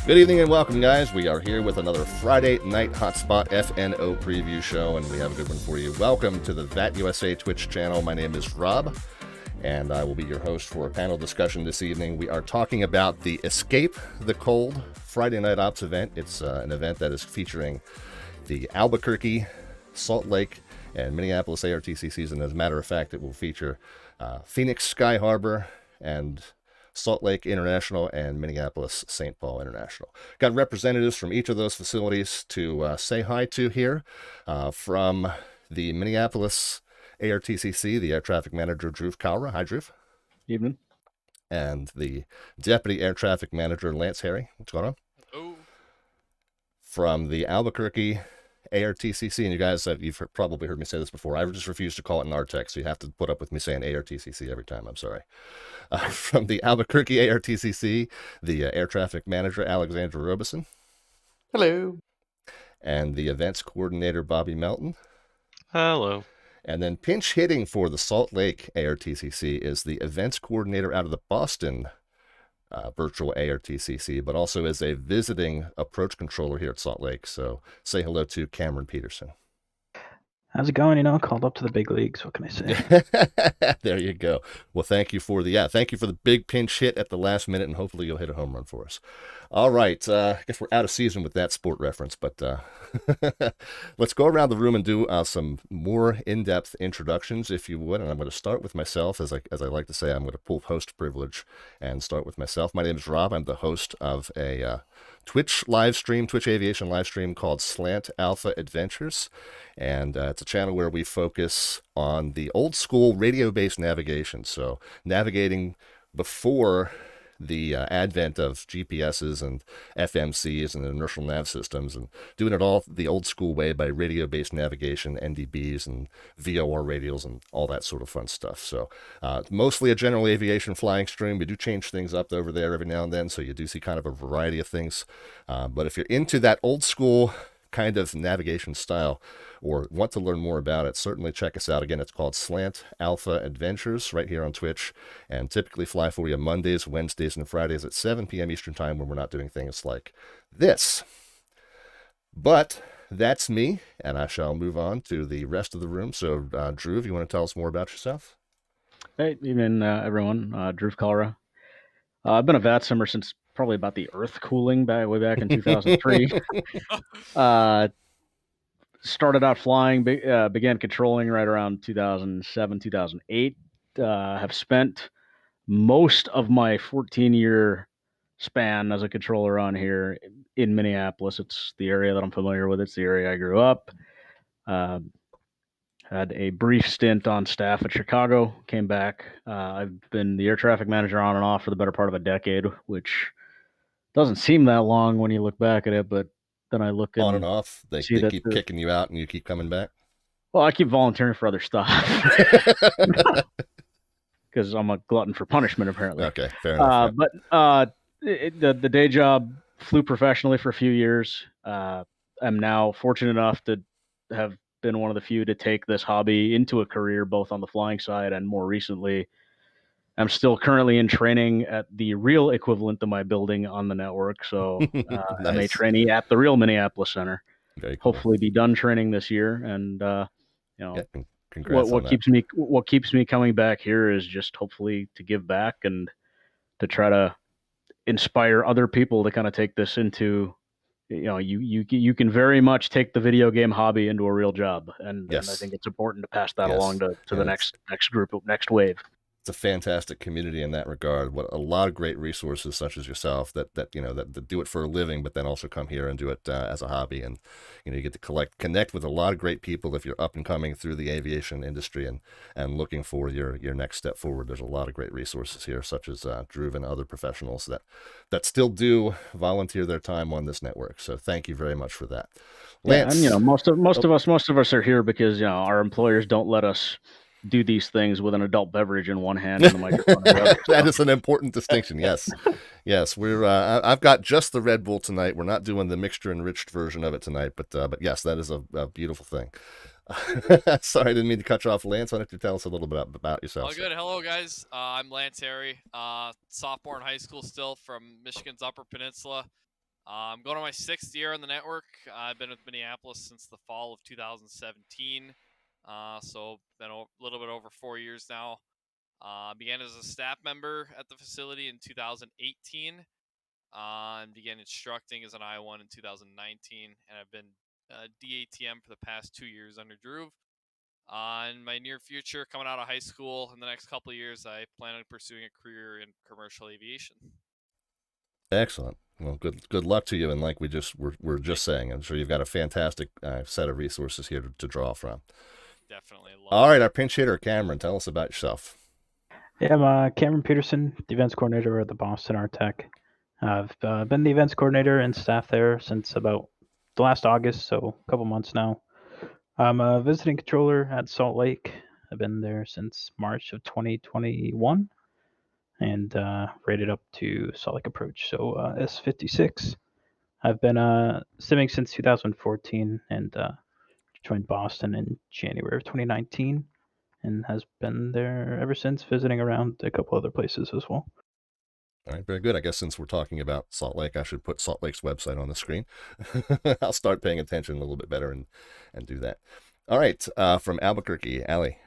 Good evening and welcome, guys. We are here with another Friday Night Hotspot FNO Preview show, and we have a good one for you. Welcome to the VAT USA Twitch channel. My name is Rob, and I will be your host for a panel discussion this evening. We are talking about the Escape the Cold Friday Night Ops event. It's an event that is featuring the Albuquerque, Salt Lake, and Minneapolis ARTCC season. As a matter of fact, it will feature Phoenix Sky Harbor and Salt Lake International and Minneapolis St. Paul International. Got representatives from each of those facilities to say hi to here. From the Minneapolis ARTCC, the Air Traffic Manager, Dhruv Kalra. Hi, Dhruv. Evening. And the Deputy Air Traffic Manager, Lance Harry. What's going on? Oh. From the Albuquerque ARTCC, and you guys, you've probably heard me say this before, I just refuse to call it an ARTEC, so you have to put up with me saying ARTCC every time. I'm sorry. From the Albuquerque ARTCC, the Air Traffic Manager, Alexandra Robison. Hello. And the Events Coordinator, Bobby Melton. Hello. And then pinch hitting for the Salt Lake ARTCC is the Events Coordinator out of the Boston Virtual ARTCC, but also is a visiting approach controller here at Salt Lake. So say hello to Cameron Peterson. How's it going? Called up to the big leagues. What can I say? There you go. Well, thank you for the big pinch hit at the last minute, and hopefully you'll hit a home run for us. All right. I guess we're out of season with that sport reference, but let's go around the room and do some more in-depth introductions, if you would. And I'm going to start with myself. As I like to say, I'm going to pull host privilege and start with myself. My name is Rob. I'm the host of a Twitch aviation live stream called Slant Alpha Adventures. And it's a channel where we focus on the old school radio-based navigation. So navigating before the advent of GPSs and FMCs and inertial nav systems, and doing it all the old school way by radio-based navigation, NDBs and VOR radials and all that sort of fun stuff. So mostly a general aviation flying stream. We do change things up over there every now and then, so you do see kind of a variety of things. But if you're into that old school kind of navigation style or want to learn more about it, certainly check us out. Again, it's called Slant Alpha Adventures right here on Twitch, and typically fly for you Mondays, Wednesdays, and Fridays at 7 p.m. Eastern Time when we're not doing things like this. But that's me, and I shall move on to the rest of the room. So, Dhruv, you want to tell us more about yourself? Hey, evening, everyone. Dhruv Kalra. I've been a VAT simmer since probably about the Earth cooling way back in 2003. started out flying, began controlling right around 2007, 2008. Have spent most of my 14-year span as a controller on here in Minneapolis. It's the area that I'm familiar with. It's the area I grew up. Uh, had a brief stint on staff at Chicago. Came back. I've been the air traffic manager on and off for the better part of a decade, which doesn't seem that long when you look back at it. But then I look On and and off, they see that keep kicking you out, and you keep coming back. well, I keep volunteering for other stuff because I'm a glutton for punishment, apparently. Okay, fair enough. But the day job flew professionally for a few years. I'm now fortunate enough to have been one of the few to take this hobby into a career, both on the flying side and more recently. I'm still currently in training at the real equivalent of my building on the network. So I'm a Nice. trainee at the real Minneapolis Center. Very cool. Hopefully, be done training this year. And you know, Yeah, congrats on that. what keeps me coming back here is just hopefully to give back and to try to inspire other people to kind of take this into you can very much take the video game hobby into a real job, and I Yes, think it's important to pass that along yes, to the and next group, next wave. it's a fantastic community in that regard. What a lot of great resources, such as yourself, that do it for a living, but then also come here and do it as a hobby. And you get to connect with a lot of great people if you're up and coming through the aviation industry and looking for your next step forward. There's a lot of great resources here, such as Dhruv and other professionals that still do volunteer their time on this network. So thank you very much for that, Yeah, and Lance. most of us are here because our employers don't let us do these things with an adult beverage in one hand and the microphone in the other. That So is an important distinction. Yes, yes. We're. I've got just the Red Bull tonight. We're not doing the mixture enriched version of it tonight, but yes, that is a beautiful thing. Sorry, I didn't mean to cut you off, Lance. Why don't you tell us a little bit about yourself? All good. Hello, guys. I'm Lance Harry, sophomore in high school still from Michigan's Upper Peninsula. I'm going to my 6th year on the network. I've been with Minneapolis since the fall of 2017, so been a little bit over 4 years now. Began as a staff member at the facility in 2018, and began instructing as an I-1 in 2019, and I've been DATM for the past 2 years under Dhruv. In my near future, coming out of high school in the next couple of years, I plan on pursuing a career in commercial aviation. Excellent. Well, good luck to you. And like we're just saying, I'm sure you've got a fantastic set of resources here to draw from. Definitely. All right, our pinch hitter, Cameron. Tell us about yourself. Yeah, I'm Cameron Peterson, the events coordinator at the Boston ARTCC. I've been the events coordinator and staff there since about the last August, so a couple months now. I'm a visiting controller at Salt Lake. I've been there since March of 2021 and rated up to Salt Lake Approach, so S56. I've been simming since 2014 and joined Boston in January of 2019 and has been there ever since, visiting around a couple other places as well. All right, very good. I guess since we're talking about Salt Lake, I should put Salt Lake's website on the screen. I'll start paying attention a little bit better and do that. All right, from Albuquerque, Allie.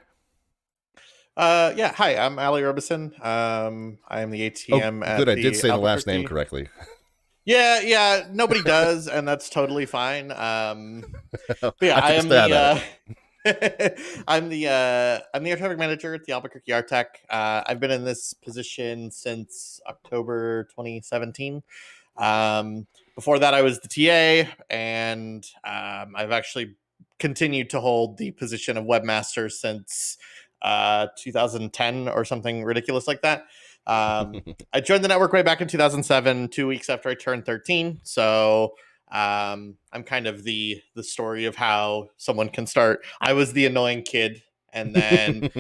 Yeah, hi, I'm Allie Robison. I am the ATM at good. I the did say the last Albuquerque. name correctly. Yeah, nobody does, and that's totally fine. But yeah, I am the I'm the air traffic manager at the Albuquerque ARTCC. I've been in this position since October 2017. Before that, I was the TA, and I've actually continued to hold the position of webmaster since 2010 or something ridiculous like that. I joined the network way back in 2007, 2 weeks after I turned 13. So I'm kind of the story of how someone can start. I was the annoying kid and then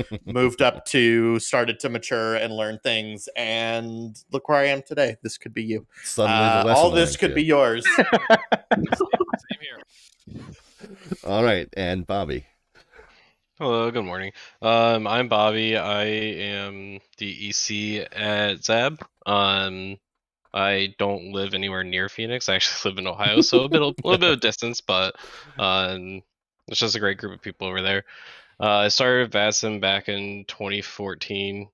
started to mature and learn things. And look where I am today. This could be you. Suddenly the less all this annoying could kid. be yours. Same here. All right, and Bobby. Hello, good morning. I'm Bobby. I am the EC at ZAB. I don't live anywhere near Phoenix. I actually live in Ohio, so a little bit of distance, but it's just a great group of people over there. I started VASM back in 2014.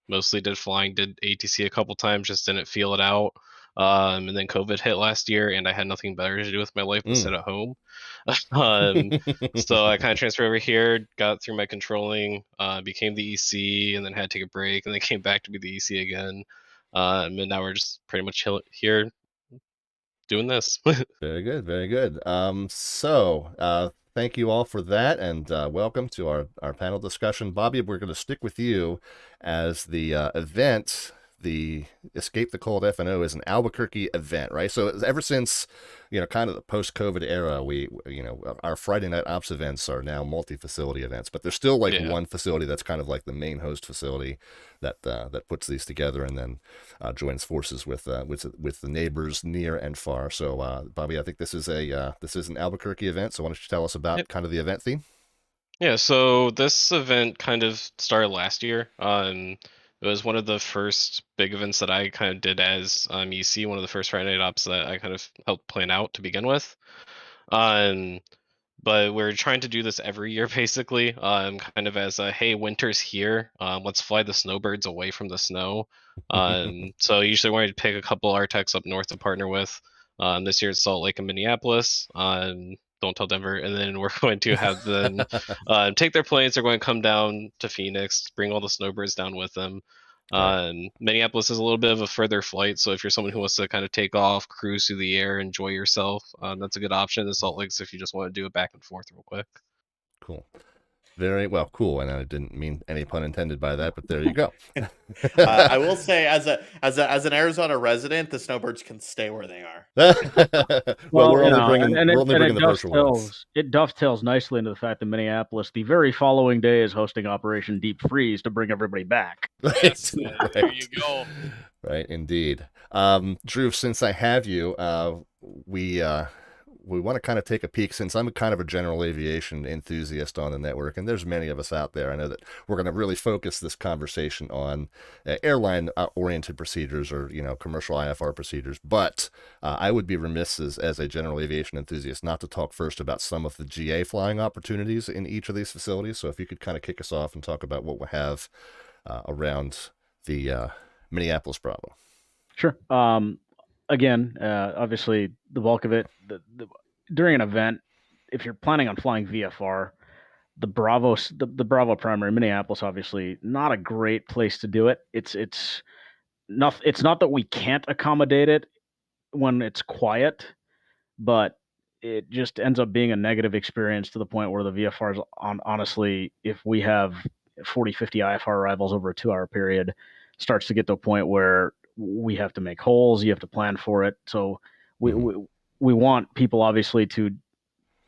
Mostly did flying, did ATC a couple times, just didn't feel it out. And then COVID hit last year, and I had nothing better to do with my life than sit at home. So I kind of transferred over here, got through my controlling, became the EC, and then had to take a break, and then came back to be the EC again. And now we're just pretty much here doing this. Very good, very good. Thank you all for that, and welcome to our panel discussion. Bobby, we're going to stick with you as the event. The Escape the Cold FNO is an Albuquerque event, right? So ever since, kind of the post-COVID era, our Friday night ops events are now multi-facility events, but there's still one facility that's kind of like the main host facility that puts these together and then joins forces with the neighbors near and far. So, Bobby, I think this is an Albuquerque event. So why don't you tell us about kind of the event theme? Yeah, so this event kind of started last year. It was one of the first big events that I kind of did as EC, one of the first Friday night ops that I kind of helped plan out to begin with. But we're trying to do this every year, basically, kind of as a, hey, winter's here, let's fly the snowbirds away from the snow. So usually we're going to pick a couple ARTCs up north to partner with. This year it's Salt Lake and Minneapolis. Don't tell Denver. And then we're going to have them take their planes. They're going to come down to Phoenix, bring all the snowbirds down with them. Minneapolis is a little bit of a further flight, so if you're someone who wants to kind of take off, cruise through the air, enjoy yourself, that's a good option. The Salt Lakes, if you just want to do it back and forth real quick. Cool. Very well, cool. And I didn't mean any pun intended by that, but there you go. I will say, as an Arizona resident, the snowbirds can stay where they are. Well, we're only bringing the virtual ones. It dovetails nicely into the fact that Minneapolis, the very following day, is hosting Operation Deep Freeze to bring everybody back. Yes, there you go. Right, indeed. Dhruv, since I have you, we want to kind of take a peek, since I'm kind of a general aviation enthusiast on the network, and there's many of us out there. I know that we're going to really focus this conversation on airline-oriented procedures or, commercial IFR procedures, but I would be remiss as a general aviation enthusiast not to talk first about some of the GA flying opportunities in each of these facilities. So if you could kind of kick us off and talk about what we have around the Minneapolis Bravo. Sure. Again, obviously, the bulk of it, during an event, if you're planning on flying VFR, the Bravo primary, Minneapolis, obviously not a great place to do it. It's not that we can't accommodate it when it's quiet, but it just ends up being a negative experience to the point where the VFRs, honestly, if we have 40, 50 IFR arrivals over a 2-hour period, starts to get to a point where we have to make holes. You have to plan for it. So we want people, obviously, to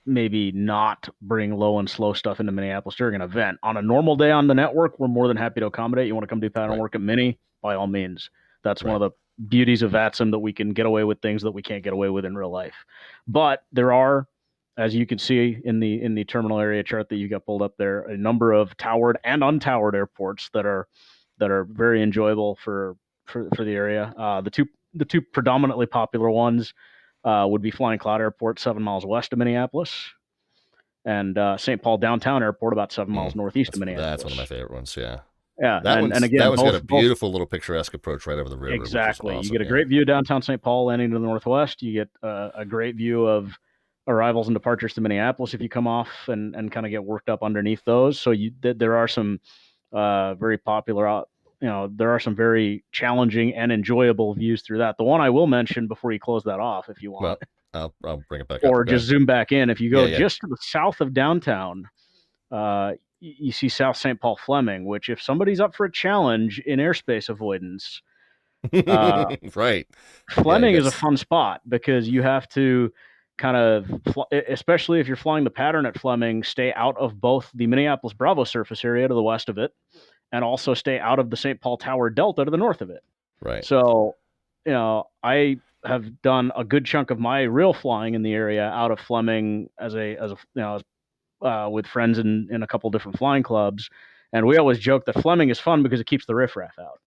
maybe not bring low and slow stuff into Minneapolis during an event. On a normal day on the network, we're more than happy to accommodate. You want to come do pattern work at Mini? By all means. That's one of the beauties of VATSIM, that we can get away with things that we can't get away with in real life. But there are, as you can see in the terminal area chart that you got pulled up there, a number of towered and untowered airports that are very enjoyable for the area. The two predominantly popular ones would be Flying Cloud Airport, 7 miles west of Minneapolis, and St. Paul Downtown Airport, about 7 miles northeast of Minneapolis. That's one of my favorite ones. Yeah. Yeah, and again, that one's got a beautiful little picturesque approach right over the river. Exactly. Awesome. You get a great view of downtown St. Paul landing to the northwest. You get a great view of arrivals and departures to Minneapolis if you come off and kind of get worked up underneath those. So there are some very popular, there are some very challenging and enjoyable views through that. The one I will mention before you close that off, if you want, I'll bring it back or up. just zoom back in. If you go just to the south of downtown, you see South St. Paul Fleming, which, if somebody's up for a challenge in airspace avoidance, right, Fleming is a fun spot, because you have to kind of, especially if you're flying the pattern at Fleming, stay out of both the Minneapolis Bravo surface area to the west of it, and also stay out of the St. Paul Tower Delta to the north of it. Right. So, I have done a good chunk of my real flying in the area out of Fleming with friends in a couple different flying clubs, and we always joke that Fleming is fun because it keeps the riffraff out.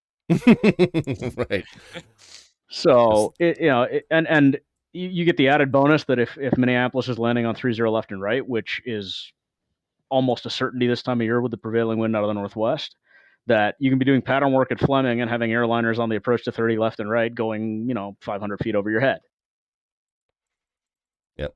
Right. So and you get the added bonus that if Minneapolis is landing on 30 left and right, which is almost a certainty this time of year with the prevailing wind out of the northwest, that you can be doing pattern work at Fleming and having airliners on the approach to 30 left and right going, 500 feet over your head. Yep.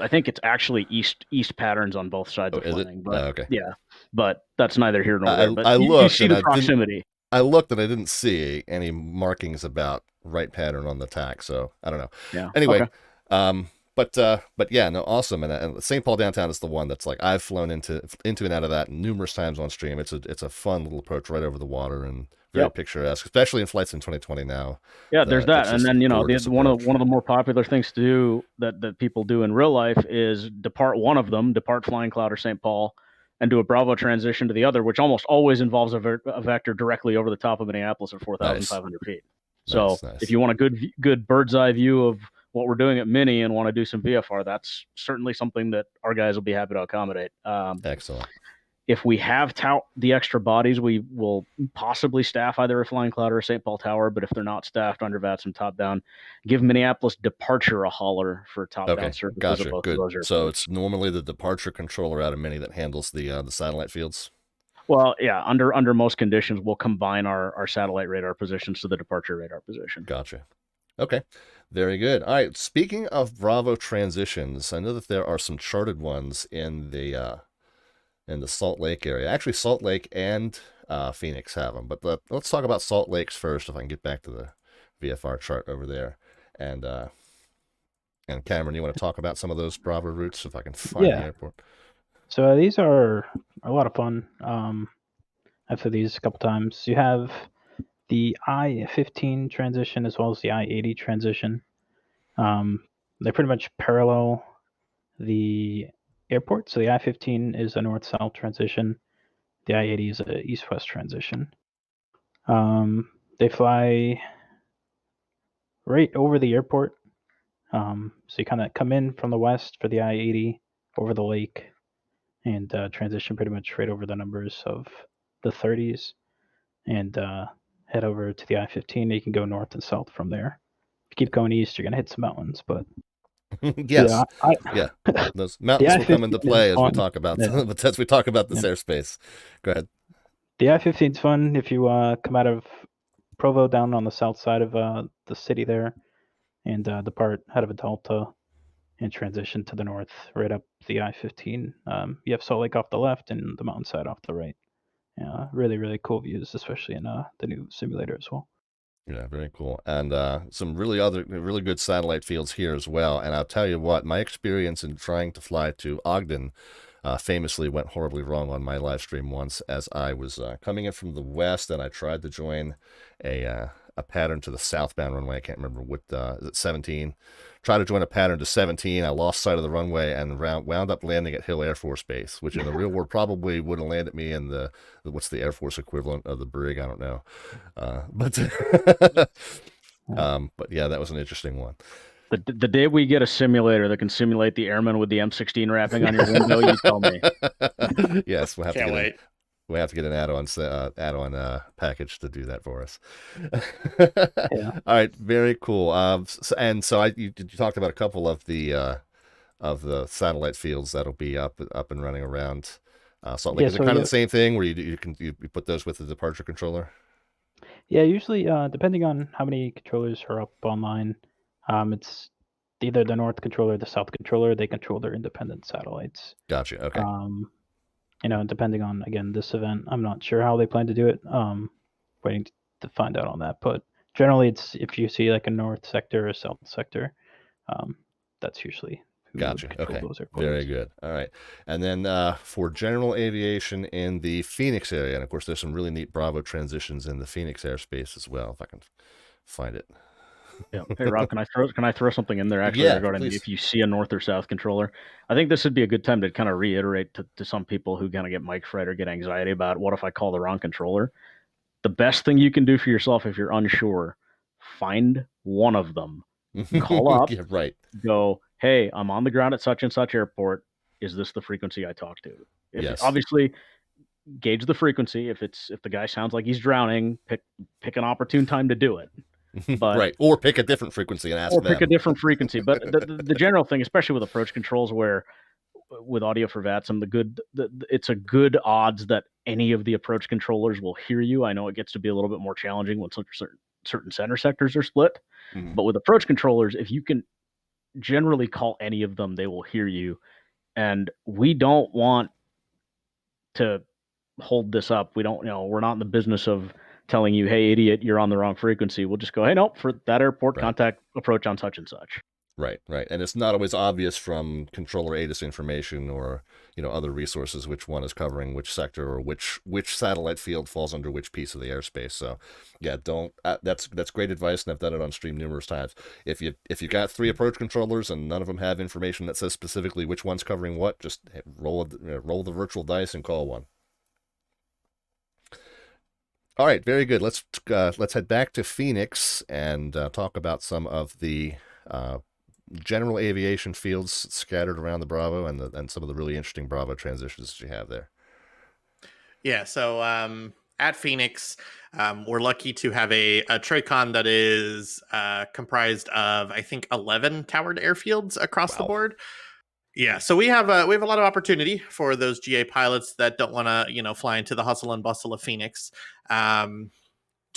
I think it's actually east patterns on both sides of is it? Fleming. But Okay. Yeah, but that's neither here nor there. But I you looked see and the proximity. I looked and I didn't see any markings about right pattern on the tack, so I don't know. Yeah. Anyway, Okay. but yeah, no, awesome. And St. Paul downtown is the one that's like I've flown into and out of that numerous times on stream. It's a fun little approach right over the water and very picturesque, especially in flights in 2020 now. Yeah, there's that, and then one of the more popular things to do that people do in real life is depart Flying Cloud or St. Paul, and do a Bravo transition to the other, which almost always involves a vector directly over the top of Minneapolis at 4,500 feet. So Nice. if you want a good bird's eye view of what we're doing at Mini and want to do some VFR, that's certainly something that our guys will be happy to accommodate. Excellent. If we have the extra bodies, we will possibly staff either a Flying Cloud or a St. Paul Tower. But if they're not staffed, under VATS and top down, give Minneapolis Departure a holler for top down services. Gotcha. Both Good. of those airports. So it's normally the departure controller out of Mini that handles the satellite fields. Well, yeah. Under most conditions, we'll combine our satellite radar positions to the departure radar position. Gotcha. Okay. Very good. All right. Speaking of Bravo transitions, I know that there are some charted ones in the Salt Lake area. Actually, Salt Lake and Phoenix have them. But let's talk about Salt Lake's first, if I can get back to the VFR chart over there. And Cameron, you want to talk about some of those Bravo routes, if I can find the airport? So these are a lot of fun. I've said these a couple times. You have the I-15 transition as well as the I-80 transition. They pretty much parallel the airport. So the I-15 is a north-south transition. The I-80 is a east-west transition. They fly right over the airport. So you kind of come in from the west for the I-80 over the lake and transition pretty much right over the numbers of the 30s and head over to the I-15. You can go north and south from there. If you keep going east, you're going to hit some mountains, but yes. Those mountains will come into play as we talk about this airspace. Go ahead. The I-15 is fun if you come out of Provo down on the south side of the city there and depart out of Adalta and transition to the north right up the I-15. You have Salt Lake off the left and the mountainside off the right. Really, really cool views, especially in the new simulator as well. Yeah, very cool. And some really good satellite fields here as well. And I'll tell you what, my experience in trying to fly to Ogden famously went horribly wrong on my live stream once, as I was coming in from the west and I tried to join a pattern to the southbound runway. I can't remember what, is it 17? Tried to join a pattern to 17. I lost sight of the runway and wound up landing at Hill Air Force Base, which in the real world probably would have landed me in what's the Air Force equivalent of the brig? I don't know. But yeah, that was an interesting one. The day we get a simulator that can simulate the airman with the M16 wrapping on your window, you tell me. Yes, we'll have Can't wait. We have to get an add-on package to do that for us. Yeah. All right, very cool. You talked about a couple of the satellite fields that'll be up and running around Salt Lake. Yeah, Is it kind of the same thing where you put those with the departure controller? Yeah, usually depending on how many controllers are up online, it's either the north controller or the south controller. They control their independent satellites. Gotcha. Okay. Depending on, again, this event, I'm not sure how they plan to do it. Waiting to find out on that. But generally, it's if you see like a north sector or south sector, that's usually who Gotcha. would control Okay. those airports. Very good. All right. And then for general aviation in the Phoenix area, and of course, there's some really neat Bravo transitions in the Phoenix airspace as well, if I can find it. Yeah. Hey, Rob, can I throw something in there actually regarding please. if you see a north or south controller? I think this would be a good time to kind of reiterate to some people who kind of get mic fright or get anxiety about what if I call the wrong controller. The best thing you can do for yourself if you're unsure, find one of them, call up, Yeah, right. go, hey, I'm on the ground at such and such airport. Is this the frequency I talk to? Yes. Obviously, gauge the frequency. If the guy sounds like he's drowning, pick an opportune time to do it. But, right, or pick a different frequency and ask them. Pick a different frequency. But the general thing, especially with approach controls, where with audio for VATSIM, it's a good odds that any of the approach controllers will hear you. I know it gets to be a little bit more challenging when certain center sectors are split, but with approach controllers, if you can generally call any of them, they will hear you. And we don't want to hold this up. We don't, we're not in the business of telling you, hey, idiot, you're on the wrong frequency. We'll just go, hey, no, for that airport, contact approach on such and such. Right. And it's not always obvious from controller ATIS information or, other resources which one is covering which sector or which satellite field falls under which piece of the airspace. So, yeah, that's great advice, and I've done it on stream numerous times. If you got 3 approach controllers and none of them have information that says specifically which one's covering what, just roll the virtual dice and call one. All right, very good. Let's head back to Phoenix and talk about some of the general aviation fields scattered around the Bravo and some of the really interesting Bravo transitions that you have there. Yeah, so at Phoenix, we're lucky to have a TRACON that is comprised of, I think, 11 towered airfields across the board. Yeah, so we have a lot of opportunity for those GA pilots that don't want to, fly into the hustle and bustle of Phoenix. To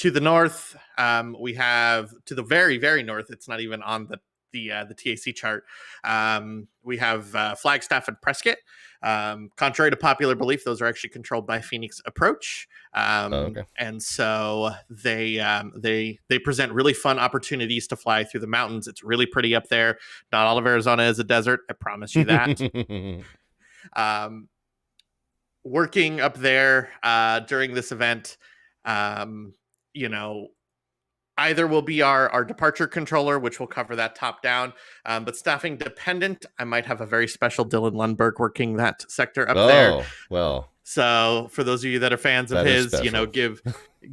the north, we have, to the very, very north, it's not even on the TAC chart. We have Flagstaff and Prescott. Contrary to popular belief, those are actually controlled by Phoenix Approach. And so they present really fun opportunities to fly through the mountains. It's really pretty up there. Not all of Arizona is a desert, I promise you that. Working up there during this event, either will be our departure controller, which will cover that top down, but staffing dependent, I might have a very special Dylan Lundberg working that sector up there. Oh, well. So for those of you that are fans of his,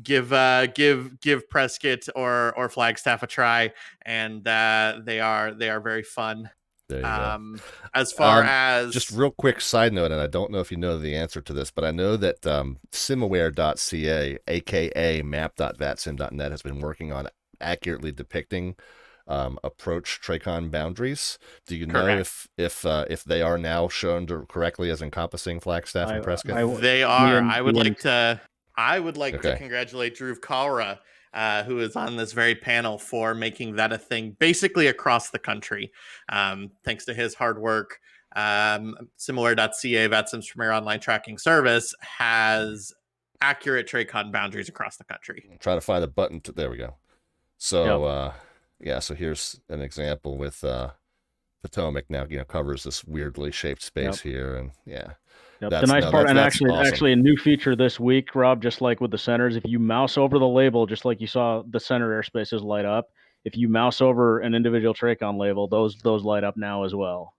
give Prescott or Flagstaff a try, and they are very fun. There you go. As far as just real quick side note, and I don't know if you know the answer to this, but I know that simaware.ca, aka map.vatsim.net, has been working on accurately depicting approach TRACON boundaries. Do you know if they are now shown correctly as encompassing Flagstaff and Prescott? They are. I would like to congratulate Dhruv Kalra, who is on this very panel, for making that a thing basically across the country. Thanks to his hard work, Simaware.ca, VATSIM's premier online tracking service, has accurate TRACON boundaries across the country. I'm trying to find the button. There we go. So, so here's an example with Potomac now, covers this weirdly shaped space here. And the nice part, and actually a new feature this week, Rob, just like with the centers, if you mouse over the label, just like you saw the center airspaces light up, if you mouse over an individual TRACON label, those light up now as well.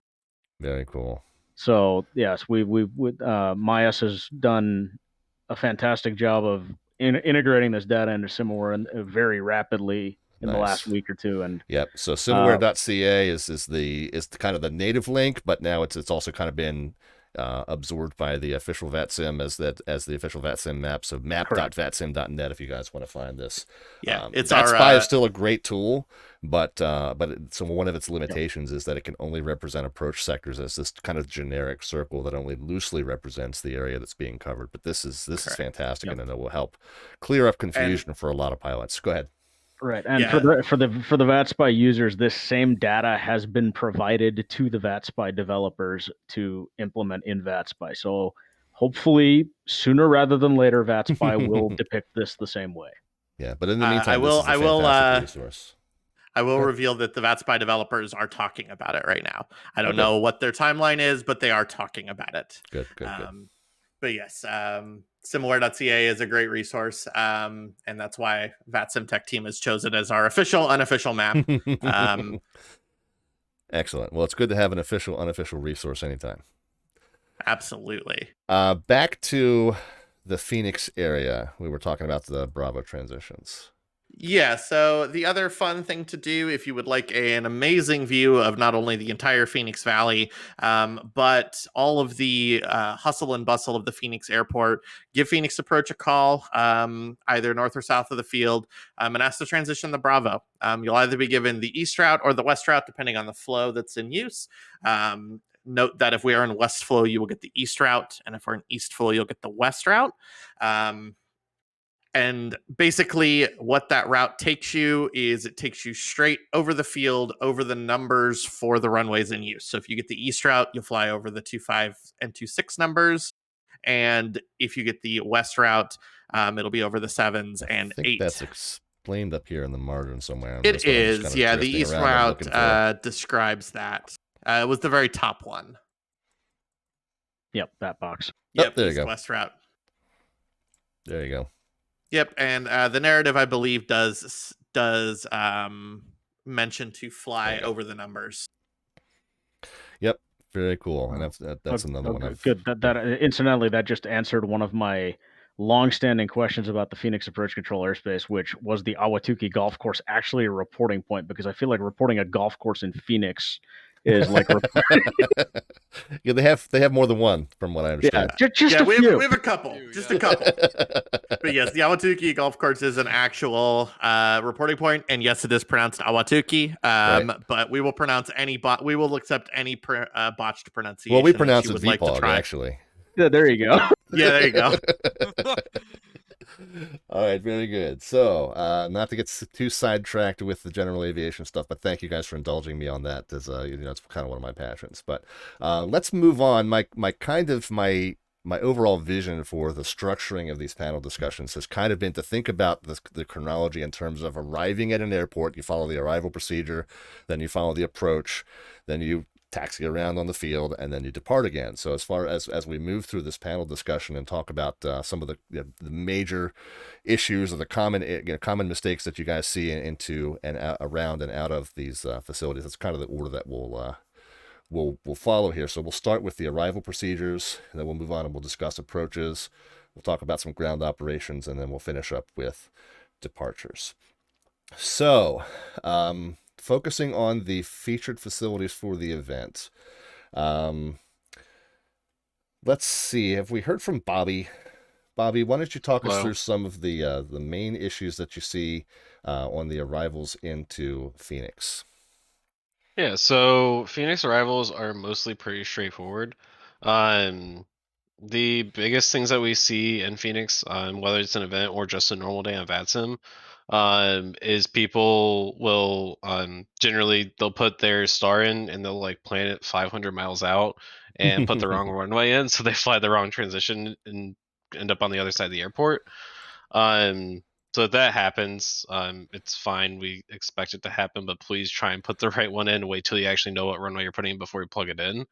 Very cool. So yes, Myas has done a fantastic job of integrating this data into Simaware very rapidly in the last week or two. And so Simaware.ca is kind of the native link, but now it's also kind of been absorbed by the official VATSIM as the official VATSIM map. So map.vatsim.net if you guys want to find this. It's VATSPy is still a great tool, but so one of its limitations is that it can only represent approach sectors as this kind of generic circle that only loosely represents the area that's being covered. But this is fantastic, and it will help clear up confusion for a lot of pilots. Go ahead. Right, and for the VATSPy users, this same data has been provided to the VATSPy developers to implement in VATSPy. So hopefully, sooner rather than later, VATSPy will depict this the same way. Yeah, but in the meantime, this is a fantastic resource. I will reveal that the VATSPy developers are talking about it right now. I don't know what their timeline is, but they are talking about it. Good. But yes, Simaware.ca is a great resource, and that's why VATSIM Tech Team has chosen as our official, unofficial map. Excellent. Well, it's good to have an official, unofficial resource anytime. Absolutely. Back to the Phoenix area. We were talking about the Bravo transitions. Yeah, so the other fun thing to do if you would like an amazing view of not only the entire Phoenix Valley, but all of the hustle and bustle of the Phoenix airport, give Phoenix Approach a call, either north or south of the field, and ask to transition the Bravo. You'll either be given the east route or the west route, depending on the flow that's in use. note that if we are in west flow, you will get the east route, and if we're in east flow, you'll get the west route. And basically what that route takes you is it takes you straight over the field, over the numbers for the runways in use. So if you get the east route, you'll fly over the 25 and 26 numbers. And if you get the west route, it'll be over the 7s and 8s. That's explained up here in the margin somewhere. It is, yeah. The east route describes that. It was the very top one. Yep, that box. Yep, there you go. West route. There you go. Yep, and the narrative, I believe, does mention to fly over the numbers. Yep, very cool, and that's another one. Good. That incidentally, that just answered one of my long-standing questions about the Phoenix Approach Control airspace, which was the Ahwatukee Golf Course actually a reporting point? Because I feel like reporting a golf course in Phoenix is like yeah, they have more than one, from what I understand. Yeah, just a few. We have a couple, just a couple. But yes, the Ahwatukee Golf Course is an actual reporting point, and yes, it is pronounced Ahwatukee. Right. But we will pronounce we will accept any botched pronunciation. Well, we pronounce it VPOG, actually. Yeah, there you go. Yeah, there you go. All right, very good. So, not to get too sidetracked with the general aviation stuff, but thank you guys for indulging me on that. As it's kind of one of my passions. But let's move on. My overall vision for the structuring of these panel discussions has kind of been to think about the chronology in terms of arriving at an airport. You follow the arrival procedure, then you follow the approach, then you taxi around on the field, and then you depart again. So as far as we move through this panel discussion and talk about some of the major issues or the common mistakes that you guys see into and around and out of these facilities, that's kind of the order that we'll follow here. So we'll start with the arrival procedures, and then we'll move on and we'll discuss approaches. We'll talk about some ground operations, and then we'll finish up with departures. So, focusing on the featured facilities for the event. Let's see. Have we heard from Bobby? Bobby, why don't you talk us through some of the main issues that you see on the arrivals into Phoenix? Yeah, so Phoenix arrivals are mostly pretty straightforward. The biggest things that we see in Phoenix, whether it's an event or just a normal day on VATSIM, is people will generally they'll put their star in and they'll like plan it 500 miles out and put the wrong runway in, so they fly the wrong transition and end up on the other side of the airport. So if that happens, it's fine. We expect it to happen, but please try and put the right one in. Wait till you actually know what runway you're putting in before you plug it in.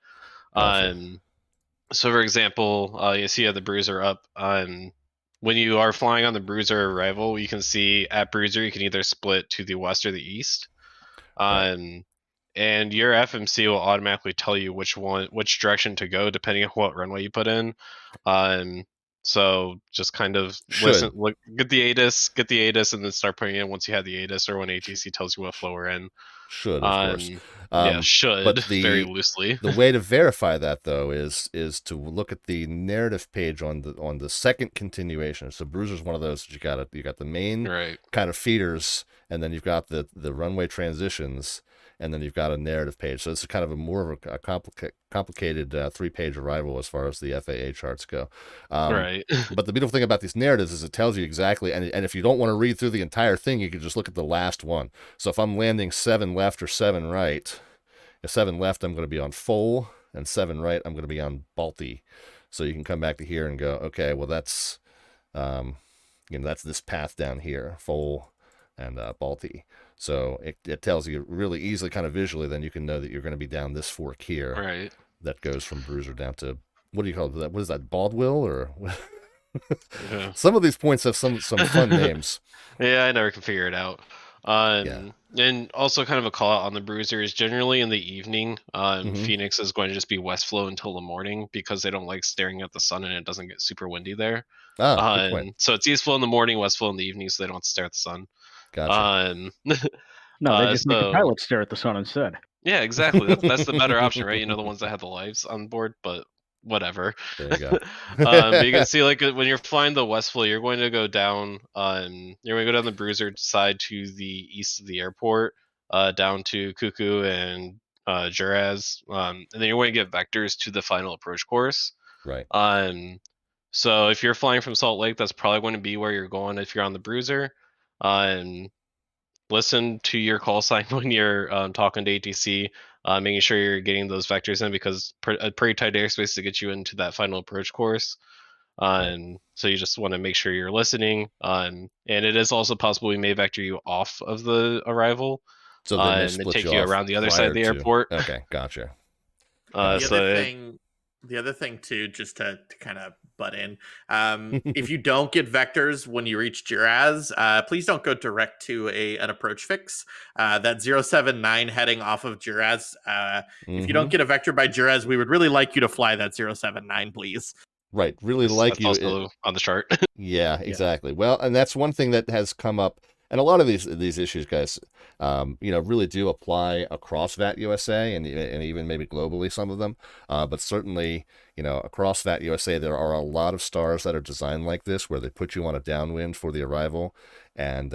Gotcha. So for example, you see the Bruiser up. When you are flying on the Bruiser arrival, you can see at Bruiser, you can either split to the west or the east. Right. And your FMC will automatically tell you which direction to go depending on what runway you put in. So just kind of listen, get the ATIS, and then start putting in once you have the ATIS or when ATC tells you what flow we're in. Should, of course. Yeah, should, but very loosely. The way to verify that, though, is to look at the narrative page on the second continuation. So Bruiser's one of those that you got the main kind of feeders, and then you've got the runway transitions, and then you've got a narrative page. So it's kind of more of a complicated 3-page arrival as far as the FAA charts go. Right. But the beautiful thing about these narratives is it tells you exactly, and if you don't want to read through the entire thing, you can just look at the last one. So if I'm landing 7 left or 7 right, 7 left, I'm going to be on Foal, and 7 right, I'm going to be on Balti. So you can come back to here and go, okay, well that's, that's this path down here, Foal and Balti. So it tells you really easily, kind of visually, then you can know that you're going to be down this fork here. Right. That goes from Bruiser down to, what do you call that? What is that, Baldwill? Or yeah. Some of these points have some fun names. Yeah, I never can figure it out. And also kind of a call out on the Bruiser is generally in the evening. Phoenix is going to just be west flow until the morning because they don't like staring at the sun and it doesn't get super windy there. Good point. So it's east flow in the morning, west flow in the evening, so they don't have to stare at the sun. Gotcha. No, they just make the pilots stare at the sun instead. Yeah, exactly. That's the better option, right? The ones that have the lives on board, but whatever. There you go. But you can see, like, when you're flying the west flow, you're going to go down. You're going to go down the Bruiser side to the east of the airport, down to Cuckoo and Juraz, and then you're going to get vectors to the final approach course. Right. So if you're flying from Salt Lake, that's probably going to be where you're going if you're on the Bruiser. Listen to your call sign when you're talking to ATC, making sure you're getting those vectors in, because a pretty tight airspace to get you into that final approach course. So you just want to make sure you're listening. And it is also possible we may vector you off of the arrival, So they may and split take you you off around the other side of the prior to- airport. Okay, gotcha. The other thing too, just to kind of butt in, if you don't get vectors when you reach Juraz, please don't go direct to an approach fix. That 079 heading off of Juraz. If you don't get a vector by Juraz, we would really like you to fly that 079, please. Right, really like That's you also on the chart. Yeah, exactly. Well, and that's one thing that has come up, and a lot of these issues, guys, really do apply across VAT USA and even maybe globally, some of them. But certainly, across VAT USA, there are a lot of stars that are designed like this, where they put you on a downwind for the arrival, and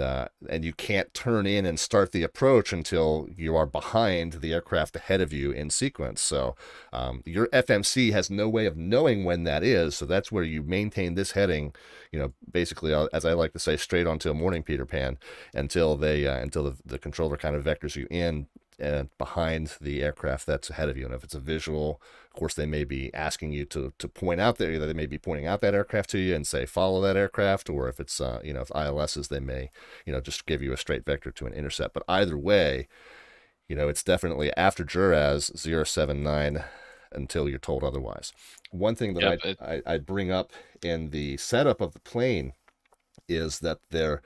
you can't turn in and start the approach until you are behind the aircraft ahead of you in sequence. So your FMC has no way of knowing when that is. So that's where you maintain this heading, basically, as I like to say, straight onto a morning Peter Pan until the controller kind of vectors you in and behind the aircraft that's ahead of you. And if it's a visual, of course, they may be asking you to point out that they may be pointing out that aircraft to you and say, follow that aircraft. Or if it's, if ILSs, they may, just give you a straight vector to an intercept. But either way, it's definitely after Juraz 079 until you're told otherwise. One thing that I bring up in the setup of the plane is that there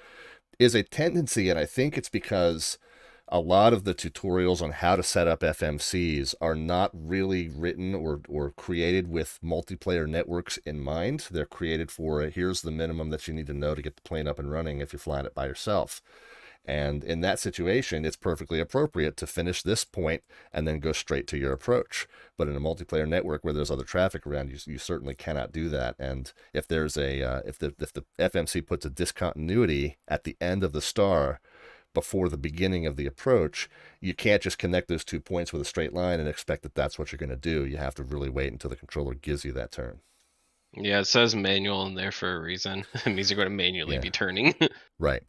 is a tendency, and I think it's because a lot of the tutorials on how to set up FMCs are not really written or created with multiplayer networks in mind. They're created for, here's the minimum that you need to know to get the plane up and running if you're flying it by yourself. And in that situation, it's perfectly appropriate to finish this point and then go straight to your approach. But in a multiplayer network where there's other traffic around, you certainly cannot do that. And if there's if the FMC puts a discontinuity at the end of the star before the beginning of the approach, you can't just connect those 2 points with a straight line and expect that that's what you're going to do. You have to really wait until the controller gives you that turn. Yeah, it says manual in there for a reason. It means you're going to manually be turning. Right.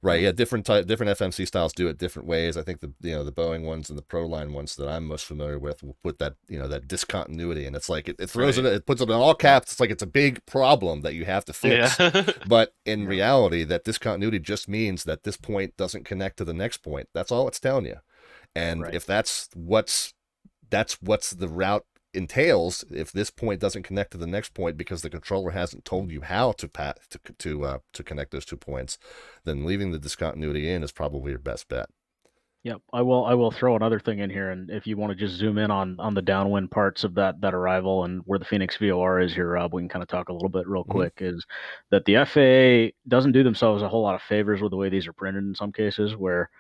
Right, yeah, different FMC styles do it different ways. I think the Boeing ones and the Proline ones that I'm most familiar with will put that that discontinuity, and it's like it throws it puts it in all caps. It's like it's a big problem that you have to fix. Yeah. But in reality, that discontinuity just means that this point doesn't connect to the next point. That's all it's telling you. And if that's what's the route entails, if this point doesn't connect to the next point because the controller hasn't told you how to connect those 2 points, then leaving the discontinuity in is probably your best bet. Yep, I will throw another thing in here, and if you want to just zoom in on the downwind parts of that arrival and where the Phoenix VOR is here, Rob, we can kind of talk a little bit real quick. Is that the FAA doesn't do themselves a whole lot of favors with the way these are printed in some cases, where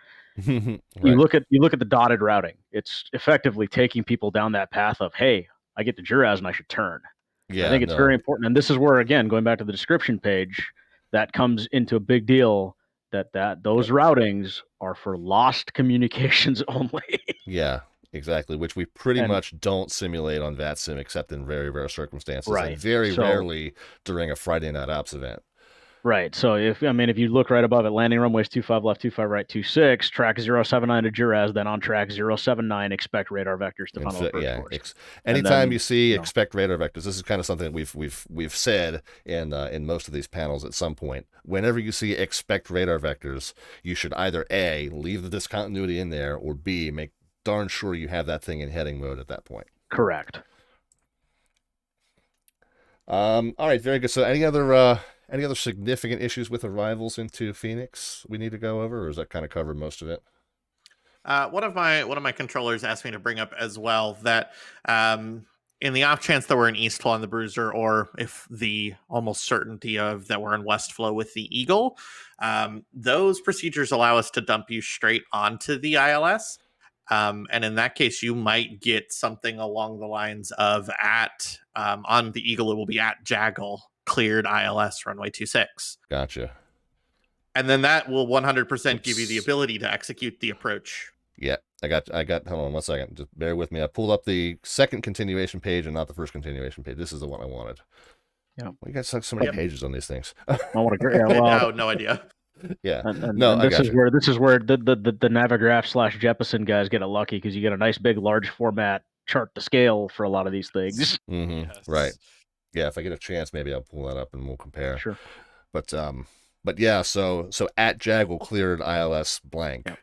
Right. you look at the dotted routing. It's effectively taking people down that path of, hey, I get to Juraz and I should turn. Yeah, I think it's very important, and this is where, again, going back to the description page, that comes into a big deal. That those routings are for lost communications only. Yeah, exactly. Which we pretty much don't simulate on VATSIM except in very rare circumstances, Right. and very rarely during a Friday night ops event. Right. So if you look right above it, landing runways 25 left, 25 right, 26, track 079 to Juraz, then on track 079, expect radar vectors to funnel approach course. Anytime you see expect radar vectors, this is kind of something that we've said in most of these panels at some point. Whenever you see expect radar vectors, you should either A, leave the discontinuity in there, or B, make darn sure you have that thing in heading mode at that point. Correct. All right, very good. So any other significant issues with arrivals into Phoenix we need to go over, or does that kind of cover most of it? One of my controllers asked me to bring up as well that in the off chance that we're in East Flow on the Bruiser, or if the almost certainty of that we're in West Flow with the Eagle, those procedures allow us to dump you straight onto the ILS. And in that case, you might get something along the lines of on the Eagle, it will be at Jaggle, cleared ILS runway 26. Gotcha. And then that will 100% give you the ability to execute the approach. Yeah. I got, hold on one second. Just bear with me. I pulled up the second continuation page and not the first continuation page. This is the one I wanted. Yeah. We got so many pages on these things. I want to. Yeah, well, no idea. Yeah. And this is where the Navigraph / Jeppesen guys get it lucky, because you get a nice big large format chart to scale for a lot of these things. Mm-hmm. Yes. Right. Yeah. If I get a chance, maybe I'll pull that up and we'll compare. Sure. But yeah. So at Jaggle cleared ILS blank, Yep.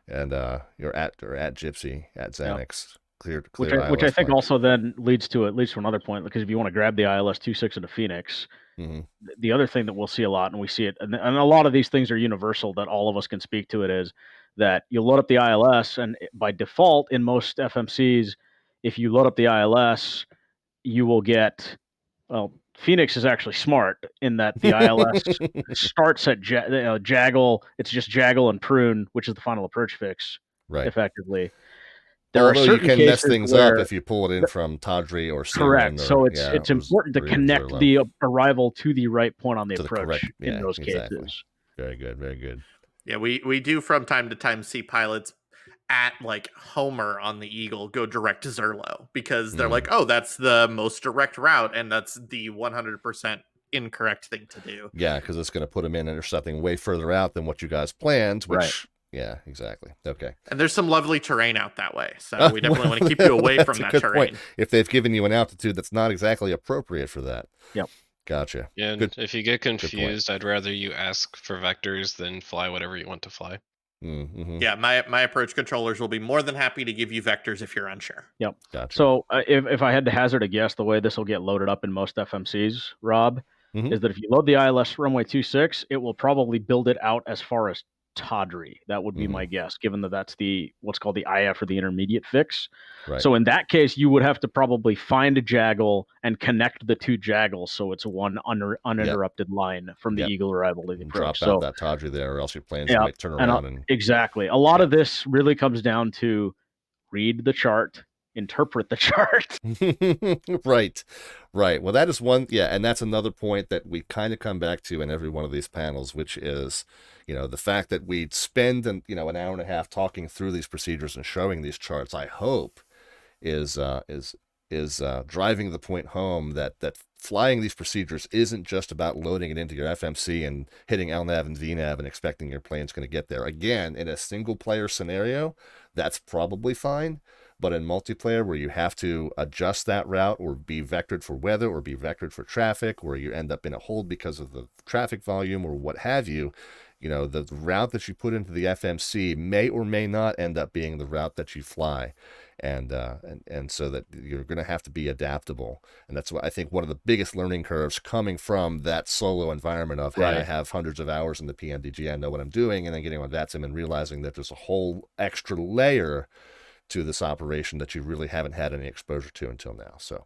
and you're at Gypsy at Xanax cleared Which ILS I think blank. also then leads to another point, because if you want to grab the ILS 2.6 into Phoenix, Mm-hmm. the other thing that we'll see a lot, and we see it, and a lot of these things are universal, that all of us can speak to it, is that you load up the ILS, and by default in most FMCs, if you load up the ILS, you will get, well, Phoenix is actually smart in that the ILS starts at Jaggle. It's just Jaggle and Prune, which is the final approach fix, Right. effectively. Although you can mess cases things where, up if you pull it in from Tawdry or Seaman. correct. So it's or important to connect Zerlo. the arrival to the right point on the To the approach correct- in yeah, those exactly. cases. Very good. Very good. Yeah, we do from time to time see pilots at like Homer on the Eagle go direct to Zerlo, because they're like, oh, that's the most direct route, and that's the 100% incorrect thing to do. Yeah, because it's going to put them in intercepting way further out than what you guys planned, which, Right. Yeah, exactly. Okay. And there's some lovely terrain out that way, so we definitely want to keep you away from That's a that good terrain. point. If they've given you an altitude that's not exactly appropriate for that. Yep. Gotcha. Yeah, and Good. if you get confused, I'd rather you ask for vectors than fly whatever you want to fly. Mm-hmm. Yeah, my approach controllers will be more than happy to give you vectors if you're unsure. Yep. Gotcha. So if I had to hazard a guess, the way this will get loaded up in most FMCs, Rob, Mhm. is that if you load the ILS runway 26, it will probably build it out as far as Tawdry. That would be my guess, given that that's what's called the IF, or the intermediate fix. Right. So in that case, you would have to probably find a Jaggle and connect the two Jaggles, so it's one uninterrupted line from the Eagle arrival to the And approach. drop out that Tawdry there, or else your planes Yeah, might turn around and exactly. A lot of this really comes down to read the chart, interpret the chart. Right. Well, that is one. Yeah. And that's another point that we kind of come back to in every one of these panels, which is, the fact that we spend an hour and a half talking through these procedures and showing these charts, I hope is driving the point home that flying these procedures isn't just about loading it into your FMC and hitting LNAV and VNAV and expecting your plane's going to get there. Again, in a single player scenario, that's probably fine. But in multiplayer, where you have to adjust that route, or be vectored for weather, or be vectored for traffic, where you end up in a hold because of the traffic volume or what have you, the route that you put into the FMC may or may not end up being the route that you fly. And so that you're going to have to be adaptable. And that's what I think one of the biggest learning curves coming from that solo environment of, hey, I have hundreds of hours in the PMDG, I know what I'm doing, and then getting on VATSIM and realizing that there's a whole extra layer to this operation that you really haven't had any exposure to until now. So,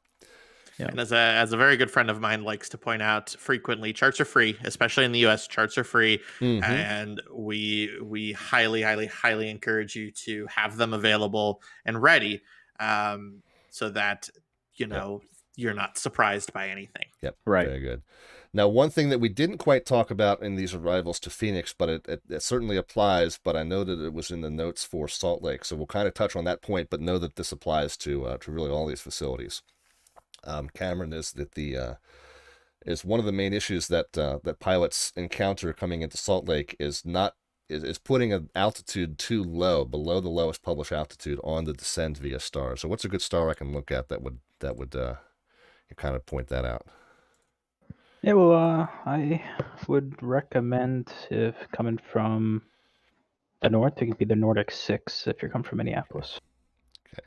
yeah. And as a very good friend of mine likes to point out frequently, charts are free, especially in the US. Charts are free, and we highly, highly, highly encourage you to have them available and ready, so that you're not surprised by anything. Yep. Right. Very good. Now, one thing that we didn't quite talk about in these arrivals to Phoenix, but it certainly applies, but I know that it was in the notes for Salt Lake, so we'll kind of touch on that point, but know that this applies to really all these facilities. Cameron, is that is one of the main issues that pilots encounter coming into Salt Lake is putting an altitude too low, below the lowest published altitude, on the descend via star. So what's a good star I can look at that would kind of point that out? Yeah, well, I would recommend, if coming from the north, it could be the Nordic 6 if you're coming from Minneapolis. Okay.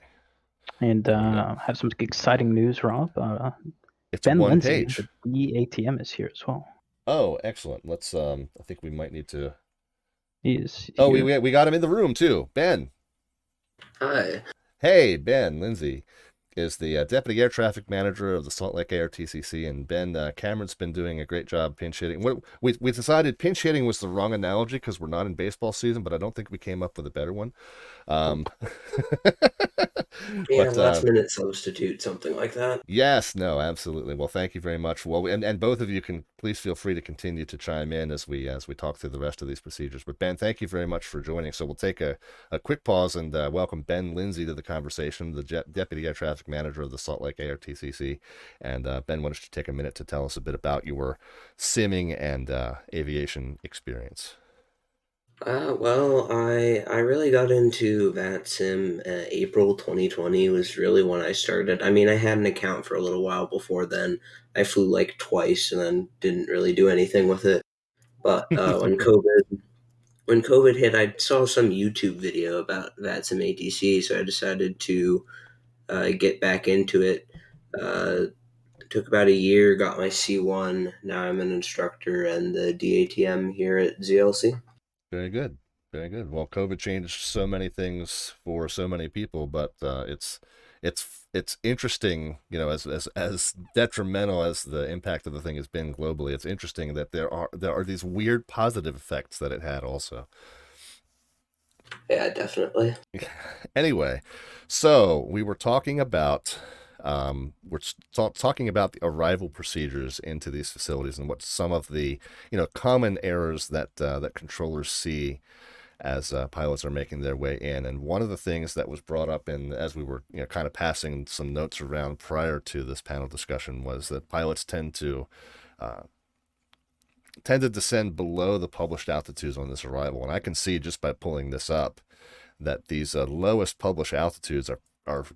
And have some exciting news, Rob. It's Ben one Lindsey, page. the ATM, is here as well. Oh, excellent. Let's. I think we might need to. He is. Oh, here. we got him in the room too. Ben. Hi. Hey, Ben. Lindsey is the Deputy Air Traffic Manager of the Salt Lake ARTCC, and Ben, Cameron's been doing a great job pinch hitting. We decided pinch hitting was the wrong analogy because we're not in baseball season, but I don't think we came up with a better one. Yeah, But last minute substitute, something like that. yes, no, absolutely. Well, thank you very much. Well, and both of you can please feel free to continue to chime in as we talk through the rest of these procedures. But Ben, thank you very much for joining. So we'll take a quick pause and welcome Ben Lindsey to the conversation, the Deputy Air Traffic Manager of the Salt Lake ARTCC. And Ben, why don't you take a minute to tell us a bit about your simming and aviation experience? Well, I really got into VATSIM. April 2020 was really when I started. I mean, I had an account for a little while before then. I flew like twice and then didn't really do anything with it. But when COVID hit, I saw some YouTube video about VATSIM ATC, so I decided to get back into it. Took about a year, got my C1. Now I'm an instructor and the DATM here at ZLC. Very good. Very good. Well, COVID changed so many things for so many people, but it's interesting, you know, as detrimental as the impact of the thing has been globally. It's interesting that there are these weird positive effects that it had also. Yeah, definitely. Anyway, so we were talking about talking about the arrival procedures into these facilities and what some of the common errors that that controllers see as pilots are making their way in. And one of the things that was brought up as we were kind of passing some notes around prior to this panel discussion was that pilots tend to descend below the published altitudes on this arrival. And I can see just by pulling this up that these lowest published altitudes are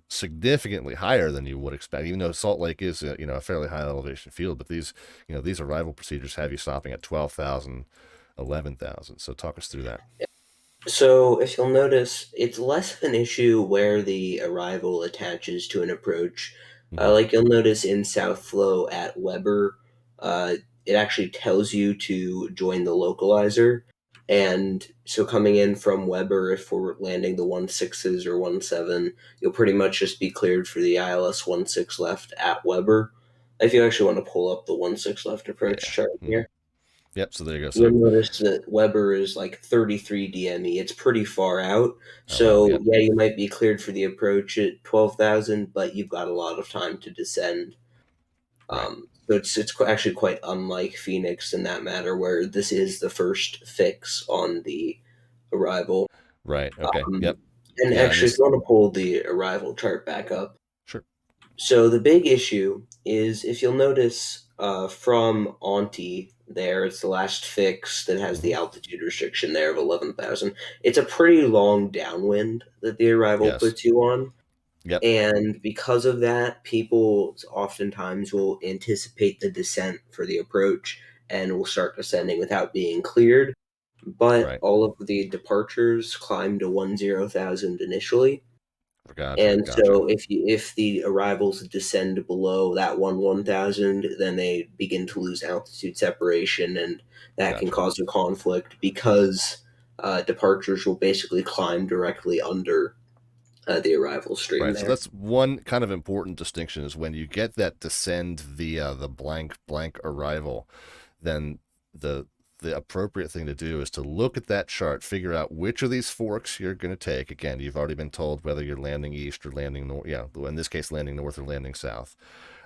significantly higher than you would expect, even though Salt Lake is a fairly high elevation field. But these arrival procedures have you stopping at 12,000, 11,000. So talk us through that. So if you'll notice, it's less of an issue where the arrival attaches to an approach. Like you'll notice in South Flow at Weber, it actually tells you to join the localizer. And so coming in from Weber, if we're landing the 16s or 17, you'll pretty much just be cleared for the ILS 16 left at Weber. If you actually want to pull up the 16 left approach chart here. Yep, so there you go. You'll notice that Weber is like 33 DME. It's pretty far out. So, yeah, you might be cleared for the approach at 12,000, but you've got a lot of time to descend. Right. So it's actually quite unlike Phoenix in that matter, where this is the first fix on the arrival. Right, okay, yep. And actually, if you want to pull the arrival chart back up. Sure. So the big issue is, if you'll notice from Auntie there, it's the last fix that has the altitude restriction there of 11,000. It's a pretty long downwind that the arrival puts you on. Yep. And because of that, people oftentimes will anticipate the descent for the approach and will start descending without being cleared. But all of the departures climb to 10,000 initially. So if the arrivals descend below that 1,000, then they begin to lose altitude separation, and that can cause a conflict because departures will basically climb directly under the arrival stream. Right. There. So that's one kind of important distinction, is when you get that descend via the blank arrival, then the appropriate thing to do is to look at that chart, figure out which of these forks you're going to take. Again, you've already been told whether you're landing east or landing north. Yeah, in this case, landing north or landing south.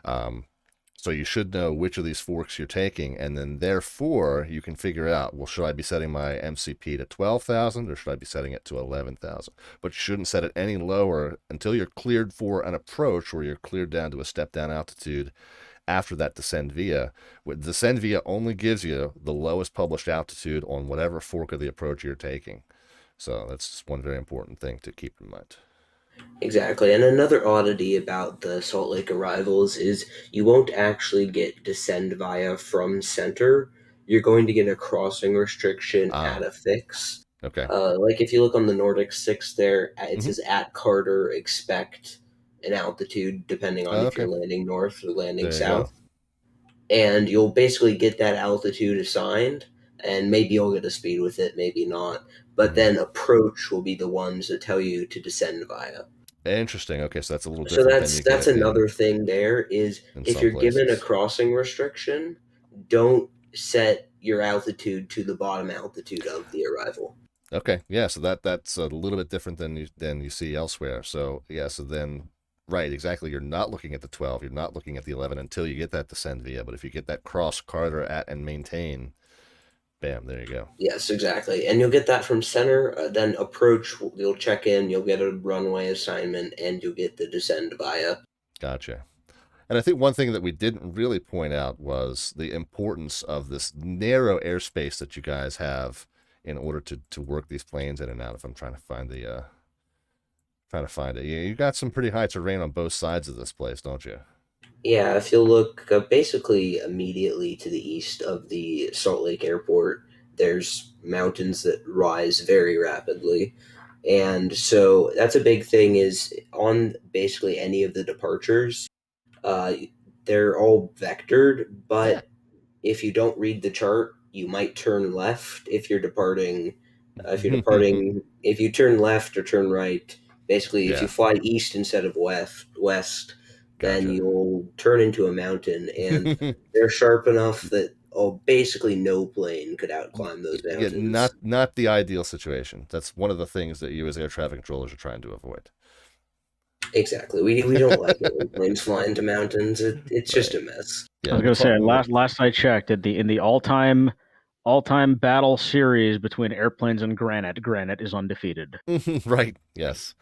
So you should know which of these forks you're taking, and then therefore you can figure out, well, should I be setting my MCP to 12,000 or should I be setting it to 11,000? But you shouldn't set it any lower until you're cleared for an approach where you're cleared down to a step down altitude after that descend via. Descend via only gives you the lowest published altitude on whatever fork of the approach you're taking. So that's just one very important thing to keep in mind. Exactly. And another oddity about the Salt Lake arrivals is you won't actually get descend via from center. You're going to get a crossing restriction at a fix. Okay. Like if you look on the Nordic 6 there, it says at Carter, expect an altitude depending on if you're landing north or landing south. And you'll basically get that altitude assigned, and maybe you'll get a speed with it, maybe not. But then approach will be the ones that tell you to descend via. Interesting. Okay, so that's a little different. So that's another thing there is, if you're given a crossing restriction, don't set your altitude to the bottom altitude of the arrival. Okay, yeah, so that's a little bit different than you see elsewhere. So yeah, so then right, exactly. You're not looking at the 12, you're not looking at the 11 until you get that descend via. But if you get that cross Carter at and maintain, bam, there you go. Yes, exactly. And you'll get that from center. Then approach, you'll check in, you'll get a runway assignment, and you'll get the descend via. Gotcha. And I think one thing that we didn't really point out was the importance of this narrow airspace that you guys have in order to work these planes in and out. If I'm trying to find the you got some pretty high terrain on both sides of this place, don't you? Yeah, if you look basically immediately to the east of the Salt Lake Airport, there's mountains that rise very rapidly. And so that's a big thing is on basically any of the departures, they're all vectored, but if you don't read the chart, you might turn left if you're departing. If you turn left or turn right, basically, if you fly east instead of west, then you'll turn into a mountain, and they're sharp enough that basically no plane could outclimb those mountains. Yeah, not the ideal situation. That's one of the things that you as air traffic controllers are trying to avoid. Exactly. We don't like it when planes fly into mountains. It's just a mess. Yeah, I was going to say, last I checked, in the all-time battle series between airplanes and Granite is undefeated. Right. Yes.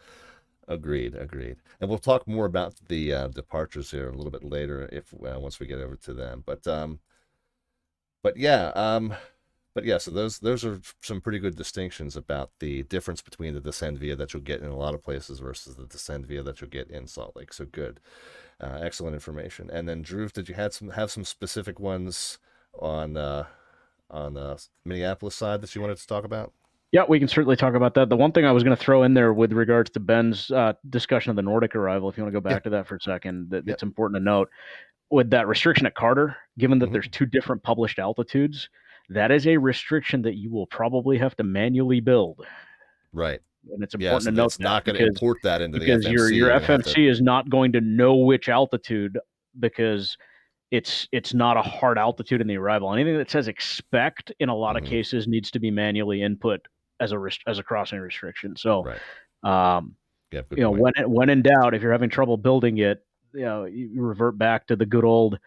Agreed. And we'll talk more about the departures here a little bit later if once we get over to them. But yeah, so those are some pretty good distinctions about the difference between the descend via that you'll get in a lot of places versus the descend via that you'll get in Salt Lake. So good. Excellent information. And then Dhruv, did you have some specific ones on Minneapolis side that you wanted to talk about? Yeah, we can certainly talk about that. The one thing I was going to throw in there with regards to Ben's discussion of the Nordic arrival, if you want to go back to that for a second, it's important to note with that restriction at Carter, given that there's two different published altitudes, that is a restriction that you will probably have to manually build. Right. And it's important to note it's not going to import that into the FMC. Because your FMC is not going to know which altitude because it's not a hard altitude in the arrival. Anything that says expect in a lot of cases needs to be manually input as a crossing restriction. So, when in doubt, if you're having trouble building it, you revert back to the good old.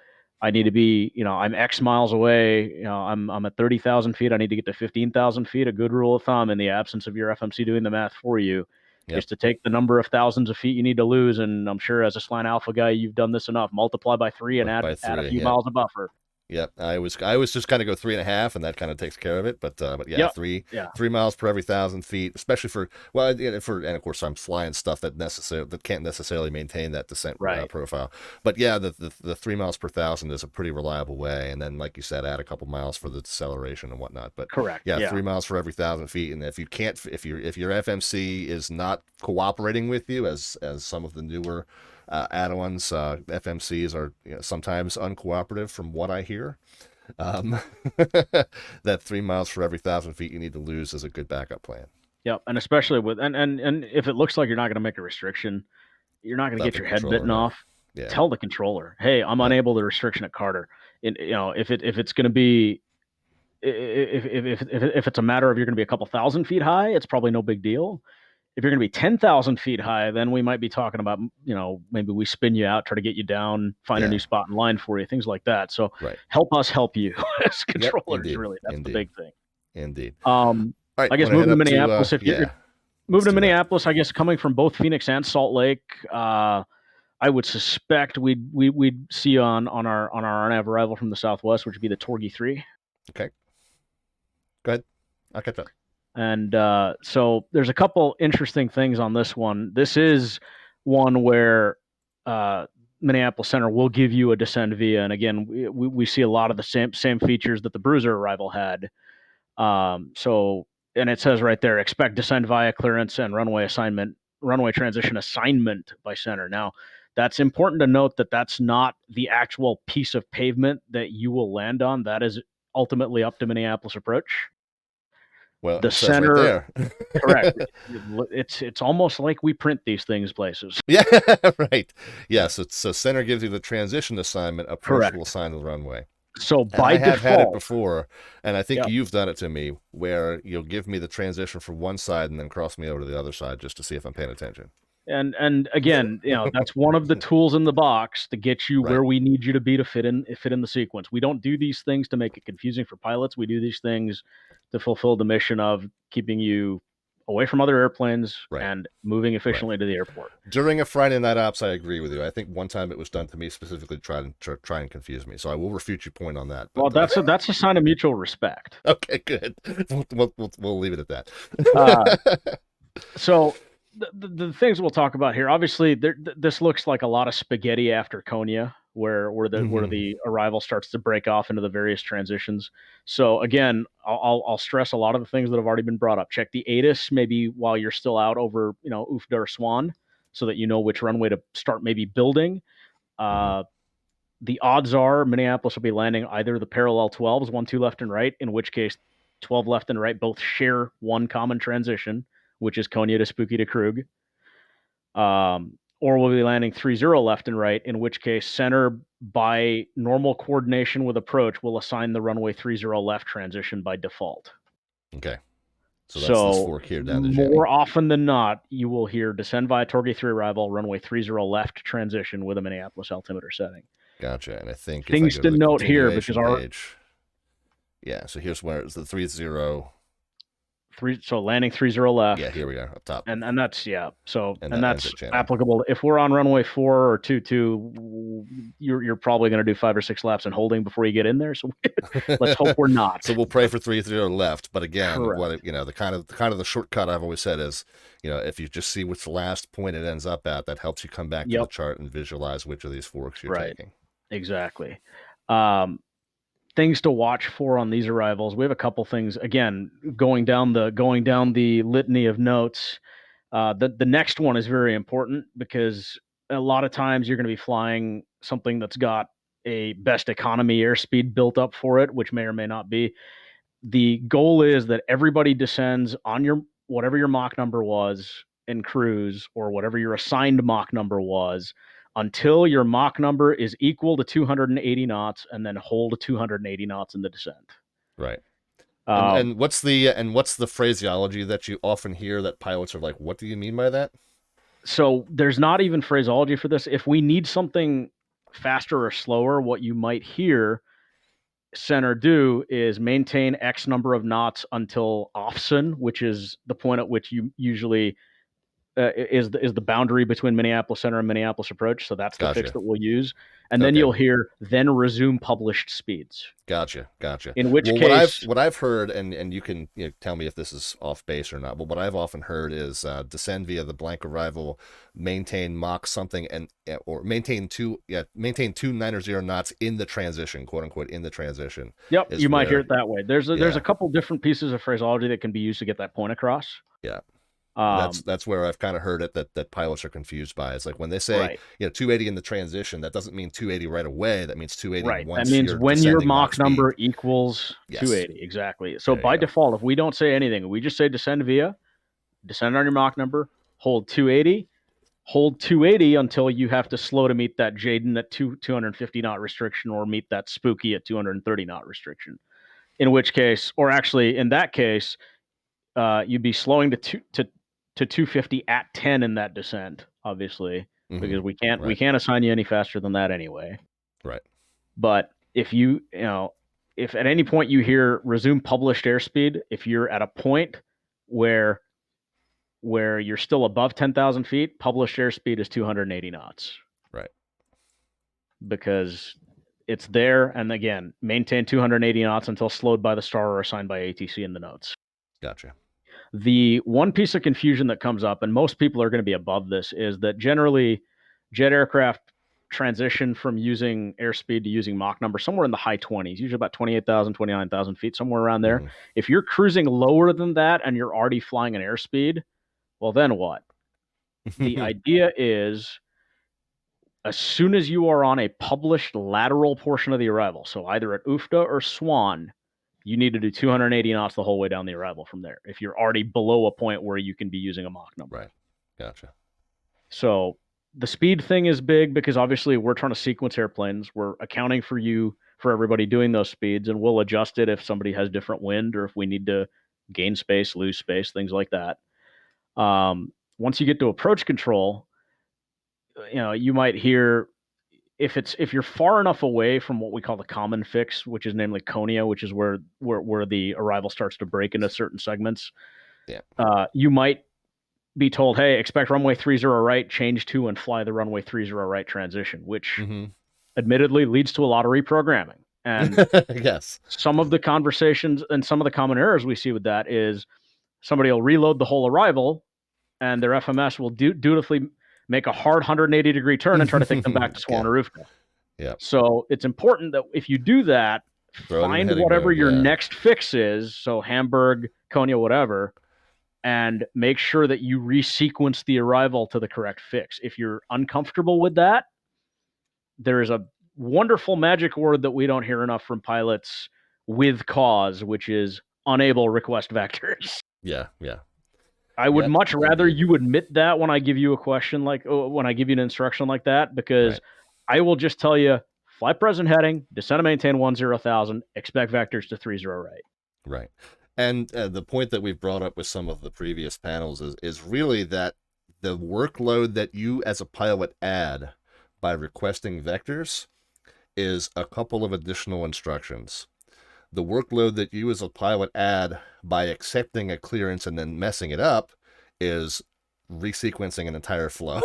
I need to be, I'm X miles away. I'm at 30,000 feet. I need to get to 15,000 feet. A good rule of thumb in the absence of your FMC doing the math for you is to take the number of thousands of feet you need to lose. And I'm sure as a Slant Alpha guy, you've done this enough. Multiply by 3 and add a few miles of buffer. Yep, I was just kind of go 3.5, and that kind of takes care of it. But 3 miles per every 1,000 feet, especially and of course I'm flying stuff that can't necessarily maintain that descent profile. But yeah, the 3 miles per 1,000 is a pretty reliable way. And then, like you said, add a couple miles for the deceleration and whatnot. But correct, 3 miles for every 1,000 feet. And if your FMC is not cooperating with you, as some of the newer add-ons, FMCs are sometimes uncooperative from what I hear. That 3 miles for every 1,000 feet you need to lose is a good backup plan. Yep, and especially with and if it looks like you're not going to make a restriction, you're not going to get your head bitten off. Yeah. Tell the controller, hey, I'm unable to restriction at Carter. If it's going to be if it's a matter of you're going to be a couple thousand feet high, it's probably no big deal. If you're going to be 10,000 feet high, then we might be talking about, maybe we spin you out, try to get you down, find a new spot in line for you, things like that. So help us help you as controllers, really. That's the big thing. Indeed. Right, I guess moving to Minneapolis, if you're moving to Minneapolis, I guess coming from both Phoenix and Salt Lake, I would suspect we'd see you on our RNAV arrival from the Southwest, which would be the Torgy 3. Okay. Go ahead. I'll catch up. And so there's a couple interesting things on this one. This is one where Minneapolis Center will give you a descend via. And again, we see a lot of the same features that the Bruiser arrival had. And it says right there, expect descend via clearance and runway transition assignment by center. Now, that's important to note that that's not the actual piece of pavement that you will land on. That is ultimately up to Minneapolis Approach. Well, the center, right there. Correct. It's almost like we print these things places. Yeah, right. Yes. So center gives you the transition assignment. Approach will assign the runway. So And by I have had it default, before, and I think Yep. you've done it to me, where you'll give me the transition for one side and then cross me over to the other side just to see if I'm paying attention. and again, that's one of the tools in the box to get you Right. where we need you to be to fit in the sequence. We don't do these things to make it confusing for pilots. We do these things to fulfill the mission of keeping you away from other airplanes Right. and moving efficiently to the airport. During a Friday night ops, I agree with you. I think one time it was done to me specifically to try and confuse me. So I will refute your point on that. Well, that's a sign of mutual respect. Okay, good. We'll leave it at that. So the things we'll talk about here, obviously, this looks like a lot of spaghetti after Konya, where the arrival starts to break off into the various transitions. So again, I'll stress a lot of the things that have already been brought up. Check the ATIS maybe while you're still out over UFDA or Swan, so that you know which runway to start maybe building. The odds are Minneapolis will be landing either the parallel 12s, 1, 2 left and right, in which case 12 left and right both share one common transition, which is Konya to Spooky to Krug. Or we'll be landing 3-0 left and right, in which case center by normal coordination with approach will assign the runway 3-0 left transition by default. Okay. So that's this fork here down to Jenny. More often than not, you will hear descend via Torquay 3 arrival, runway 30 left transition with a Minneapolis altimeter setting. Gotcha. And I think things to note here, because yeah, so here's where it's the 3-0. So landing 30 left. Yeah, here we are up top. And that's So And that's applicable if we're on runway 4 or 22. You're probably going to do 5 or 6 laps and holding before you get in there. So let's hope we're not. So we'll pray for 3-0 left. But again, Correct. the kind of the shortcut I've always said is, if you just see which last point it ends up at, that helps you come back to the chart and visualize which of these forks you're taking. Exactly. Things to watch for on these arrivals. We have a couple things. Again, going down the litany of notes. The next one is very important because a lot of times you're going to be flying something that's got a best economy airspeed built up for it, which may or may not be. The goal is that everybody descends on whatever your Mach number was in cruise, or whatever your assigned Mach number was, until your Mach number is equal to 280 knots, and then hold 280 knots in the descent. Right. And what's the phraseology that you often hear that pilots are like, what do you mean by that? So there's not even phraseology for this. If we need something faster or slower, what you might hear center do is maintain X number of knots until offsen, which is the point at which you usually is the boundary between Minneapolis Center and Minneapolis Approach. So that's the fix that we'll use. And then you'll hear, then resume published speeds. Gotcha. In which case, what I've heard, and you can tell me if this is off base or not, but what I've often heard is descend via the blank arrival, maintain Mach something, or maintain 290 knots in the transition, quote unquote, in the transition. Yep, you might hear it that way. There's a couple different pieces of phraseology that can be used to get that point across. Yeah. That's where I've kind of heard it that pilots are confused by. It's like when they say 280 in the transition, that doesn't mean 280 right away. That means 280 right. once. That means when your Mach number speed equals 280. Exactly. So by default, if we don't say anything, we just say descend on your Mach number, hold 280, hold 280 until you have to slow to meet that Jaden at 250 knot restriction, or meet that Spooky at 230 knot restriction. In which case, or actually in that case, you'd be slowing to 250 at 10 in that descent, obviously, because we can't assign you any faster than that anyway. Right. But if if at any point you hear resume published airspeed, if you're at a point where you're still above 10,000 feet, published airspeed is 280 knots. Right. Because it's there, and again, maintain 280 knots until slowed by the star or assigned by ATC in the notes. Gotcha. The one piece of confusion that comes up, and most people are going to be above this, is that generally jet aircraft transition from using airspeed to using Mach number somewhere in the high 20s, usually about 28,000, 29,000 feet, somewhere around there. If you're cruising lower than that and you're already flying an airspeed, well, then what? The idea is, as soon as you are on a published lateral portion of the arrival, so either at UFDA or Swan, you need to do 280 knots the whole way down the arrival from there, if you're already below a point where you can be using a Mach number. Right. Gotcha. So the speed thing is big because obviously we're trying to sequence airplanes. We're accounting for you for everybody doing those speeds, and we'll adjust it if somebody has different wind or if we need to gain space, lose space, things like that. Once you get to approach control, you might hear if you're far enough away from what we call the common fix, which is namely Konya, which is where the arrival starts to break into certain segments. Yeah. You might be told, hey, expect runway 30 right, change to and fly the runway 30 right transition, which admittedly leads to a lot of reprogramming. And yes, some of the conversations and some of the common errors we see with that is somebody will reload the whole arrival and their FMS will dutifully make a hard 180-degree turn and try to take them back to Swanarufka. Yeah. So it's important that if you do that, find whatever your next fix is, so Hamburg, Konya, whatever, and make sure that you resequence the arrival to the correct fix. If you're uncomfortable with that, there is a wonderful magic word that we don't hear enough from pilots with cause, which is unable request vectors. Yeah. I would much rather you admit that when I give you a question when I give you an instruction like that, because I will just tell you, fly present heading, descend and maintain 10,000, expect vectors to 30 right. Right. And the point that we've brought up with some of the previous panels is really that the workload that you as a pilot add by requesting vectors is a couple of additional instructions. The workload that you as a pilot add by accepting a clearance and then messing it up is resequencing an entire flow.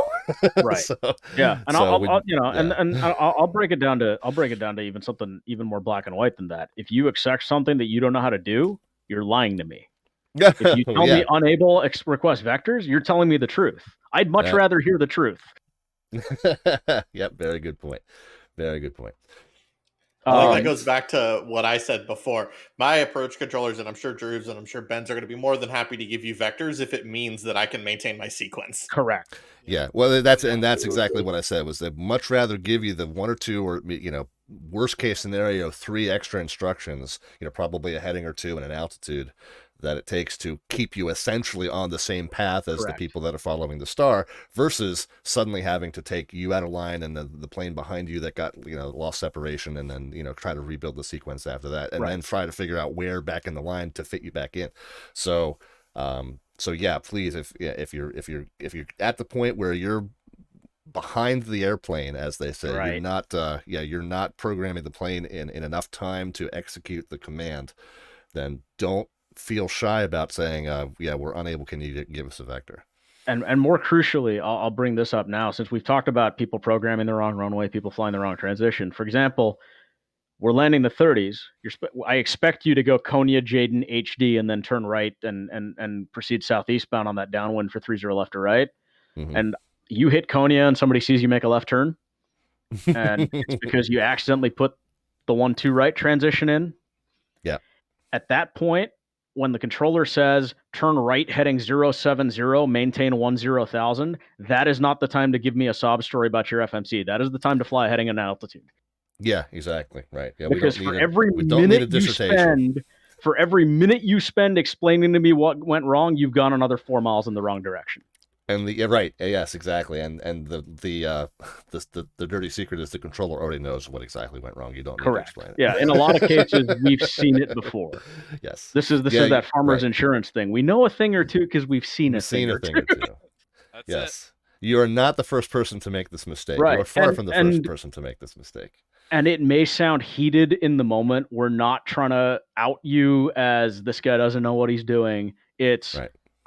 Right. So, yeah. And I'll break it down to even something even more black and white than that. If you accept something that you don't know how to do, you're lying to me. If you tell me unable request vectors, you're telling me the truth. I'd much rather hear the truth. Yep. Very good point. Very good point. I think that goes back to what I said before. My approach controllers, and I'm sure Drew's and I'm sure Ben's are going to be more than happy to give you vectors if it means that I can maintain my sequence. Correct. Yeah. Well, that's exactly what I said, was they'd much rather give you the one or two or, worst case scenario, 3 extra instructions, probably a heading or 2 and an altitude that it takes to keep you essentially on the same path as the people that are following the star, versus suddenly having to take you out of line and the plane behind you that got, lost separation, and then, try to rebuild the sequence after that, and then try to figure out where back in the line to fit you back in. So yeah, please, if you're at the point where you're behind the airplane, as they say, you're not programming the plane in enough time to execute the command, then don't feel shy about saying, we're unable, can you give us a vector? And more crucially, I'll bring this up now, since we've talked about people programming the wrong runway, people flying the wrong transition. For example, we're landing the 30s. I expect you to go Konya, Jaden, HD, and then turn right and proceed southeastbound on that downwind for 30 left or right. And you hit Konya and somebody sees you make a left turn, and it's because you accidentally put the 1-2 right transition in. Yeah. At that point, when the controller says turn right heading 070, maintain 10,000, that is not the time to give me a sob story about your FMC. That is the time to fly heading and altitude. Yeah, exactly. Right. Yeah, because for every minute you spend explaining to me what went wrong, you've gone another 4 miles in the wrong direction. And yes, exactly. And the dirty secret is the controller already knows what exactly went wrong. You don't need to explain it. Yeah, in a lot of cases, we've seen it before. Yes. This is that farmer's insurance thing. We know a thing or two because we've seen a thing or two. That's yes. You are not the first person to make this mistake. Right. You are far from the first person to make this mistake. And it may sound heated in the moment. We're not trying to out you as this guy doesn't know what he's doing. It's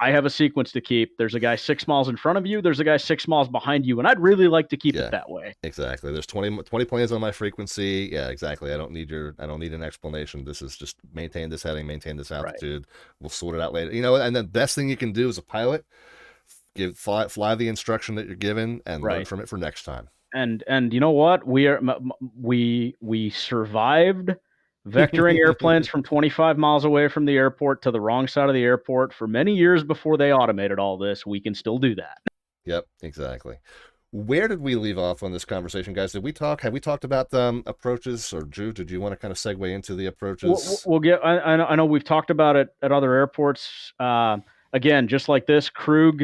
I have a sequence to keep. There's a guy 6 miles in front of you. There's a guy 6 miles behind you. And I'd really like to keep it that way. Exactly. There's 20 planes on my frequency. Yeah, exactly. I don't need an explanation. This is just maintain this heading, maintain this altitude. We'll sort it out later. And the best thing you can do as a pilot, fly the instruction that you're given and learn from it for next time. And you know what? We survived vectoring airplanes from 25 miles away from the airport to the wrong side of the airport for many years before they automated all this. We can still do that. Yep, exactly. Where did we leave off on this conversation, guys? Have we talked about approaches, or Drew, did you want to kind of segue into the approaches? We'll get. I know we've talked about it at other airports. Again, just like this, Krug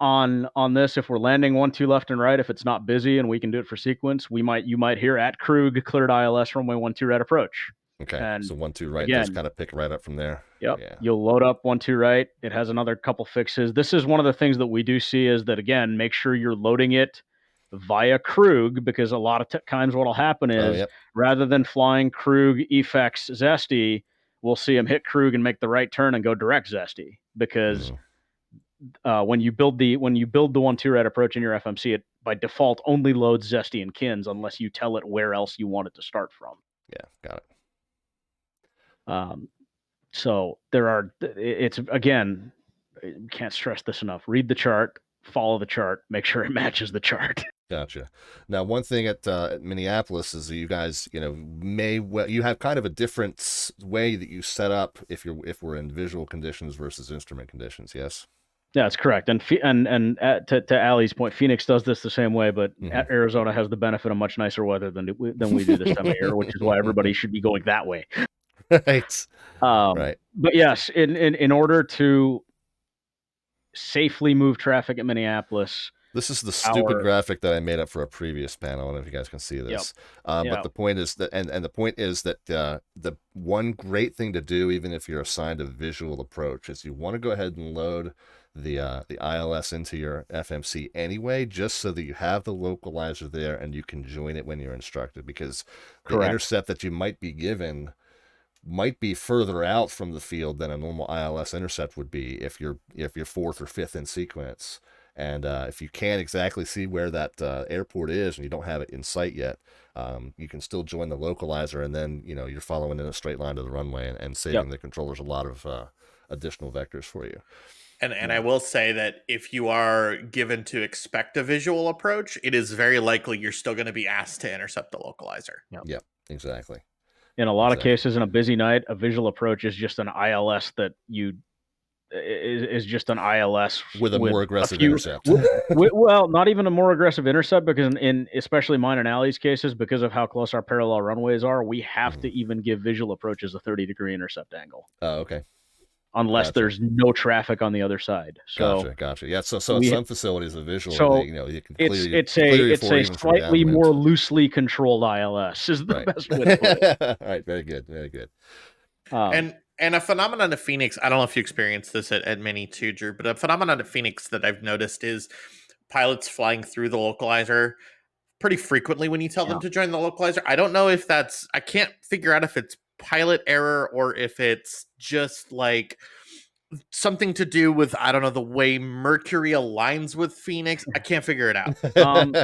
on this, if we're landing 1-2 left and right, if it's not busy and we can do it for sequence, you might hear at Krug cleared ILS runway 12 right approach. Okay, and so 1-2 right, again, just kind of pick right up from there. Yep. Yeah. You'll load up 1-2 right. It has another couple fixes. This is one of the things that we do see is that, again, make sure you're loading it via Krug, because a lot of times what will happen is rather than flying Krug, Effects, Zesty, we'll see them hit Krug and make the right turn and go direct Zesty, because when you build the 1-2 right approach in your FMC, it by default only loads Zesty and Kins unless you tell it where else you want it to start from. Yeah, got it. So it's, again, can't stress this enough. Read the chart, follow the chart, make sure it matches the chart. Gotcha. Now, one thing at Minneapolis is that you guys, you have kind of a different way that you set up if we're in visual conditions versus instrument conditions. Yes. Yeah, that's correct. And to Allie's point, Phoenix does this the same way, but Arizona has the benefit of much nicer weather than we do this time of year, which is why everybody should be going that way. Right. Right. But yes, in order to safely move traffic at Minneapolis. This is the stupid graphic that I made up for a previous panel. I don't know if you guys can see this. But the point is that, and the point is that the one great thing to do, even if you're assigned a visual approach, is you want to go ahead and load the ILS into your FMC anyway, just so that you have the localizer there and you can join it when you're instructed, because the intercept that you might be given might be further out from the field than a normal ILS intercept would be if you're fourth or fifth in sequence. And if you can't exactly see where that airport is and you don't have it in sight yet, you can still join the localizer, and then you're following in a straight line to the runway and saving the controllers a lot of additional vectors for you. And I will say that if you are given to expect a visual approach, it is very likely you're still going to be asked to intercept the localizer. Yep, exactly. In a lot of cases, in a busy night, a visual approach is just an ILS that is just an ILS with a more aggressive intercept. Well, not even a more aggressive intercept, because in especially mine and Allie's cases, because of how close our parallel runways are, we have to even give visual approaches a 30-degree intercept angle. Oh, okay. Unless there's no traffic on the other side. So Gotcha. Yeah. So some facilities are visual. So you can it's a slightly more loosely controlled ILS is the best way to put it. All right. Very good. Very good. And a phenomenon of Phoenix, I don't know if you experienced this at Mini too, Drew, but a phenomenon of Phoenix that I've noticed is pilots flying through the localizer pretty frequently when you tell them to join the localizer. I don't know if I can't figure out if it's pilot error or if it's just like something to do with, I don't know, the way Mercury aligns with Phoenix. I can't figure it out.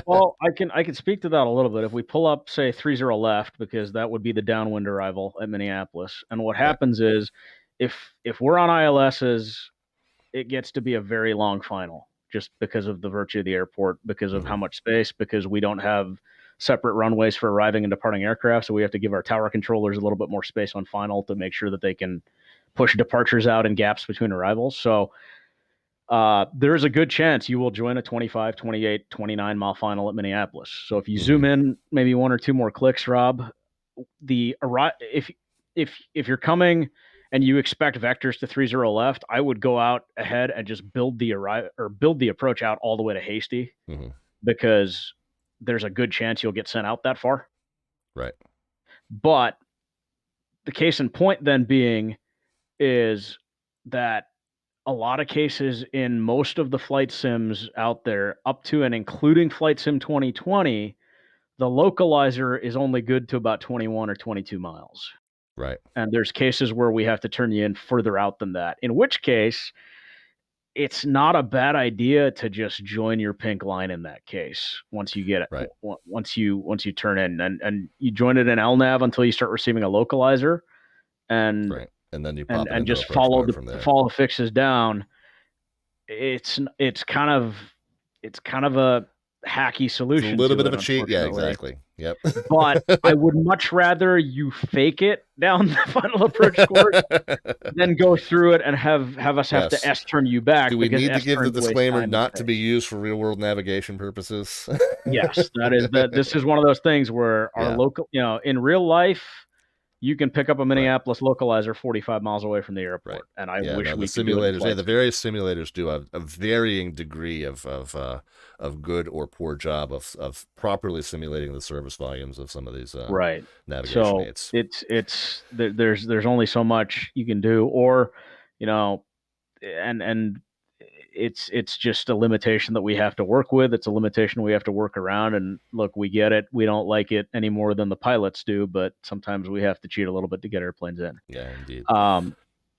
Well, I can speak to that a little bit. If we pull up, say, 30 left, because that would be the downwind arrival at Minneapolis. And what happens is if we're on ILSs, it gets to be a very long final, just because of the virtue of the airport, because of how much space, because we don't have separate runways for arriving and departing aircraft. So we have to give our tower controllers a little bit more space on final to make sure that they can push departures out and gaps between arrivals. So there's a good chance you will join a 25, 28, 29 mile final at Minneapolis. So if you zoom in maybe one or two more clicks, Rob, if you're coming and you expect vectors to 30 left, I would go out ahead and just build the approach out all the way to Hasty, because there's a good chance you'll get sent out that far. Right. But the case in point then being is that a lot of cases in most of the flight sims out there, up to and including Flight Sim 2020, the localizer is only good to about 21 or 22 miles. Right. And there's cases where we have to turn you in further out than that, in which case it's not a bad idea to just join your pink line in that case. Once you get it, once you turn in and you join it in LNAV until you start receiving a localizer, and and then you and just follow the fixes down. It's kind of a hacky solution. It's a little bit of a cheat. Yeah, exactly. Yep. But I would much rather you fake it down the final approach course than go through it and have us have to S turn you back. Do we need to give the disclaimer not to be used for real world navigation purposes? Yes, this is one of those things where our local, in real life, you can pick up a Minneapolis localizer 45 miles away from the airport. Right. And I Yeah, wish no, we the could do it in simulators. Yeah, flight the various simulators do a varying degree of good or poor job of properly simulating the service volumes of some of these right. navigation So aids. there's only so much you can do, or and it's just a limitation that we have to work with. It's a limitation we have to work around. And look, we get it. We don't like it any more than the pilots do, but sometimes we have to cheat a little bit to get airplanes in. Yeah, indeed.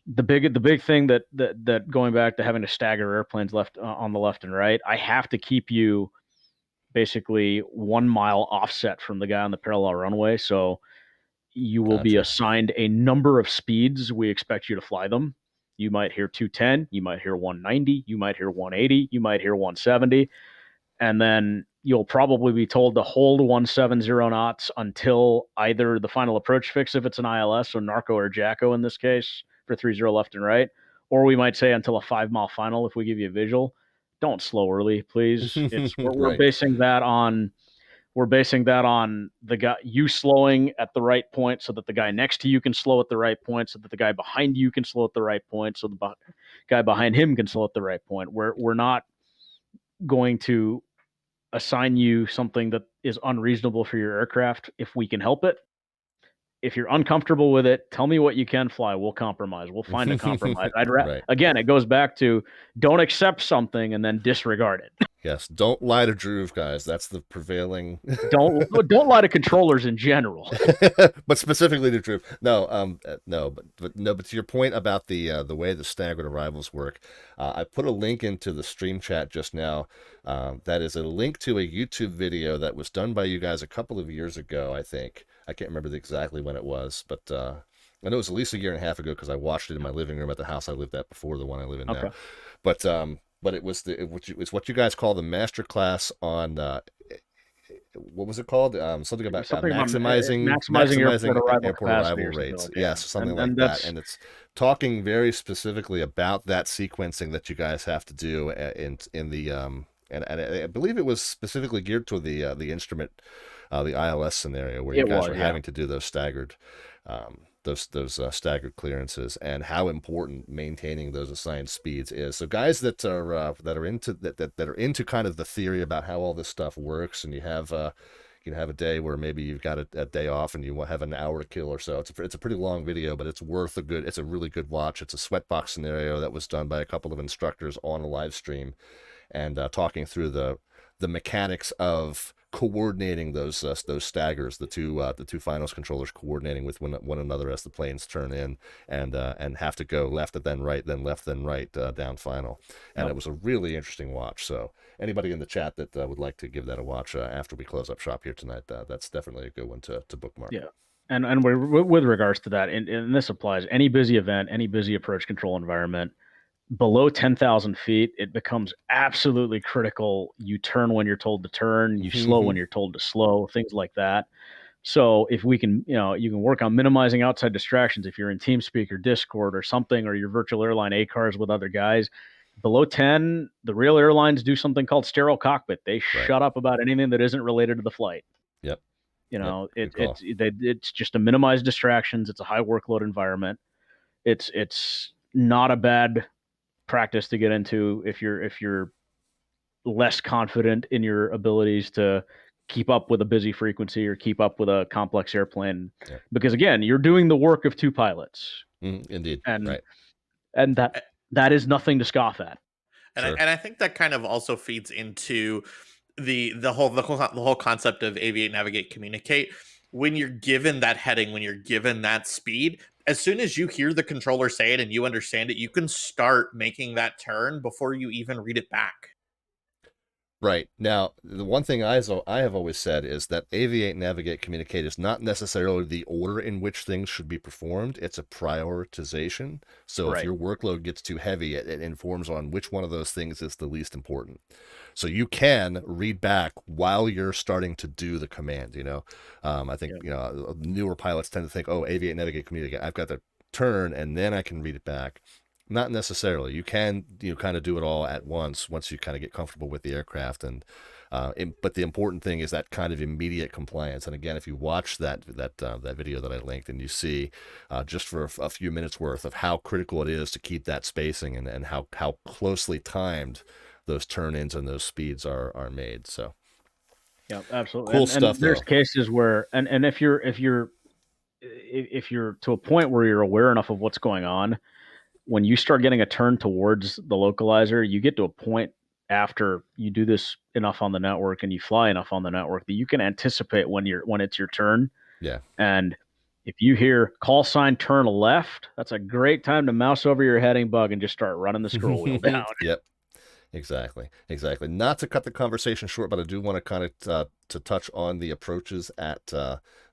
The big thing that going back to having to stagger airplanes left on the left and right, I have to keep you basically 1 mile offset from the guy on the parallel runway. So you will be Gotcha. assigned a number of speeds. We expect you to fly them. You might hear 210, you might hear 190, you might hear 180, you might hear 170, and then you'll probably be told to hold 170 knots until either the final approach fix if it's an ILS, or Narco or Jacko in this case for 30 left and right, or we might say until a 5 mile final if we give you a visual. Don't slow early, please. We're Right. basing that on the guy, you slowing at the right point so that the guy next to you can slow at the right point, so that the guy behind you can slow at the right point, so the guy behind him can slow at the right point. We're not going to assign you something that is unreasonable for your aircraft if we can help it. If you're uncomfortable with it, tell me what you can fly. We'll compromise. We'll find a compromise. Right. Again, it goes back to don't accept something and then disregard it. Yes, don't lie to Dhruv, guys. That's the prevailing. Don't lie to controllers in general. But specifically to Dhruv. But to your point about the way the staggered arrivals work, I put a link into the stream chat just now. That is a link to a YouTube video that was done by you guys a couple of years ago, I think. I can't remember exactly when it was, but I know it was at least a year and a half ago because I watched it in my living room at the house I lived at before the one I live in now. But it was it's what you guys call the master class on what was it called? Something about maximizing airport arrival rates. Yes, something like that. And it's talking very specifically about that sequencing that you guys have to do in the and I believe it was specifically geared to the instrument, the ILS scenario where you guys were having to do those staggered. Those staggered clearances, and how important maintaining those assigned speeds is. So guys that are into kind of the theory about how all this stuff works, and you have a day where maybe you've got a day off and you have an hour to kill or so. It's a pretty long video, but it's a really good watch. It's a sweatbox scenario that was done by a couple of instructors on a live stream, and talking through the mechanics of coordinating those staggers, the two finals controllers coordinating with one another as the planes turn in and have to go left and then right, then left then right down final. And It was a really interesting watch. So anybody in the chat that would like to give that a watch after we close up shop here tonight, that's definitely a good one to bookmark. Yeah. And with regards to that, and this applies any busy event, any busy approach control environment, below 10,000 feet, it becomes absolutely critical. You turn when you're told to turn, you slow when you're told to slow, things like that. So if we can, you can work on minimizing outside distractions. If you're in TeamSpeak or Discord or something, or your virtual airline ACARs with other guys, below 10, the real airlines do something called sterile cockpit. They shut up about anything that isn't related to the flight. Yep. It's just to minimize distractions. It's a high workload environment. It's not a bad practice to get into if you're less confident in your abilities to keep up with a busy frequency or keep up with a complex airplane, because again, you're doing the work of two pilots. Indeed. And that is nothing to scoff at. And I think that kind of also feeds into the whole concept of aviate, navigate, communicate. When you're given that heading, when you're given that speed, as soon as you hear the controller say it and you understand it, you can start making that turn before you even read it back. Right. Now, the one thing I have always said is that aviate, navigate, communicate is not necessarily the order in which things should be performed. It's a prioritization. So if your workload gets too heavy, it informs on which one of those things is the least important. So you can read back while you're starting to do the command, I think, newer pilots tend to think, oh, aviate, navigate, communicate. I've got to turn and then I can read it back. Not necessarily. You can kind of do it all at once you kind of get comfortable with the aircraft and But the important thing is that kind of immediate compliance. And again, if you watch that video that I linked, and you see just for a few minutes worth of how critical it is to keep that spacing, and how closely timed those turn-ins and those speeds are made. So yeah, absolutely. cool and stuff. There's cases where, and if you're to a point where you're aware enough of what's going on, when you start getting a turn towards the localizer, you get to a point after you do this enough on the network and you fly enough on the network that you can anticipate when it's your turn. Yeah. And if you hear call sign turn left, that's a great time to mouse over your heading bug and just start running the scroll wheel down. Yep. Exactly. Not to cut the conversation short, but I do want to kind of to touch on the approaches at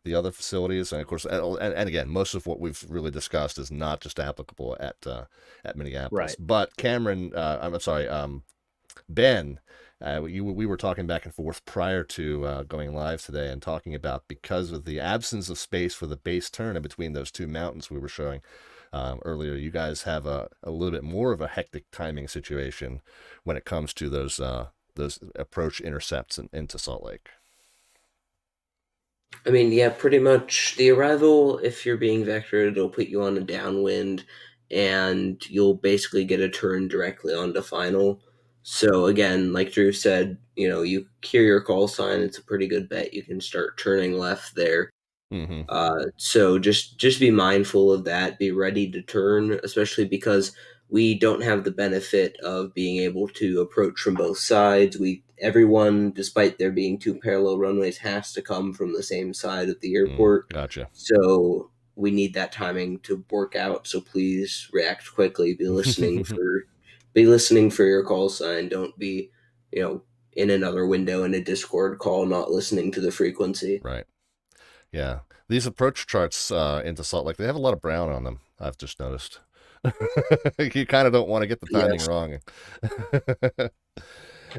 the other facilities, and of course, and again, most of what we've really discussed is not just applicable at Minneapolis. Right. But Cameron, I'm sorry, Ben, we were talking back and forth prior to going live today, and talking about, because of the absence of space for the base turn in between those two mountains we were showing earlier, you guys have a little bit more of a hectic timing situation when it comes to those approach intercepts into Salt Lake. I mean, yeah, pretty much the arrival, if you're being vectored, it'll put you on a downwind, and you'll basically get a turn directly onto final. So again, like Drew said, you hear your call sign, it's a pretty good bet you can start turning left there. Mm-hmm. So just be mindful of that. Be ready to turn, especially because we don't have the benefit of being able to approach from both sides. Everyone, despite there being two parallel runways, has to come from the same side of the airport. Gotcha. So we need that timing to work out. So please react quickly. Be listening for your call sign. Don't be, in another window in a Discord call, not listening to the frequency. Right. Yeah. These approach charts into Salt Lake, they have a lot of brown on them, I've just noticed. You kind of don't want to get the timing wrong.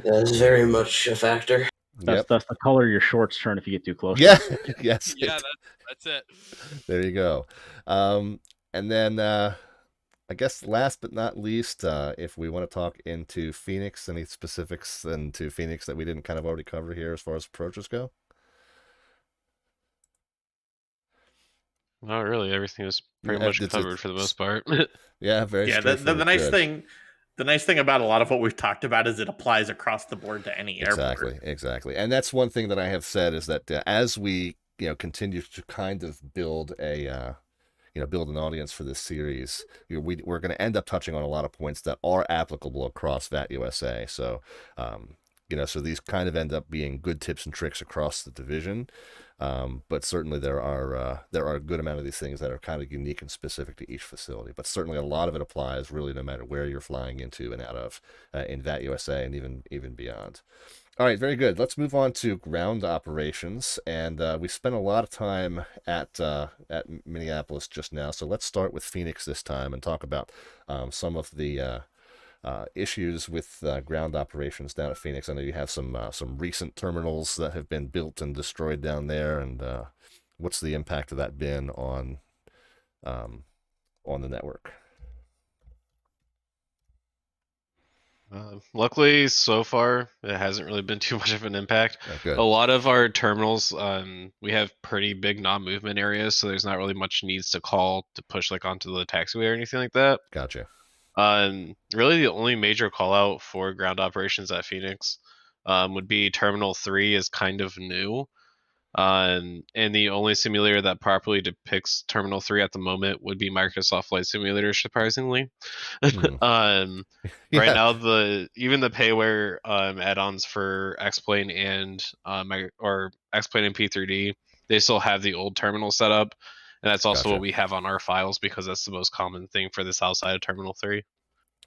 That is very much a factor. That's the color your shorts turn if you get too close. Yeah. Yes. Yeah, that's it. There you go. And then I guess last but not least, if we want to talk into Phoenix, any specifics into Phoenix that we didn't kind of already cover here as far as approaches go? Not really. Everything was pretty much covered for the most part. Yeah, very. Yeah, the nice thing about a lot of what we've talked about is it applies across the board to any airport. Exactly. And that's one thing that I have said, is that as we continue to kind of build build an audience for this series, we're going to end up touching on a lot of points that are applicable across VAT USA. So so these kind of end up being good tips and tricks across the division. But certainly there are a good amount of these things that are kind of unique and specific to each facility. But certainly a lot of it applies really no matter where you're flying into and out of in VAT USA and even beyond. All right, very good. Let's move on to ground operations, and we spent a lot of time at Minneapolis just now. So let's start with Phoenix this time and talk about some of the issues with ground operations down at Phoenix. I know you have some recent terminals that have been built and destroyed down there, and what's the impact of that been on the network? Luckily, so far, it hasn't really been too much of an impact. Good. A lot of our terminals, we have pretty big non-movement areas, so there's not really much needs to call to push onto the taxiway or anything like that. Gotcha. Really, the only major call out for ground operations at Phoenix would be Terminal 3 is kind of new. And the only simulator that properly depicts Terminal 3 at the moment would be Microsoft Flight Simulator, surprisingly. Right now, even the payware add-ons for X-Plane and X-Plane and P3D, they still have the old terminal setup. And that's also what we have on our files, because that's the most common thing for the south side of Terminal 3.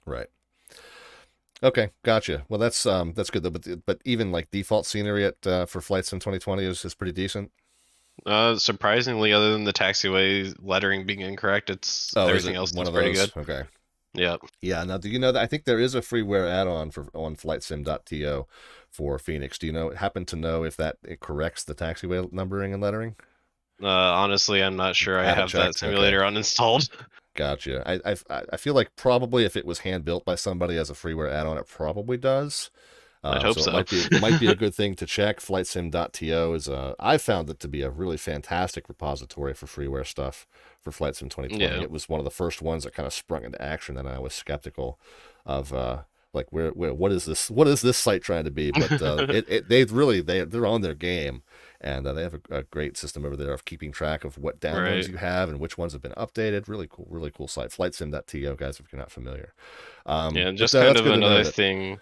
Right. Okay, gotcha. Well, that's good though. But even default scenery for Flight Sim 2020 is pretty decent. Surprisingly, other than the taxiway lettering being incorrect, everything else is pretty good. Okay. Yeah. Yeah. Now, do you know that I think there is a freeware add-on on FlightSim.to for Phoenix? Do you happen to know if it corrects the taxiway numbering and lettering? Honestly, I'm not sure. I have that simulator uninstalled. Gotcha. I feel like probably if it was hand built by somebody as a freeware add-on, it probably does. I'd hope so. so. It might be a good thing to check. FlightSim.to is I found it to be a really fantastic repository for freeware stuff for Flight Sim 2020. Yeah. It was one of the first ones that kind of sprung into action, and I was skeptical of like where what is this site trying to be? But they're on their game, and they have a great system over there of keeping track of what downloads Right. you have and which ones have been updated. Really cool site. FlightSim.to, guys, if you're not familiar. Yeah, and just but, kind that's of good to know another that- thing.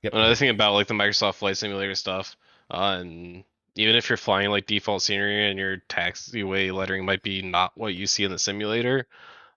Yep. Another thing about like the Microsoft Flight Simulator stuff, even if you're flying like default scenery and your taxiway lettering might be not what you see in the simulator,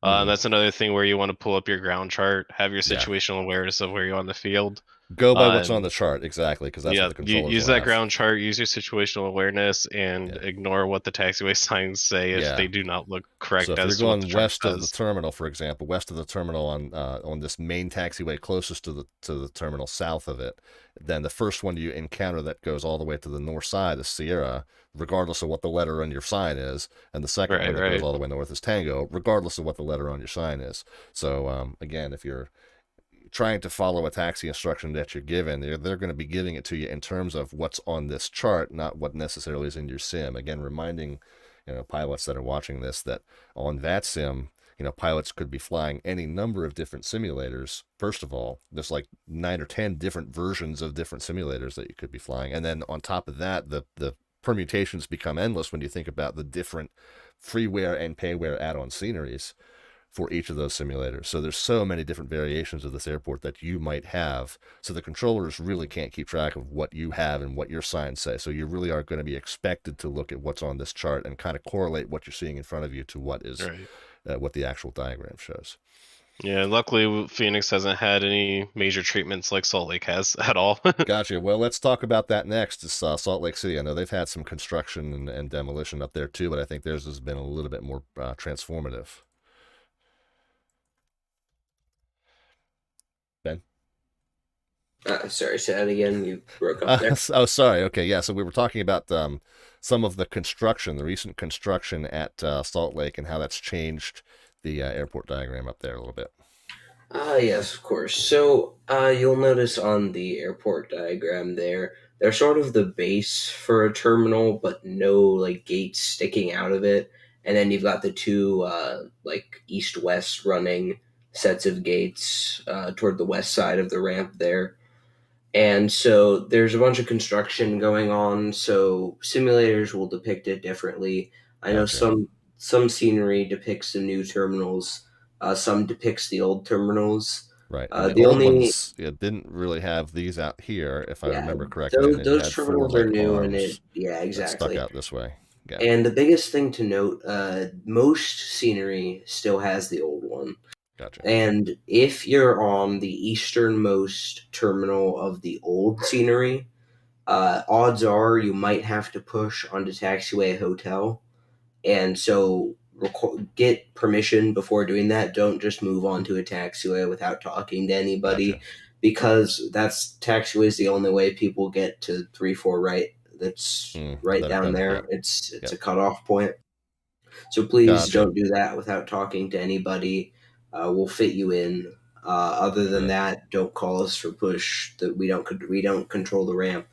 that's another thing where you want to pull up your ground chart, have your situational awareness of where you're on the field. Go by what's on the chart, exactly, because that's what the controllers use will that have. ground chart, use your situational awareness, and ignore what the taxiway signs say if they do not look correct. So if you're going west of the terminal, for example, west of the terminal on this main taxiway closest to the terminal south of it, then the first one you encounter that goes all the way to the north side is Sierra, regardless of what the letter on your sign is, and the second one that goes all the way north is Tango, regardless of what the letter on your sign is. So again, if you're trying to follow a taxi instruction that you're given, they're going to be giving it to you in terms of what's on this chart, not what necessarily is in your sim. Again, reminding pilots that are watching this that on that sim, pilots could be flying any number of different simulators. First of all, there's like 9 or 10 different versions of different simulators that you could be flying, and then on top of that, the permutations become endless when you think about the different freeware and payware add-on sceneries for each of those simulators. So there's so many different variations of this airport that you might have. So the controllers really can't keep track of what you have and what your signs say. So you really are going to be expected to look at what's on this chart and kind of correlate what you're seeing in front of you to what is what the actual diagram shows. Yeah, luckily Phoenix hasn't had any major treatments like Salt Lake has at all. Gotcha. Well, let's talk about that next. It's Salt Lake City. I know they've had some construction and demolition up there too, but I think theirs has been a little bit more transformative. Ben? Sorry, say that again. You broke up there. Oh, sorry. Okay, yeah. So we were talking about some of the recent construction at Salt Lake, and how that's changed the airport diagram up there a little bit. Yes, of course. So you'll notice on the airport diagram there, they're sort of the base for a terminal, but no like gates sticking out of it. And then you've got the two like east-west running sets of gates toward the west side of the ramp there. And so there's a bunch of construction going on, so simulators will depict it differently. I know some scenery depicts the new terminals, some depicts the old terminals. Right. And the old ones didn't really have these out here, if I remember correctly. Those terminals are new, and exactly. Stuck out this way. Yeah. And the biggest thing to note, most scenery still has the old one. Gotcha. And if you're on the easternmost terminal of the old scenery, odds are you might have to push onto Taxiway Hotel. And so get permission before doing that. Don't just move on to a taxiway without talking to anybody, because taxiway is the only way people get to 3-4 right. That's right down there. Yep. It's a cutoff point. So please don't do that without talking to anybody. We'll fit you in. Other than that, don't call us for push. That we don't control the ramp.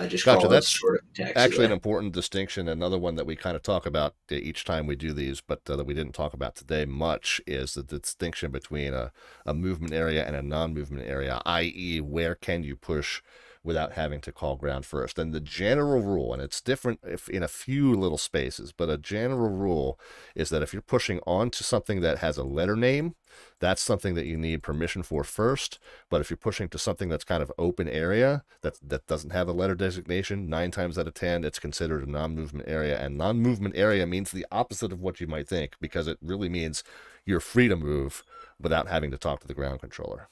Just call us sort of taxiway. Actually an important distinction. Another one that we kind of talk about each time we do these, but that we didn't talk about today much, is the distinction between a movement area and a non-movement area, i.e. where can you push without having to call ground first. And the general rule, and it's different in a few little spaces, but a general rule is that if you're pushing onto something that has a letter name, that's something that you need permission for first. But if you're pushing to something that's kind of open area, that doesn't have a letter designation, 9 times out of 10, it's considered a non-movement area. And non-movement area means the opposite of what you might think, because it really means you're free to move without having to talk to the ground controller.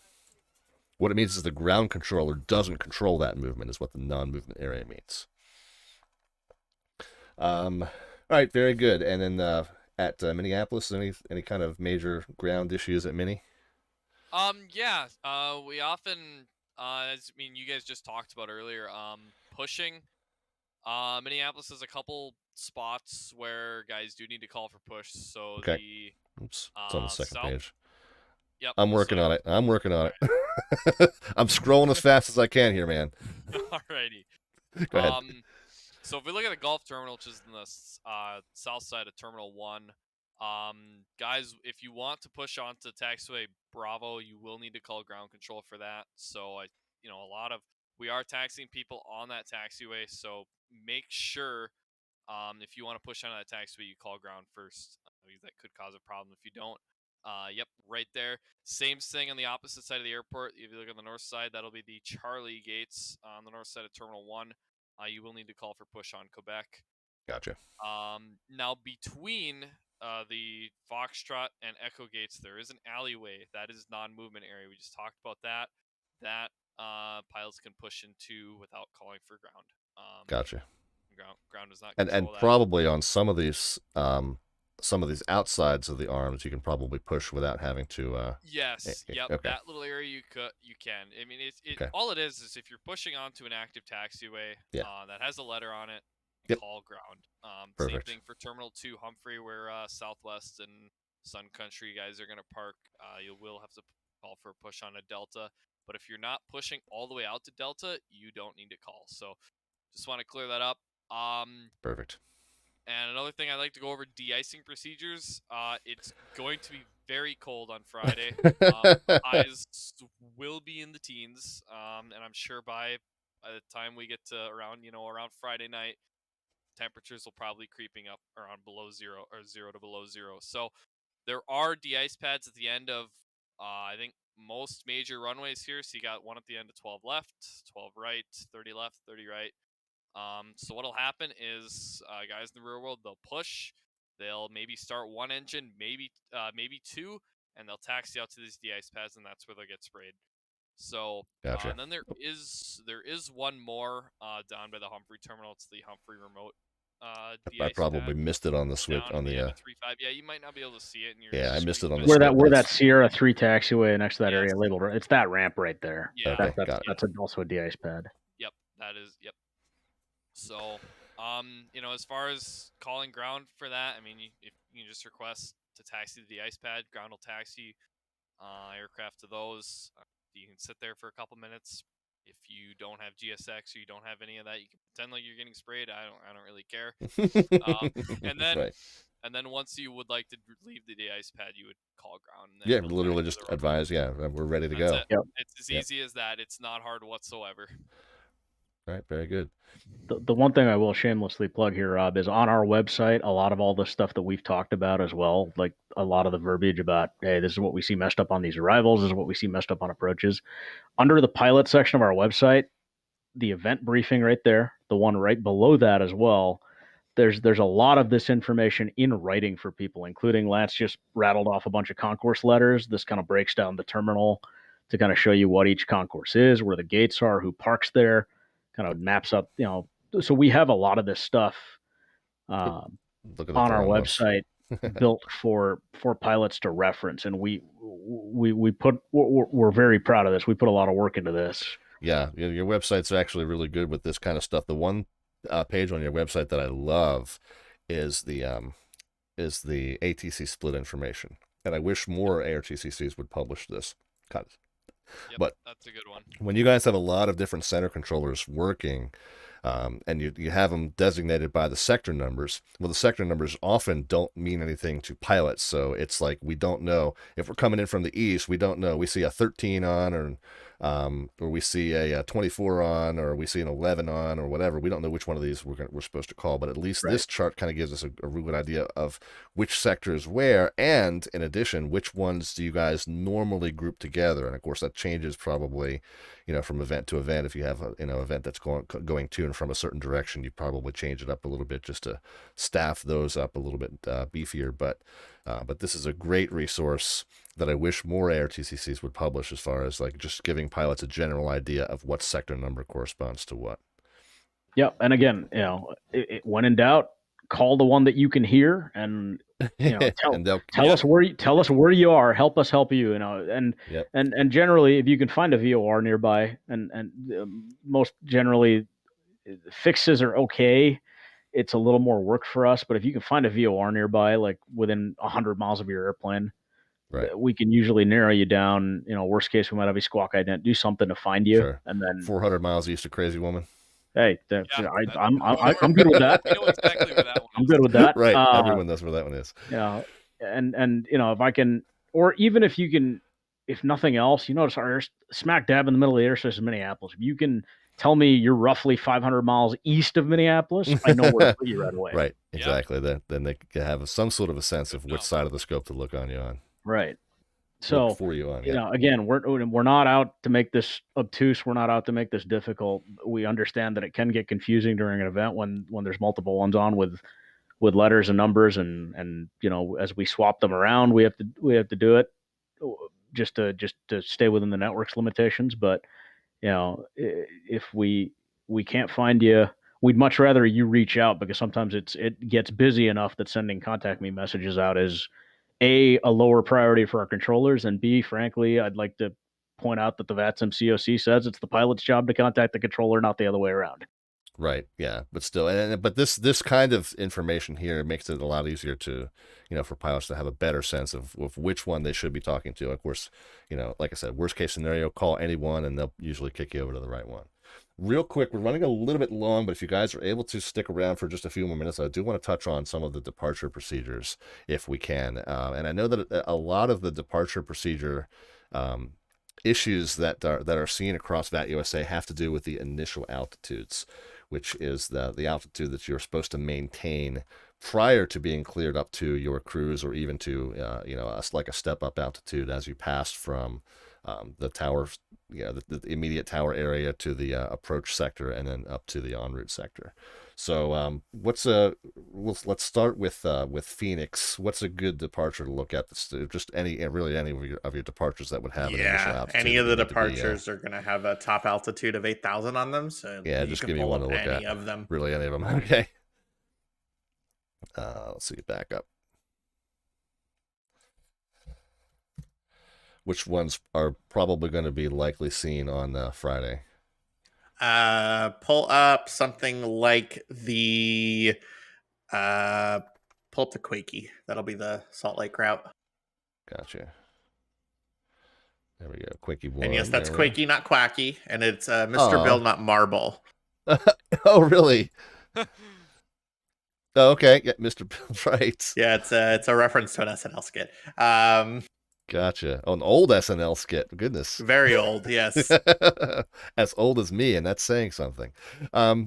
What it means is the ground controller doesn't control that movement, is what the non-movement area means. All right, very good. And then at Minneapolis, any kind of major ground issues at Mini? Yeah. We often, you guys just talked about earlier, pushing. Minneapolis has a couple spots where guys do need to call for push. So it's on the second page. Yep. I'm working on it. I'm working on it. I'm scrolling as fast as I can here, man. Alrighty. Go ahead. So if we look at the Gulf Terminal, which is in the south side of Terminal 1, guys, if you want to push onto Taxiway Bravo, you will need to call ground control for that. So, we are taxiing people on that taxiway, so make sure if you want to push onto that taxiway, you call ground first. Because that could cause a problem if you don't. Yep, right there. Same thing on the opposite side of the airport. If you look on the north side, that'll be the Charlie gates on the north side of Terminal 1. You will need to call for push on Quebec. Gotcha. Now, between the Foxtrot and Echo gates, there is an alleyway. That is non-movement area. We just talked about that. That pilots can push into without calling for ground. Gotcha. Ground does not And control that. probably on some of these outsides of the arms, you can probably push without having to. Yes. Yep. Okay. That little area you can. I mean, Okay. all it is if you're pushing onto an active taxiway that has a letter on it, call ground. Same Perfect. thing for Terminal 2 Humphrey, where Southwest and Sun Country guys are going to park. You will have to call for a push on a Delta. But if you're not pushing all the way out to Delta, you don't need to call. So just want to clear that up. Perfect. And another thing I'd like to go over, de-icing procedures. It's going to be very cold on Friday. Highs will be in the teens, and I'm sure by the time we get to around Friday night, temperatures will probably creeping up around below zero or 0 to below 0. So there are de-ice pads at the end of I think most major runways here. So you got one at the end of 12 left, 12 right, 30 left, 30 right. So what'll happen is guys in the real world, they'll push, they'll maybe start one engine, maybe two, and they'll taxi out to these de-ice pads, and that's where they'll get sprayed. So Gotcha. and then there is one more down by the Humphrey terminal. It's the Humphrey remote I de-ice probably pad missed it on the switch down on in the. end of 3.5. Yeah, you might not be able to see it in your. Yeah, I missed it on the Where switch. that Sierra 3 taxiway next to that area labeled, it's that ramp right there. Yeah, Okay, that's also a de-ice pad. Yep, that is. Yep. So, as far as calling ground for that, I mean, if you can just request to taxi to the ice pad, ground will taxi aircraft to those. You can sit there for a couple minutes. If you don't have GSX or you don't have any of that, you can pretend like you're getting sprayed. I don't really care. And then once you would like to leave the ice pad, you would call ground. And then Literally just advise. Yeah, we're ready to go. Yep. It's as easy as that. It's not hard whatsoever. All right, very good. The one thing I will shamelessly plug here, Rob, is on our website, a lot of all the stuff that we've talked about as well, like a lot of the verbiage about, hey, this is what we see messed up on these arrivals, this is what we see messed up on approaches. Under the pilot section of our website, the event briefing right there, the one right below that as well, there's a lot of this information in writing for people, including Lance just rattled off a bunch of concourse letters. This kind of breaks down the terminal to kind of show you what each concourse is, where the gates are, who parks there, kind of maps up, so we have a lot of this stuff on our website built for pilots to reference, and we're very proud of this. We put a lot of work into this. Yeah, your website's actually really good with this kind of stuff. The one page on your website that I love is the ATC split information, and I wish more ARTCCs would publish this. Yep, but that's a good one. When you guys have a lot of different center controllers working, and you have them designated by the sector numbers, well, the sector numbers often don't mean anything to pilots. So it's like we don't know if we're coming in from the east. We don't know. We see a 13 on, or we see a 24 on, or we see an 11 on, or whatever. We don't know which one of these we're supposed to call, but at least this chart kind of gives us a real good idea of which sector is where, and in addition, which ones do you guys normally group together. And of course, that changes probably, from event to event. If you have an event that's going to and from a certain direction, you probably change it up a little bit just to staff those up a little bit beefier. But this is a great resource that I wish more ARTCCs would publish, as far as like just giving pilots a general idea of what sector number corresponds to what. Yep. And again, when in doubt, call the one that you can hear, and tell us where you are. Help us help you. And generally, if you can find a VOR nearby, and most generally, fixes are okay. It's a little more work for us, but if you can find a VOR nearby, like within 100 miles of your airplane, Right. we can usually narrow you down. Worst case, we might have a squawk ident, do something to find you, Sure. and then 400 miles east of Crazy Woman. hey, Yeah, I'm good with that. We know exactly where that one I'm is. good with that. Right. Everyone knows where that one is. And if I can, or even if you can, if nothing else, you notice our smack dab in the middle of the interstates in Minneapolis. If you can tell me you're roughly 500 miles east of Minneapolis, I know where to put you right away. Right. Exactly. Then they can have some sort of a sense of which side of the scope to look on you on. Right. So look for you on. Yeah. Again, we're not out to make this obtuse. We're not out to make this difficult. We understand that it can get confusing during an event when there's multiple ones on with letters and numbers, and as we swap them around, we have to do it just to stay within the network's limitations. But if we can't find you, we'd much rather you reach out, because sometimes it gets busy enough that sending contact me messages out is a lower priority for our controllers, and B, frankly, I'd like to point out that the VATSIM COC says it's the pilot's job to contact the controller, not the other way around. Right. Yeah. But still, but this kind of information here makes it a lot easier to, for pilots to have a better sense of which one they should be talking to. Of course, like I said, worst case scenario, call anyone and they'll usually kick you over to the right one. Real quick, we're running a little bit long, but if you guys are able to stick around for just a few more minutes, I do want to touch on some of the departure procedures if we can. And I know that a lot of the departure procedure issues that are seen across VAT USA have to do with the initial altitudes, which is the altitude that you're supposed to maintain prior to being cleared up to your cruise, or even to like a step up altitude as you pass from the tower, the immediate tower area to the approach sector, and then up to the en route sector. So let's start with Phoenix. What's a good departure to look at? Just any of your departures that would have an initial altitude. Any of the departures are going to have a top altitude of 8,000 on them. So yeah, just give me one to look at. Any of them. Really, any of them. Okay. Let's see. Back up. Which ones are probably going to be likely seen on Friday? Pull up something like the pull up the Quakey. That'll be the Salt Lake route. Gotcha. There we go. Quakey 1. And yes, that's Quakey, not Quacky. And it's Mr. Bill, not Marble. Oh, really? Oh, okay. Yeah, Mr. Bill, right. Yeah, it's a reference to an SNL skit. Gotcha. Oh, an old SNL skit. Goodness. Very old, yes. As old as me, and that's saying something. All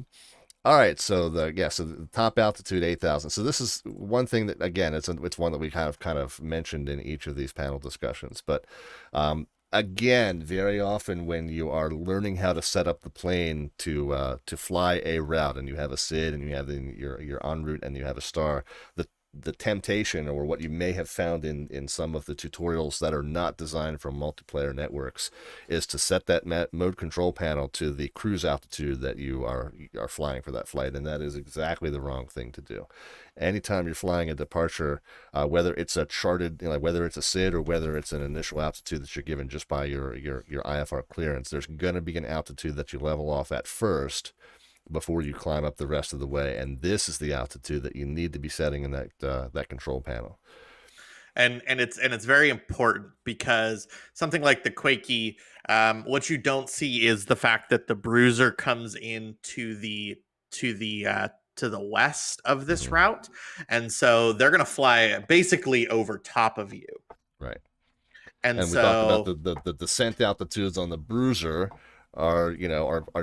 right, so the top altitude 8,000. So this is one thing that, again, it's one that we kind of mentioned in each of these panel discussions. But again, very often when you are learning how to set up the plane to fly a route, and you have a SID, and you have your en route, and you have a star, the temptation, or what you may have found in some of the tutorials that are not designed for multiplayer networks, is to set that mode control panel to the cruise altitude that you are flying for that flight, and that is exactly the wrong thing to do. Anytime you're flying a departure, whether it's a charted, whether it's a SID or whether it's an initial altitude that you're given just by your IFR clearance, there's going to be an altitude that you level off at first before you climb up the rest of the way, and this is the altitude that you need to be setting in that control panel. And it's very important, because something like the Quakey, what you don't see is the fact that the Bruiser comes in to the west of this route, and so they're going to fly basically over top of you. Right. And we talked about the descent altitudes on the Bruiser are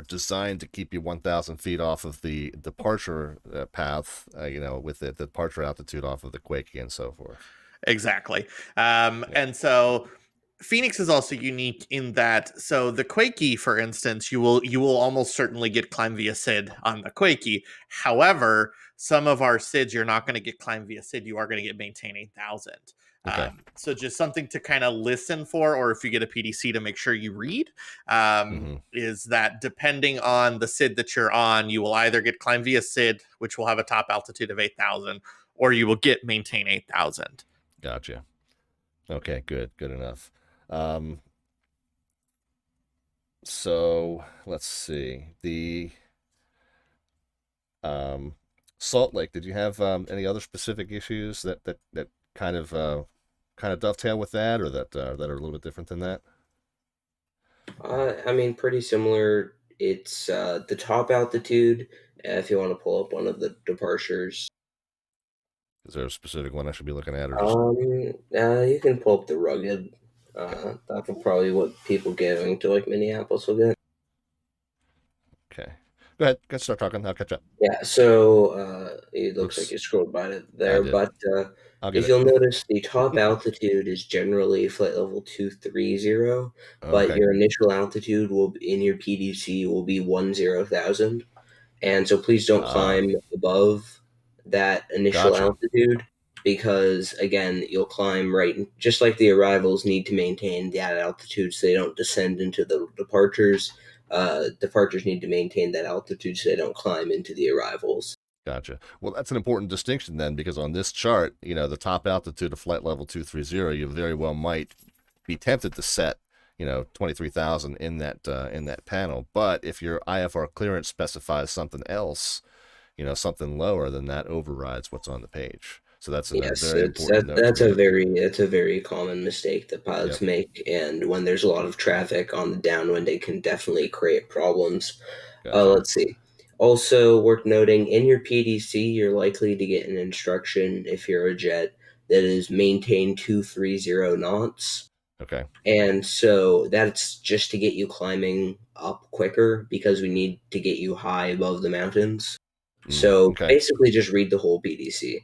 designed to keep you 1,000 feet off of the departure path, with the departure altitude off of the Quakey and so forth. Exactly. And so Phoenix is also unique in that, so the Quakey, for instance, you will almost certainly get climb via SID on the Quakey. However, some of our SIDs, you're not going to get climb via SID. You are going to get maintain 8,000. Okay. So just something to kind of listen for, or if you get a PDC, to make sure you read, is that depending on the SID that you're on, you will either get climb via SID, which will have a top altitude of 8,000, or you will get maintain 8,000. Gotcha. Okay, good enough. So let's see. The Salt Lake, did you have any other specific issues that kind of kind of dovetail with that, or that are a little bit different than that? I mean, pretty similar. It's the top altitude. If you want to pull up one of the departures, Is there a specific one I should be looking at, or just you can pull up the rugged. That's probably what people going to like Minneapolis will get. okay? Go ahead, start talking. I'll catch up. Yeah, so it looks Oops. like you scrolled by it I there, did. but I'll get if it. you'll notice, the top altitude is generally flight level 230, but Okay. your initial altitude will in your PDC will be 10,000, and so please don't climb above that initial Gotcha. altitude because again, you'll climb just like the arrivals need to maintain that altitude so they don't descend into the departures. Departures need to maintain that altitude so they don't climb into the arrivals. Gotcha. Well, that's an important distinction then, because on this chart, the top altitude of flight level 230, you very well might be tempted to set, 23,000 in that panel. But if your IFR clearance specifies something else, something lower, then that overrides what's on the page. So that's a very important note. That's a very common mistake that pilots make, and when there's a lot of traffic on the downwind, it can definitely create problems. Gotcha. Let's see. Also worth noting, in your PDC, you're likely to get an instruction if you're a jet that is maintain 230 knots. Okay. And so that's just to get you climbing up quicker because we need to get you high above the mountains. So okay. basically just read the whole PDC.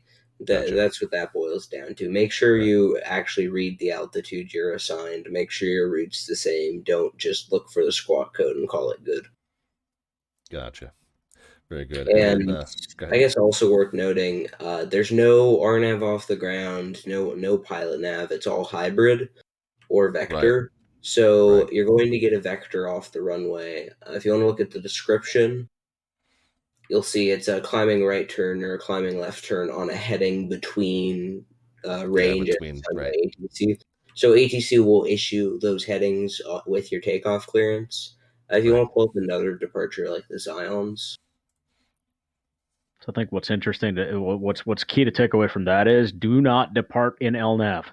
Gotcha. That's what that boils down to. Make sure you actually read the altitude you're assigned. Make sure your route's the same. Don't just look for the squawk code and call it good. Gotcha. Very good. And then, I guess also worth noting, there's no RNAV off the ground, no pilot nav. It's all hybrid or vector. Right. So you're going to get a vector off the runway. If you want to look at the description, you'll see it's a climbing right turn or a climbing left turn on a heading between range and ATC. So ATC will issue those headings with your takeoff clearance. If you want to pull up another departure like the Zions. So I think what's interesting, what's key to take away from that is do not depart in LNAV.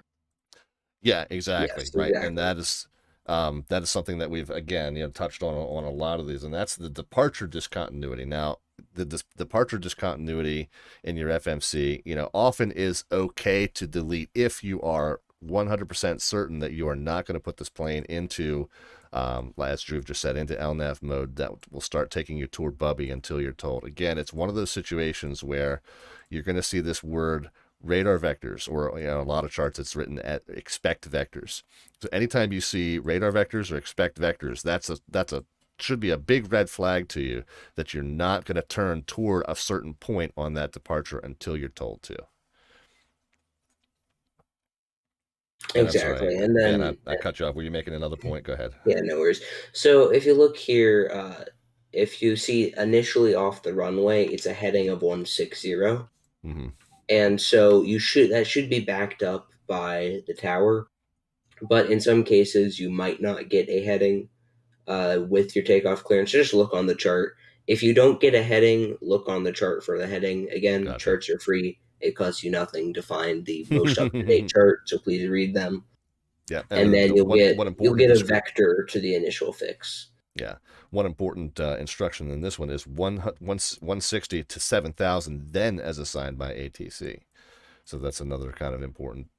Yeah, exactly. Yes, right. exactly. And that is something that we've, again, touched on a lot of these, and that's the departure discontinuity. Now, the departure discontinuity in your FMC, often is okay to delete if you are 100% certain that you are not going to put this plane into, as Dhruv just said, into LNAV mode that will start taking you toward Bubby until you're told. Again, it's one of those situations where you're going to see this word radar vectors, or a lot of charts it's written at expect vectors. So anytime you see radar vectors or expect vectors, that's a should be a big red flag to you that you're not going to turn toward a certain point on that departure until you're told to. Exactly. And then I cut you off. Were you making another point? Go ahead. Yeah, no worries. So if you look here, if you see initially off the runway, it's a heading of 160. Mm-hmm. And so that should be backed up by the tower. But in some cases, you might not get a heading with your takeoff clearance. Just look on the chart. If you don't get a heading, look on the chart for the heading. Again, Gotcha. Charts are free. It costs you nothing to find the most up-to-date chart, so please read them. Yeah, and then you'll get a vector to the initial fix. Yeah, one important instruction in this one is 160 to 7,000, then as assigned by ATC. So that's another kind of important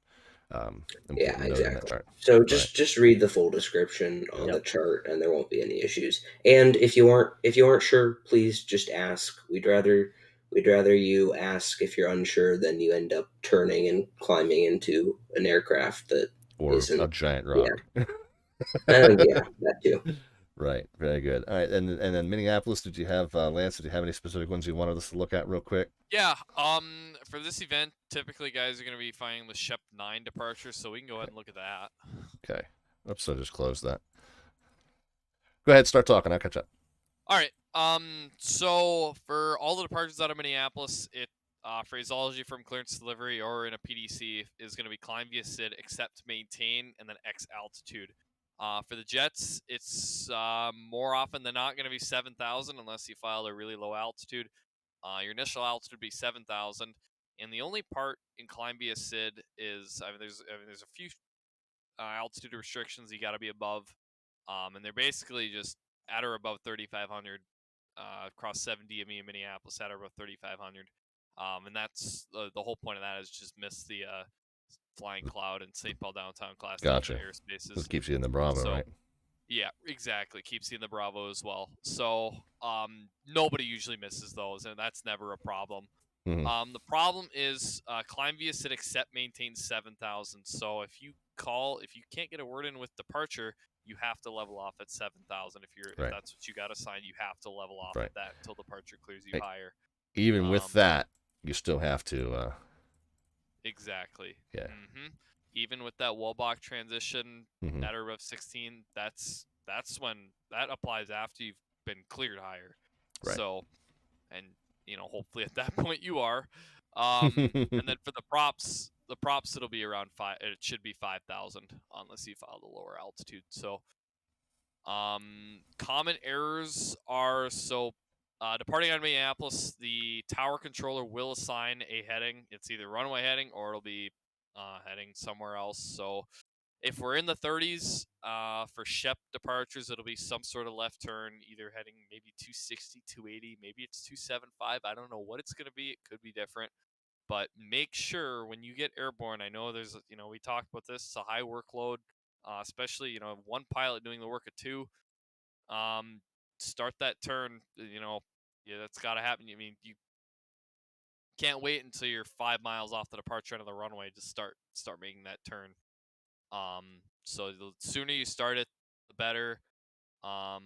yeah, note in that chart. So just read the full description on the chart, and there won't be any issues. And if you aren't sure, please just ask. We'd rather you ask if you're unsure than you end up turning and climbing into an aircraft that isn't a giant rock. Yeah, yeah, that too. Right, very good. All right, and then Minneapolis, did you have Lance? Did you have any specific ones you wanted us to look at real quick? Yeah. For this event, typically guys are going to be flying with Shep 9 departures, so we can go ahead and look at that. Okay. Oops, I just closed that. Go ahead, start talking. I'll catch up. All right. So for all the departures out of Minneapolis, phraseology from clearance delivery or in a PDC is going to be climb via SID, accept, maintain, and then X altitude. For the jets, it's more often than not going to be 7,000 unless you file a really low altitude. Your initial altitude would be 7,000. And the only part in climb via SID is, there's a few altitude restrictions you got to be above, and they're basically just at or above 3,500 across 7 DME in Minneapolis, at or above 3,500. And that's the whole point of that is just miss the Flying Cloud and St. Paul downtown class Gotcha. airspaces. This keeps you in the Bravo, So, right? Yeah, exactly. Keeps you in the Bravo as well. So nobody usually misses those, and that's never a problem. Mhm. The problem is climb via SID except maintains 7,000. So if you can't get a word in with departure, you have to level off at 7,000. If Right. that's what you got assigned, you have to level off Right. at that until departure clears you Hey, higher. Even with that, you still have to. Exactly. Yeah. Even with that Wallbach transition Mhm. at or above 16, that's when that applies after you've been cleared higher. Right. So, and hopefully at that point you are. And then for the props it'll be around it should be 5,000 unless you file the lower altitude. So, common errors are departing out of Minneapolis, the tower controller will assign a heading. It's either runway heading or it'll be heading somewhere else. So if we're in the 30s for Shep departures, it'll be some sort of left turn, either heading maybe 260, 280, maybe it's 275. I don't know what it's going to be. It could be different. But make sure when you get airborne, I know there's, we talked about this, it's a high workload, especially, one pilot doing the work of two. Start that turn, that's got to happen. I mean, you can't wait until you're 5 miles off the departure end of the runway to start making that turn. So the sooner you start it, the better. I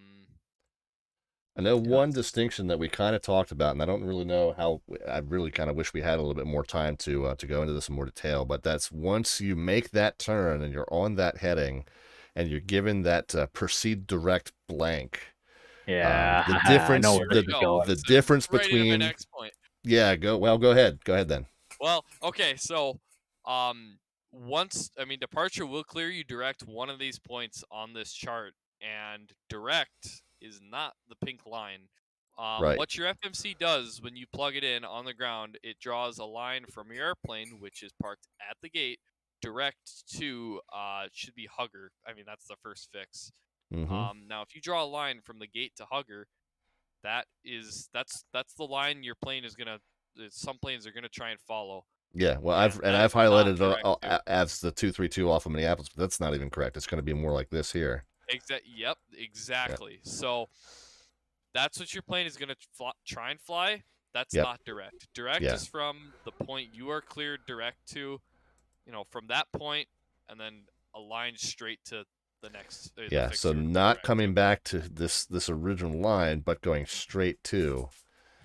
know one distinction that we kind of talked about, and I don't really know how. I really kind of wish we had a little bit more time to go into this in more detail. But that's once you make that turn and you're on that heading, and you're given that proceed direct blank. Yeah, the difference. I know where this is going. The difference right into my between. next point. Yeah. Go ahead. Go ahead then. Well, okay. So, departure will clear you direct one of these points on this chart, and direct is not the pink line. Right. What your FMC does when you plug it in on the ground, it draws a line from your airplane, which is parked at the gate, direct to should be Hugger. I mean, that's the first fix. Now, if you draw a line from the gate to Hugger, that's the line your plane is gonna. Some planes are gonna try and follow. Yeah, well, I've highlighted it as the 232 off of Minneapolis, but that's not even correct. It's going to be more like this here. Yep, exactly. Yep. So that's what your plane is going to try and fly. That's not direct. Direct is from the point you are cleared direct to, from that point, and then a line straight to the next. So not coming back to this original line, but going straight to.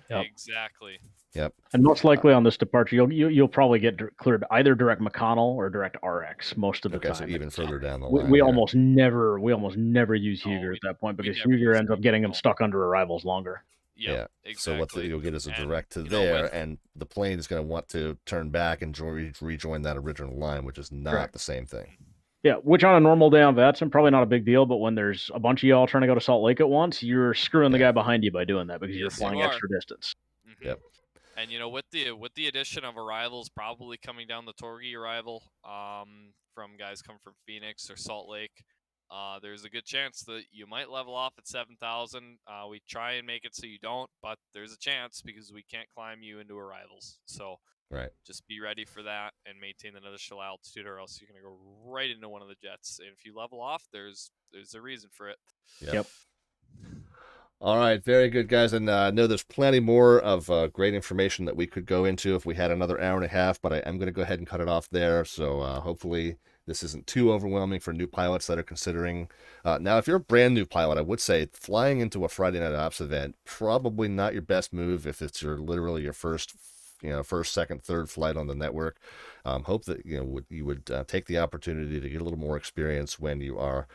Yep. Exactly. Yep. And most likely on this departure, you'll probably get cleared either direct McConnell or direct RX most of the time. So even further down the line. We almost never use Huger at that point because Huger ends up getting them stuck under arrivals longer. Yep, exactly. So what you'll get is a direct to there, and the plane is going to want to turn back and rejoin that original line, which is not the same thing. Yeah, which on a normal day on Vatsim, probably not a big deal, but when there's a bunch of y'all trying to go to Salt Lake at once, you're screwing the guy behind you by doing that because you're flying extra distance. Mm-hmm. Yep. And with the addition of arrivals probably coming down the Torgy arrival, from guys coming from Phoenix or Salt Lake, there's a good chance that you might level off at 7,000. We try and make it so you don't, but there's a chance because we can't climb you into arrivals. So just be ready for that and maintain the initial altitude, or else you're going to go right into one of the jets. And if you level off, there's a reason for it. Yep. All right, very good, guys. And I know there's plenty more of great information that we could go into if we had another hour and a half, but I'm going to go ahead and cut it off there. So hopefully this isn't too overwhelming for new pilots that are considering. Now, if you're a brand new pilot, I would say flying into a Friday Night Ops event, probably not your best move if it's literally your first, second, third flight on the network. Hope that you would take the opportunity to get a little more experience when you are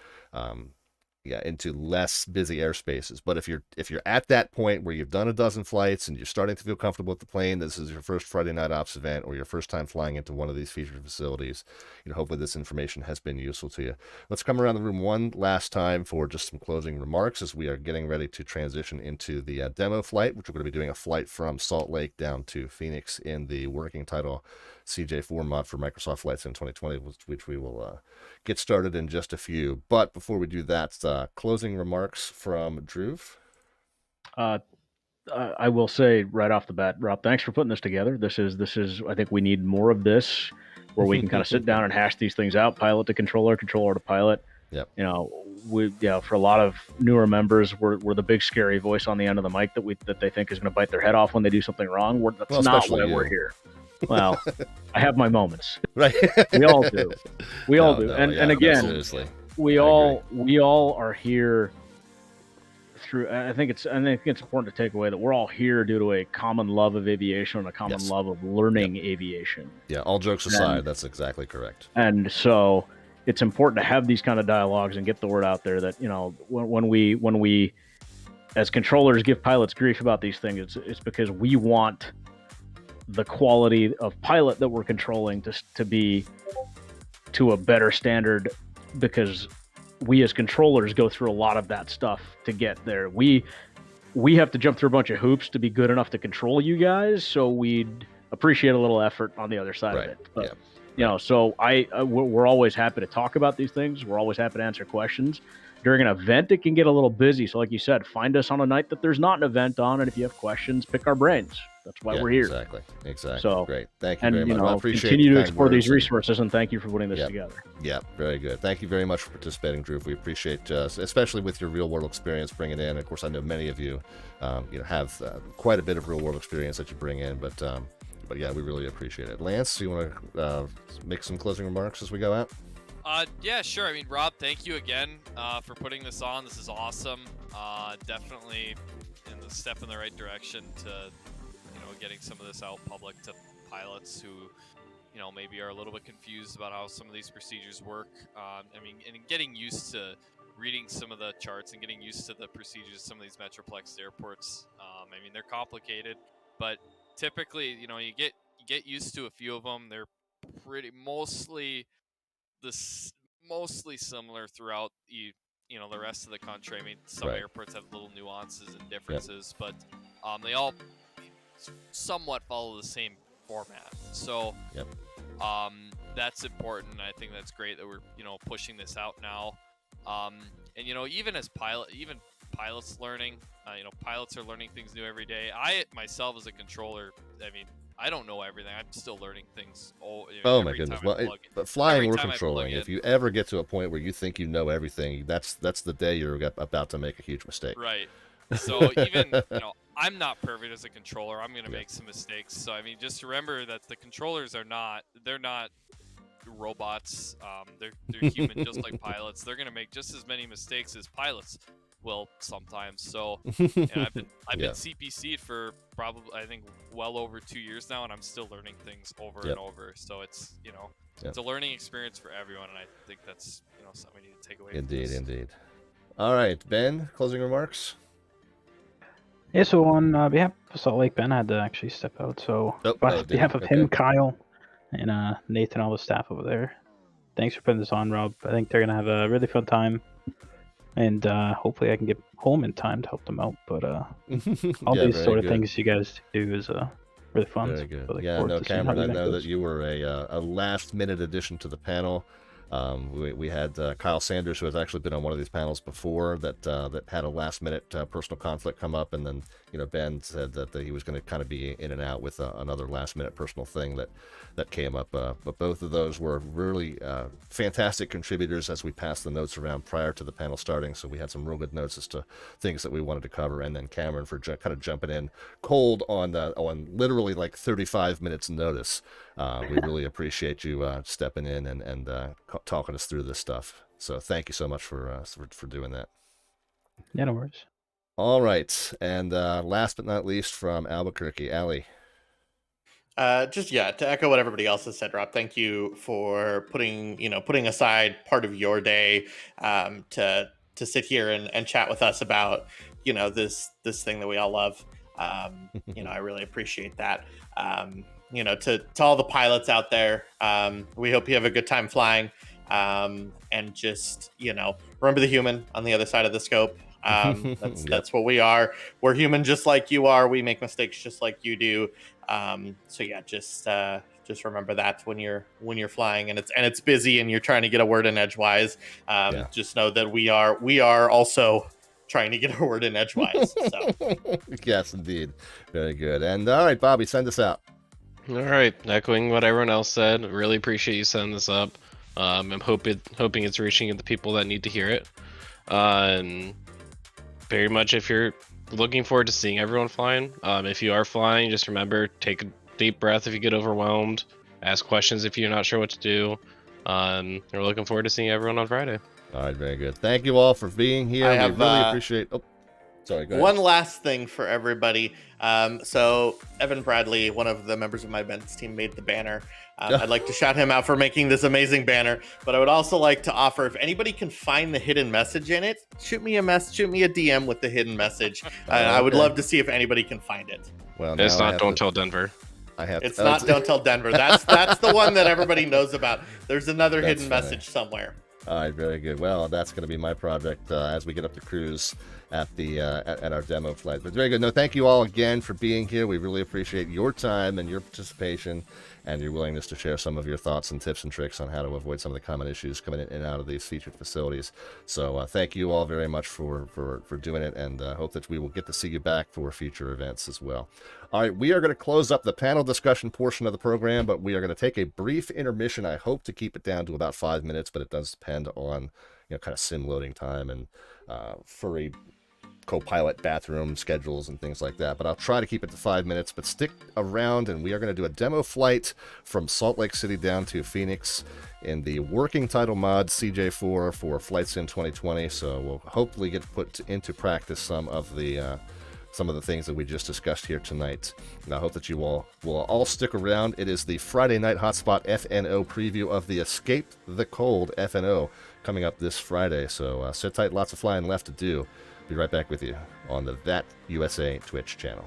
into less busy airspaces. But if you're at that point where you've done a dozen flights and you're starting to feel comfortable with the plane, this is your first Friday night ops event or your first time flying into one of these featured facilities, hopefully this information has been useful to you. Let's come around the room one last time for just some closing remarks as we are getting ready to transition into the demo flight, which we're going to be doing a flight from Salt Lake down to Phoenix in the Working Title CJ4 mod for Microsoft Flight Sim 2020, which we will get started in just a few. But before we do that, closing remarks from Dhruv. I will say right off the bat, Rob, thanks for putting this together. This is I think we need more of this where we can kind of sit down and hash these things out, pilot to controller, controller to pilot. Yep. For a lot of newer members, we're the big scary voice on the end of the mic that they think is going to bite their head off when they do something wrong. That's not why we're here. Well, I have my moments. Right. We all do. We all do. And again, seriously. we all are here through. I think it's important to take away that we're all here due to a common love of aviation and a common love of learning aviation. Yeah, all jokes aside, that's exactly correct. And so it's important to have these kind of dialogues and get the word out there that, when we as controllers give pilots grief about these things, it's because we want the quality of pilot that we're controlling to be to a better standard, because we as controllers go through a lot of that stuff to get there. We have to jump through a bunch of hoops to be good enough to control you guys, so we'd appreciate a little effort on the other side of it. But, so we're always happy to talk about these things. We're always happy to answer questions. During an event, it can get a little busy. So like you said, find us on a night that there's not an event on, and if you have questions, pick our brains. That's why we're here. Exactly. So great. Thank you very much. I appreciate continue to explore these resources, and thank you for putting this together. Yeah, very good. Thank you very much for participating, Dhruv. We appreciate, especially with your real world experience, bringing it in. Of course, I know many of you, have quite a bit of real world experience that you bring in, but yeah, we really appreciate it. Lance, you want to make some closing remarks as we go out? Yeah, sure. I mean, Rob, thank you again for putting this on. This is awesome. Definitely in the step in the right direction to, getting some of this out public to pilots who, maybe are a little bit confused about how some of these procedures work. And getting used to reading some of the charts and getting used to the procedures of some of these Metroplex airports. They're complicated, but typically, you get used to a few of them. They're mostly similar throughout the rest of the country. Some airports have little nuances and differences, but they all somewhat follow the same format. So that's important. I think that's great that we're pushing this out now. And even as pilots learning, pilots are learning things new every day. I myself as a controller, I don't know everything. I'm still learning things. Oh my goodness! Well, but flying or controlling, if you ever get to a point where you think you know everything, that's the day you're about to make a huge mistake. Right. So even I'm not perfect as a controller. I'm going to make some mistakes. So just remember that the controllers are not robots. They're human, just like pilots. They're going to make just as many mistakes as pilots will sometimes. So I've been CPC'd for probably, I think, well over 2 years now, and I'm still learning things over and over. So it's it's a learning experience for everyone, and I think that's something we need to take away. Indeed. All right, Ben, closing remarks. Yeah, so on behalf of Salt Lake, Ben had to actually step out. So on behalf of him, Kyle, and Nathan, all the staff over there, thanks for putting this on, Rob. I think they're going to have a really fun time. And hopefully I can get home in time to help them out. But all these sort of things you guys do is really fun. Very good. Cameron, I know that you were a last-minute addition to the panel. We had Kyle Sanders, who has actually been on one of these panels before, that had a last-minute personal conflict come up, and then Ben said that he was going to kind of be in and out with another last-minute personal thing that came up. But both of those were really fantastic contributors as we passed the notes around prior to the panel starting. So we had some real good notes as to things that we wanted to cover, and then Cameron for kind of jumping in cold on literally like 35 minutes notice. We really appreciate you stepping in and talking us through this stuff. So thank you so much for doing that. Yeah, no worries. All right, and last but not least, from Albuquerque, Allie. To echo what everybody else has said, Rob, thank you for putting aside part of your day to to sit here and chat with us about, you know, this thing that we all love. You know, I really appreciate that. You know, to all the pilots out there, we hope you have a good time flying. And just, you know, remember the human on the other side of the scope. That's what we are. We're human just like you are. We make mistakes just like you do. So yeah, just remember that when you're flying and it's busy and you're trying to get a word in edgewise. Just know that we are also trying to get a word in edgewise. So yes, indeed. Very good. And all right, Bobby, send us out. All right, echoing what everyone else said, really appreciate you setting this up. I'm hoping it's reaching the people that need to hear it. Very much, if you're looking forward to seeing everyone flying, if you are flying, just remember, take a deep breath if you get overwhelmed, ask questions if you're not sure what to do. We're looking forward to seeing everyone on Friday. All right, very good. Thank you all for being here. We really appreciate. Oh, sorry. Go ahead. One last thing for everybody. So Evan Bradley, one of the members of my events team, made the banner. I'd like to shout him out for making this amazing banner, but I would also like to offer, if anybody can find the hidden message in it, shoot me a DM with the hidden message. I would love to see if anybody can find it. Well, it's not Don't Tell Denver. It's not Don't Tell Denver. That's the one that everybody knows about. There's another hidden message somewhere. All right, very good. Well, that's going to be my project as we get up to cruise at the at our demo flight. But very good. No, thank you all again for being here. We really appreciate your time and your participation and your willingness to share some of your thoughts and tips and tricks on how to avoid some of the common issues coming in and out of these featured facilities. So thank you all very much for doing it, and hope that we will get to see you back for future events as well. All right, we are going to close up the panel discussion portion of the program, but we are going to take a brief intermission. I hope to keep it down to about 5 minutes, but it does depend on, you know, kind of sim loading time and furry co-pilot bathroom schedules and things like that. But I'll try to keep it to 5 minutes, but stick around, and we are going to do a demo flight from Salt Lake City down to Phoenix in the Working Title mod CJ4 for Flight Sim 2020. So we'll hopefully get put into practice some of the things that we just discussed here tonight. And I hope that you all will all stick around. It is the Friday Night Hotspot FNO preview of the Escape the Cold FNO coming up this Friday. So sit tight, lots of flying left to do. Be right back with you on the That USA Twitch channel.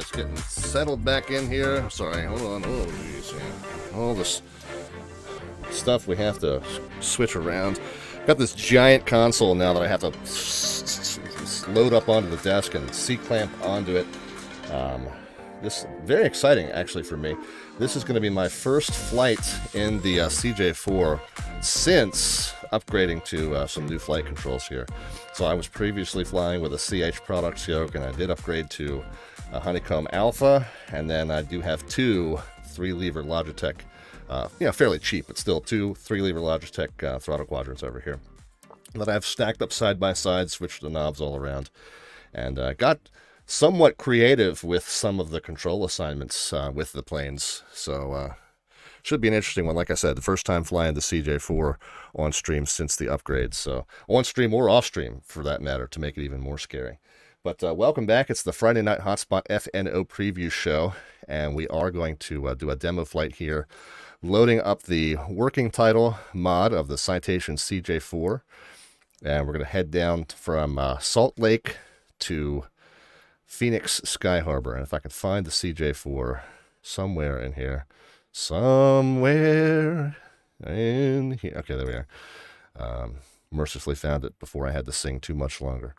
Just getting settled back in here. Sorry, hold on. Oh, geez, yeah. All this stuff we have to switch around. Got this giant console now that I have to load up onto the desk and C-clamp onto it. This is very exciting, actually, for me. This is going to be my first flight in the CJ4 since upgrading to some new flight controls here. So I was previously flying with a CH Products yoke, and I did upgrade to a Honeycomb Alpha, and then I do have two 3-lever Logitech, fairly cheap, but still two 3-lever Logitech throttle quadrants over here that I've stacked up side by side, switched the knobs all around, and got somewhat creative with some of the control assignments with the planes. So should be an interesting one. Like I said, the first time flying the CJ4 on stream since the upgrade. So on stream or off stream, for that matter, to make it even more scary. But welcome back. It's the Friday Night Hotspot FNO Preview show, and we are going to do a demo flight here, loading up the working title mod of the Citation CJ4, and we're going to head down from Salt Lake to Phoenix Sky Harbor. And if I can find the CJ4 somewhere in here. Somewhere in here. Okay, there we are. Mercifully found it before I had to sing too much longer.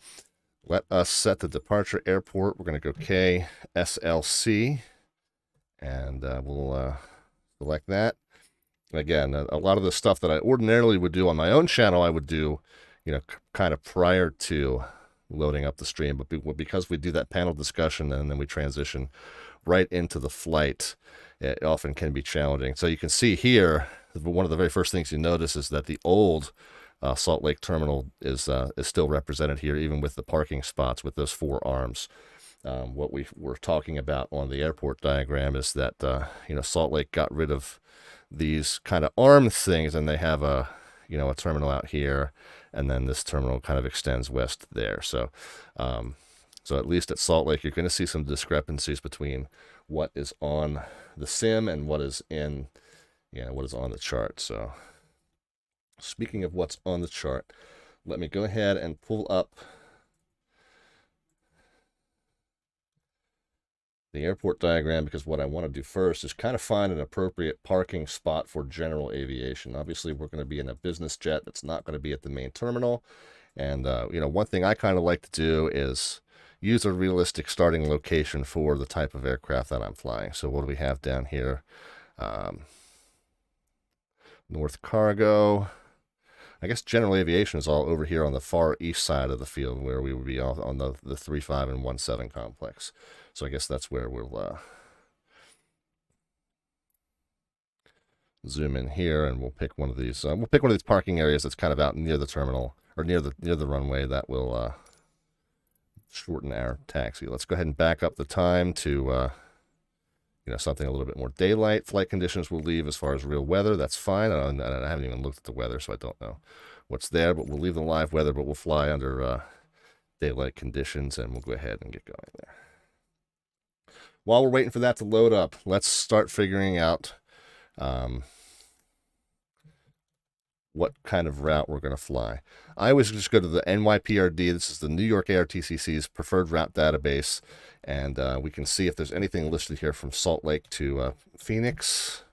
Let us set the departure airport. We're going to go KSLC. And we'll select that. Again, a lot of the stuff that I ordinarily would do on my own channel, I would do, kind of prior to loading up the stream, but because we do that panel discussion and then we transition right into the flight, it often can be challenging. So you can see here, one of the very first things you notice is that the old Salt Lake terminal is still represented here, even with the parking spots with those 4 arms. What we were talking about on the airport diagram is that Salt Lake got rid of these kind of arm things, and they have a terminal out here, and then this terminal kind of extends west there. So at least at Salt Lake, you're going to see some discrepancies between what is on the sim and what is on the chart. So speaking of what's on the chart, let me go ahead and pull up the airport diagram, because what I want to do first is kind of find an appropriate parking spot for general aviation. Obviously, we're going to be in a business jet that's not going to be at the main terminal. And, one thing I kind of like to do is use a realistic starting location for the type of aircraft that I'm flying. So what do we have down here? North Cargo. I guess general aviation is all over here on the far east side of the field, where we would be on the 3.5 and 1.7 complex. So I guess that's where we'll zoom in here, and we'll pick one of these. We'll pick one of these parking areas that's kind of out near the terminal, or near the runway. That will shorten our taxi. Let's go ahead and back up the time to something a little bit more daylight. Flight conditions will leave as far as real weather. That's fine. I haven't even looked at the weather, so I don't know what's there. But we'll leave the live weather, but we'll fly under daylight conditions, and we'll go ahead and get going there. While we're waiting for that to load up, let's start figuring out what kind of route we're going to fly. I always just go to the NYPRD. This is the New York ARTCC's preferred route database, and we can see if there's anything listed here from Salt Lake to Phoenix.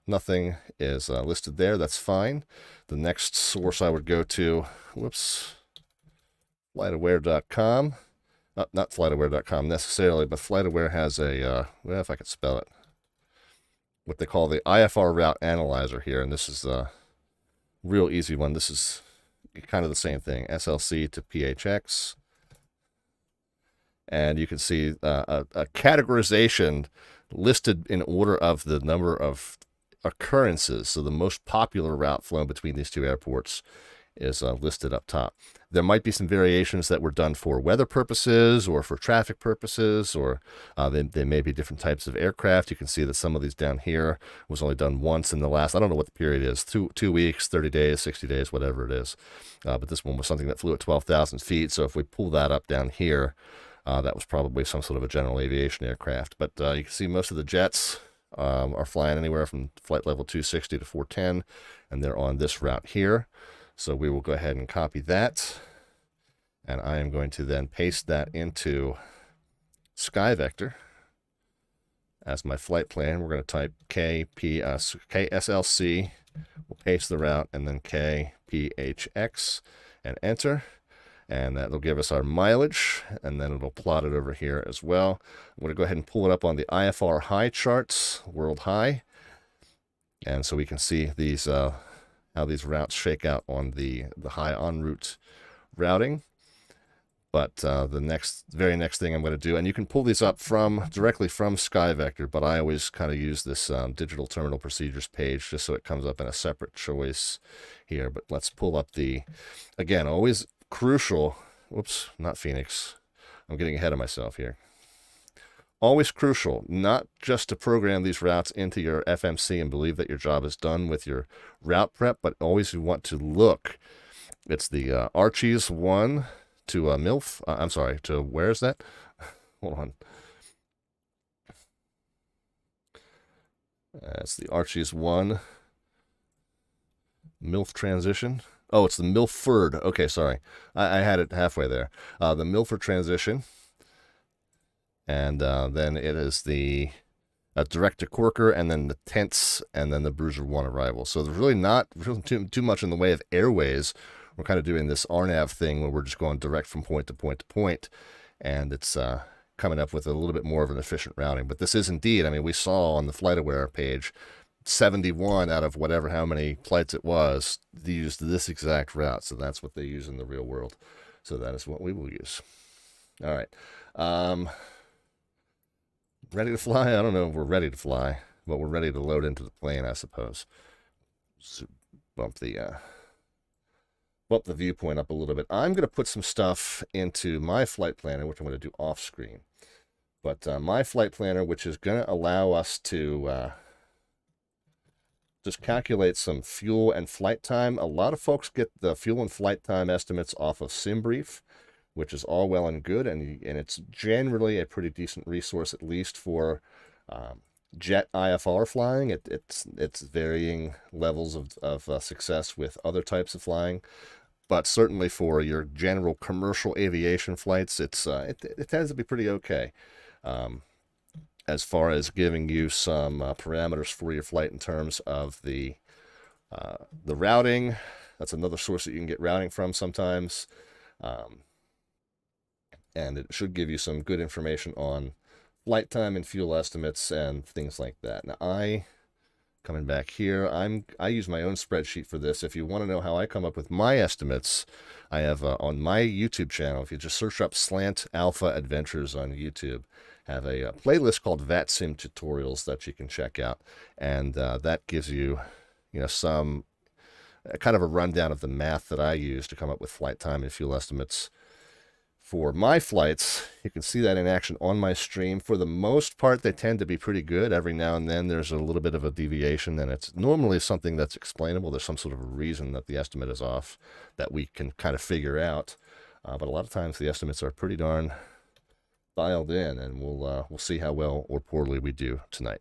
Nothing is listed there. That's fine. The next source I would go to, flightaware.com. Not flightaware.com necessarily, but FlightAware has a, if I could spell it, what they call the IFR route analyzer here, and this is a real easy one. This is kind of the same thing, SLC to PHX, and you can see a categorization listed in order of the number of occurrences. So the most popular route flown between these two airports is listed up top. There might be some variations that were done for weather purposes or for traffic purposes, or they may be different types of aircraft. You can see that some of these down here was only done once in the last, I don't know what the period is, 2 weeks, 30 days, 60 days, whatever it is. But this one was something that flew at 12,000 feet. So if we pull that up down here, that was probably some sort of a general aviation aircraft. But you can see most of the jets are flying anywhere from flight level 260 to 410, and they're on this route here. So we will go ahead and copy that, and I am going to then paste that into SkyVector. as my flight plan. We're going to type KSLC, we'll paste the route, and then KPHX, and enter. And that'll give us our mileage, and then it'll plot it over here as well. I'm going to go ahead and pull it up on the IFR high charts, world high. And so we can see these how these routes shake out on the high en route routing. But the very next thing I'm going to do, and you can pull these up directly from SkyVector, but I always kind of use this digital terminal procedures page just so it comes up in a separate choice here. But let's pull up again, always crucial. Whoops, not Phoenix. I'm getting ahead of myself here. Always crucial, not just to program these routes into your FMC and believe that your job is done with your route prep, but always you want to look. It's the Archies 1 to MILF. I'm sorry, to where is that? Hold on. It's the Archies 1 MILF transition. Oh, it's the Milford. Okay, sorry. I had it halfway there. The Milford transition. And then it is the direct to Corker, and then the Tents, and then the Bruiser 1 arrival. So there's really not too much in the way of airways. We're kind of doing this RNAV thing where we're just going direct from point to point to point. And it's coming up with a little bit more of an efficient routing. But this is indeed, I mean, we saw on the FlightAware page, 71 out of whatever how many flights it was, they used this exact route. So that's what they use in the real world. So that is what we will use. All right. Ready to fly? I don't know if we're ready to fly, but we're ready to load into the plane, I suppose. So bump the viewpoint up a little bit. I'm going to put some stuff into my flight planner, which I'm going to do off screen. But my flight planner, which is going to allow us to just calculate some fuel and flight time. A lot of folks get the fuel and flight time estimates off of SimBrief, which is all well and good, and it's generally a pretty decent resource, at least for jet IFR flying. It's varying levels of success with other types of flying, but certainly for your general commercial aviation flights, it tends to be pretty okay as far as giving you some parameters for your flight in terms of the routing. That's another source that you can get routing from sometimes. And it should give you some good information on flight time and fuel estimates and things like that. Now, coming back here, I use my own spreadsheet for this. If you want to know how I come up with my estimates, I have on my YouTube channel, if you just search up Slant Alpha Adventures on YouTube, have a playlist called VATSIM Tutorials that you can check out. And that gives you, some kind of a rundown of the math that I use to come up with flight time and fuel estimates for my flights. You can see that in action on my stream. For the most part, they tend to be pretty good. Every now and then there's a little bit of a deviation, and it's normally something that's explainable. There's some sort of a reason that the estimate is off that we can kind of figure out. But a lot of times the estimates are pretty darn dialed in, and we'll see how well or poorly we do tonight.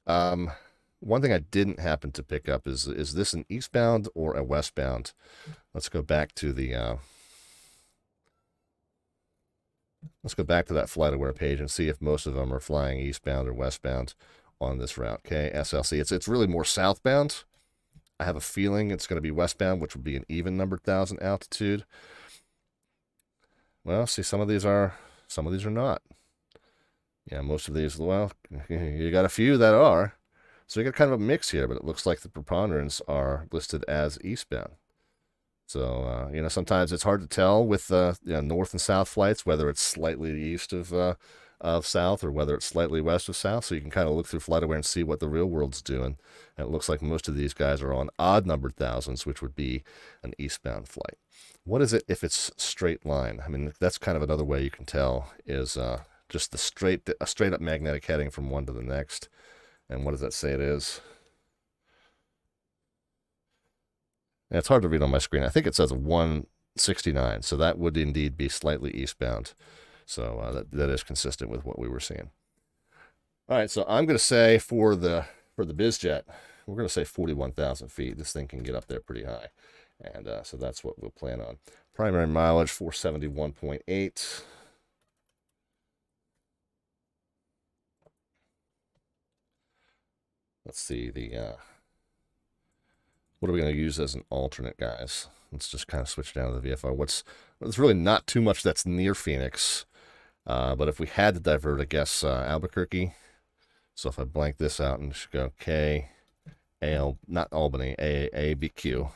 One thing I didn't happen to pick up is this an eastbound or a westbound? Let's go back to the let's go back to that FlightAware page and see if most of them are flying eastbound or westbound on this route. KSLC. It's really more southbound. I have a feeling it's going to be westbound, which would be an even numbered 1,000 altitude. Well, see, some of these are not. Yeah, most of these, well, you got a few that are. So you got kind of a mix here, but it looks like the preponderance are listed as eastbound. So, sometimes it's hard to tell with north and south flights, whether it's slightly east of south or whether it's slightly west of south. So you can kind of look through FlightAware and see what the real world's doing. And it looks like most of these guys are on odd numbered thousands, which would be an eastbound flight. What is it if it's straight line? I mean, that's kind of another way you can tell is just a straight up magnetic heading from one to the next. And what does that say it is? And it's hard to read on my screen. I think it says 169, so that would indeed be slightly eastbound. So that is consistent with what we were seeing. All right, so I'm going to say for the BizJet, we're going to say 41,000 feet. This thing can get up there pretty high, and so that's what we'll plan on. Primary mileage 471.8. let's see, what are we going to use as an alternate, guys? Let's just kind of switch down to the VFR. There's really not too much that's near Phoenix, but if we had to divert, I guess Albuquerque. So if I blank this out and just go K, A, not Albany, A, B, Q.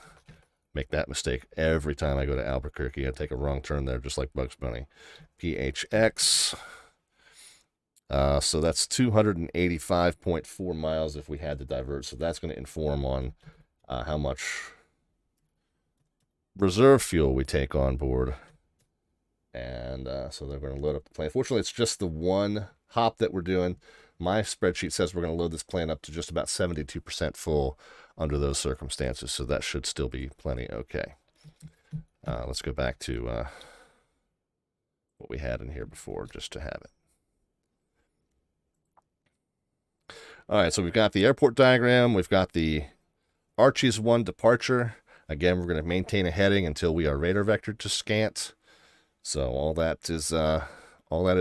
Make that mistake every time I go to Albuquerque. I take a wrong turn there, just like Bugs Bunny. PHX. So that's 285.4 miles if we had to divert. So that's going to inform on how much reserve fuel we take on board. And so they're going to load up the plane. Fortunately, it's just the one hop that we're doing. My spreadsheet says we're going to load this plane up to just about 72% full under those circumstances. So that should still be plenty okay. Let's go back to what we had in here before just to have it. All right, so we've got the airport diagram. We've got the Archie's 1 departure. Again, we're going to maintain a heading until we are radar vectored to scant. So all that is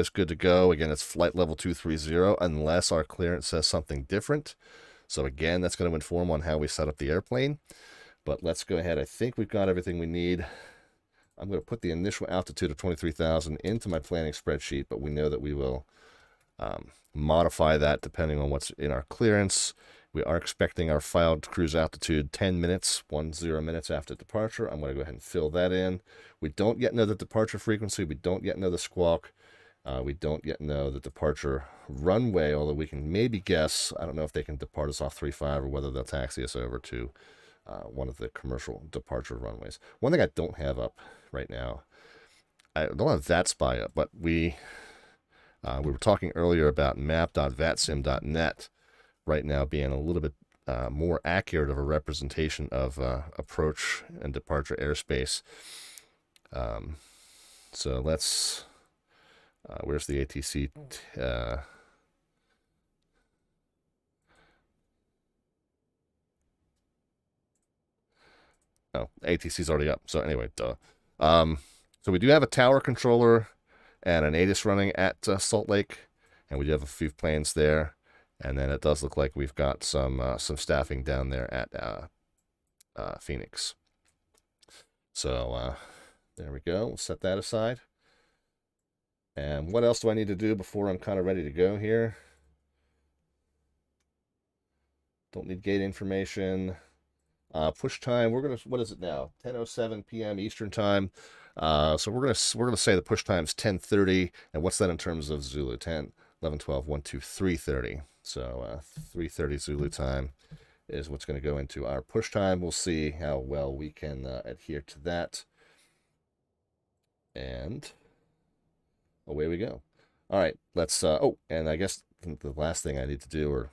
good to go. Again, it's flight level 230 unless our clearance says something different. So again, that's going to inform on how we set up the airplane. But let's go ahead. I think we've got everything we need. I'm going to put the initial altitude of 23,000 into my planning spreadsheet, but we know that we will modify that depending on what's in our clearance. We are expecting our filed cruise altitude 10 minutes, 10 minutes after departure. I'm going to go ahead and fill that in. We don't yet know the departure frequency. We don't yet know the squawk. We don't yet know the departure runway, although we can maybe guess. I don't know if they can depart us off 35 or whether they'll taxi us over to one of the commercial departure runways. One thing I don't have up right now, I don't have VATSPY up, but we were talking earlier about map.vatsim.net right now being a little bit more accurate of a representation of approach and departure airspace. So let's, where's the ATC? Oh, ATC's already up. So anyway, duh. So we do have a tower controller and an ATIS running at Salt Lake, and we do have a few planes there. And then it does look like we've got some staffing down there at Phoenix. So there we go. We'll set that aside. And what else do I need to do before I'm kind of ready to go here? Don't need gate information. Push time. We're gonna. What is it now? 10:07 p.m. Eastern time. So we're gonna say the push time's 10:30. And what's that in terms of Zulu? 10, 11, 12, 1, 2, 3:30. So 3:30 Zulu time is what's going to go into our push time. We'll see how well we can adhere to that. And away we go. All right, let's, oh, and I guess the last thing I need to do, or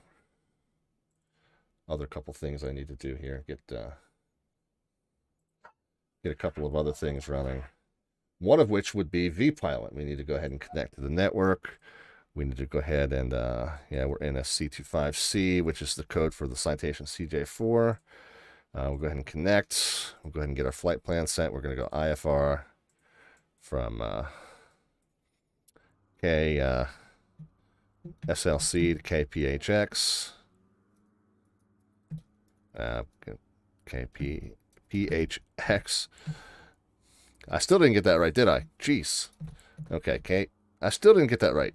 other couple things I need to do here, get a couple of other things running. One of which would be vPilot. We need to go ahead and connect to the network. We need to go ahead and, yeah, we're in a C25C, which is the code for the citation CJ4. We'll go ahead and connect. We'll go ahead and get our flight plan sent. We're going to go IFR from KSLC-KPHX. KPHX. I still didn't get that right, did I? Jeez. Okay, Kate. I still didn't get that right.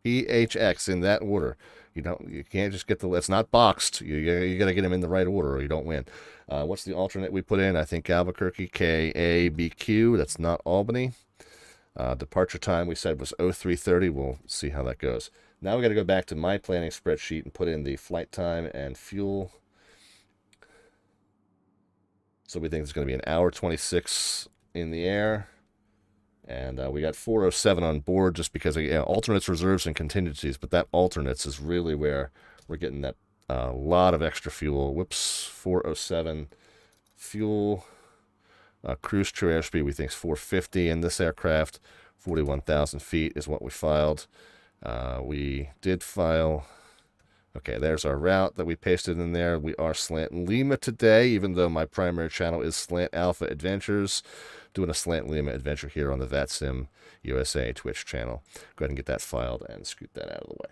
PHX in that order. You can't just get it's not boxed. You got to get them in the right order or you don't win. What's the alternate we put in? I think Albuquerque, KABQ. That's not Albany. Departure time we said was 03:30. We'll see how that goes. Now we got to go back to my planning spreadsheet and put in the flight time and fuel. So we think it's going to be an hour 26 in the air. And we got 407 on board just because of alternates, reserves, and contingencies. But that alternates is really where we're getting that lot of extra fuel. Whoops, 407 fuel. Cruise true airspeed we think is 450 in this aircraft. 41,000 feet is what we filed. We did file... Okay, there's our route that we pasted in there. We are Slant Lima today, even though my primary channel is Slant Alpha Adventures. Doing a Slant Lima adventure here on the VATSIM USA Twitch channel. Go ahead and get that filed and scoot that out of the way.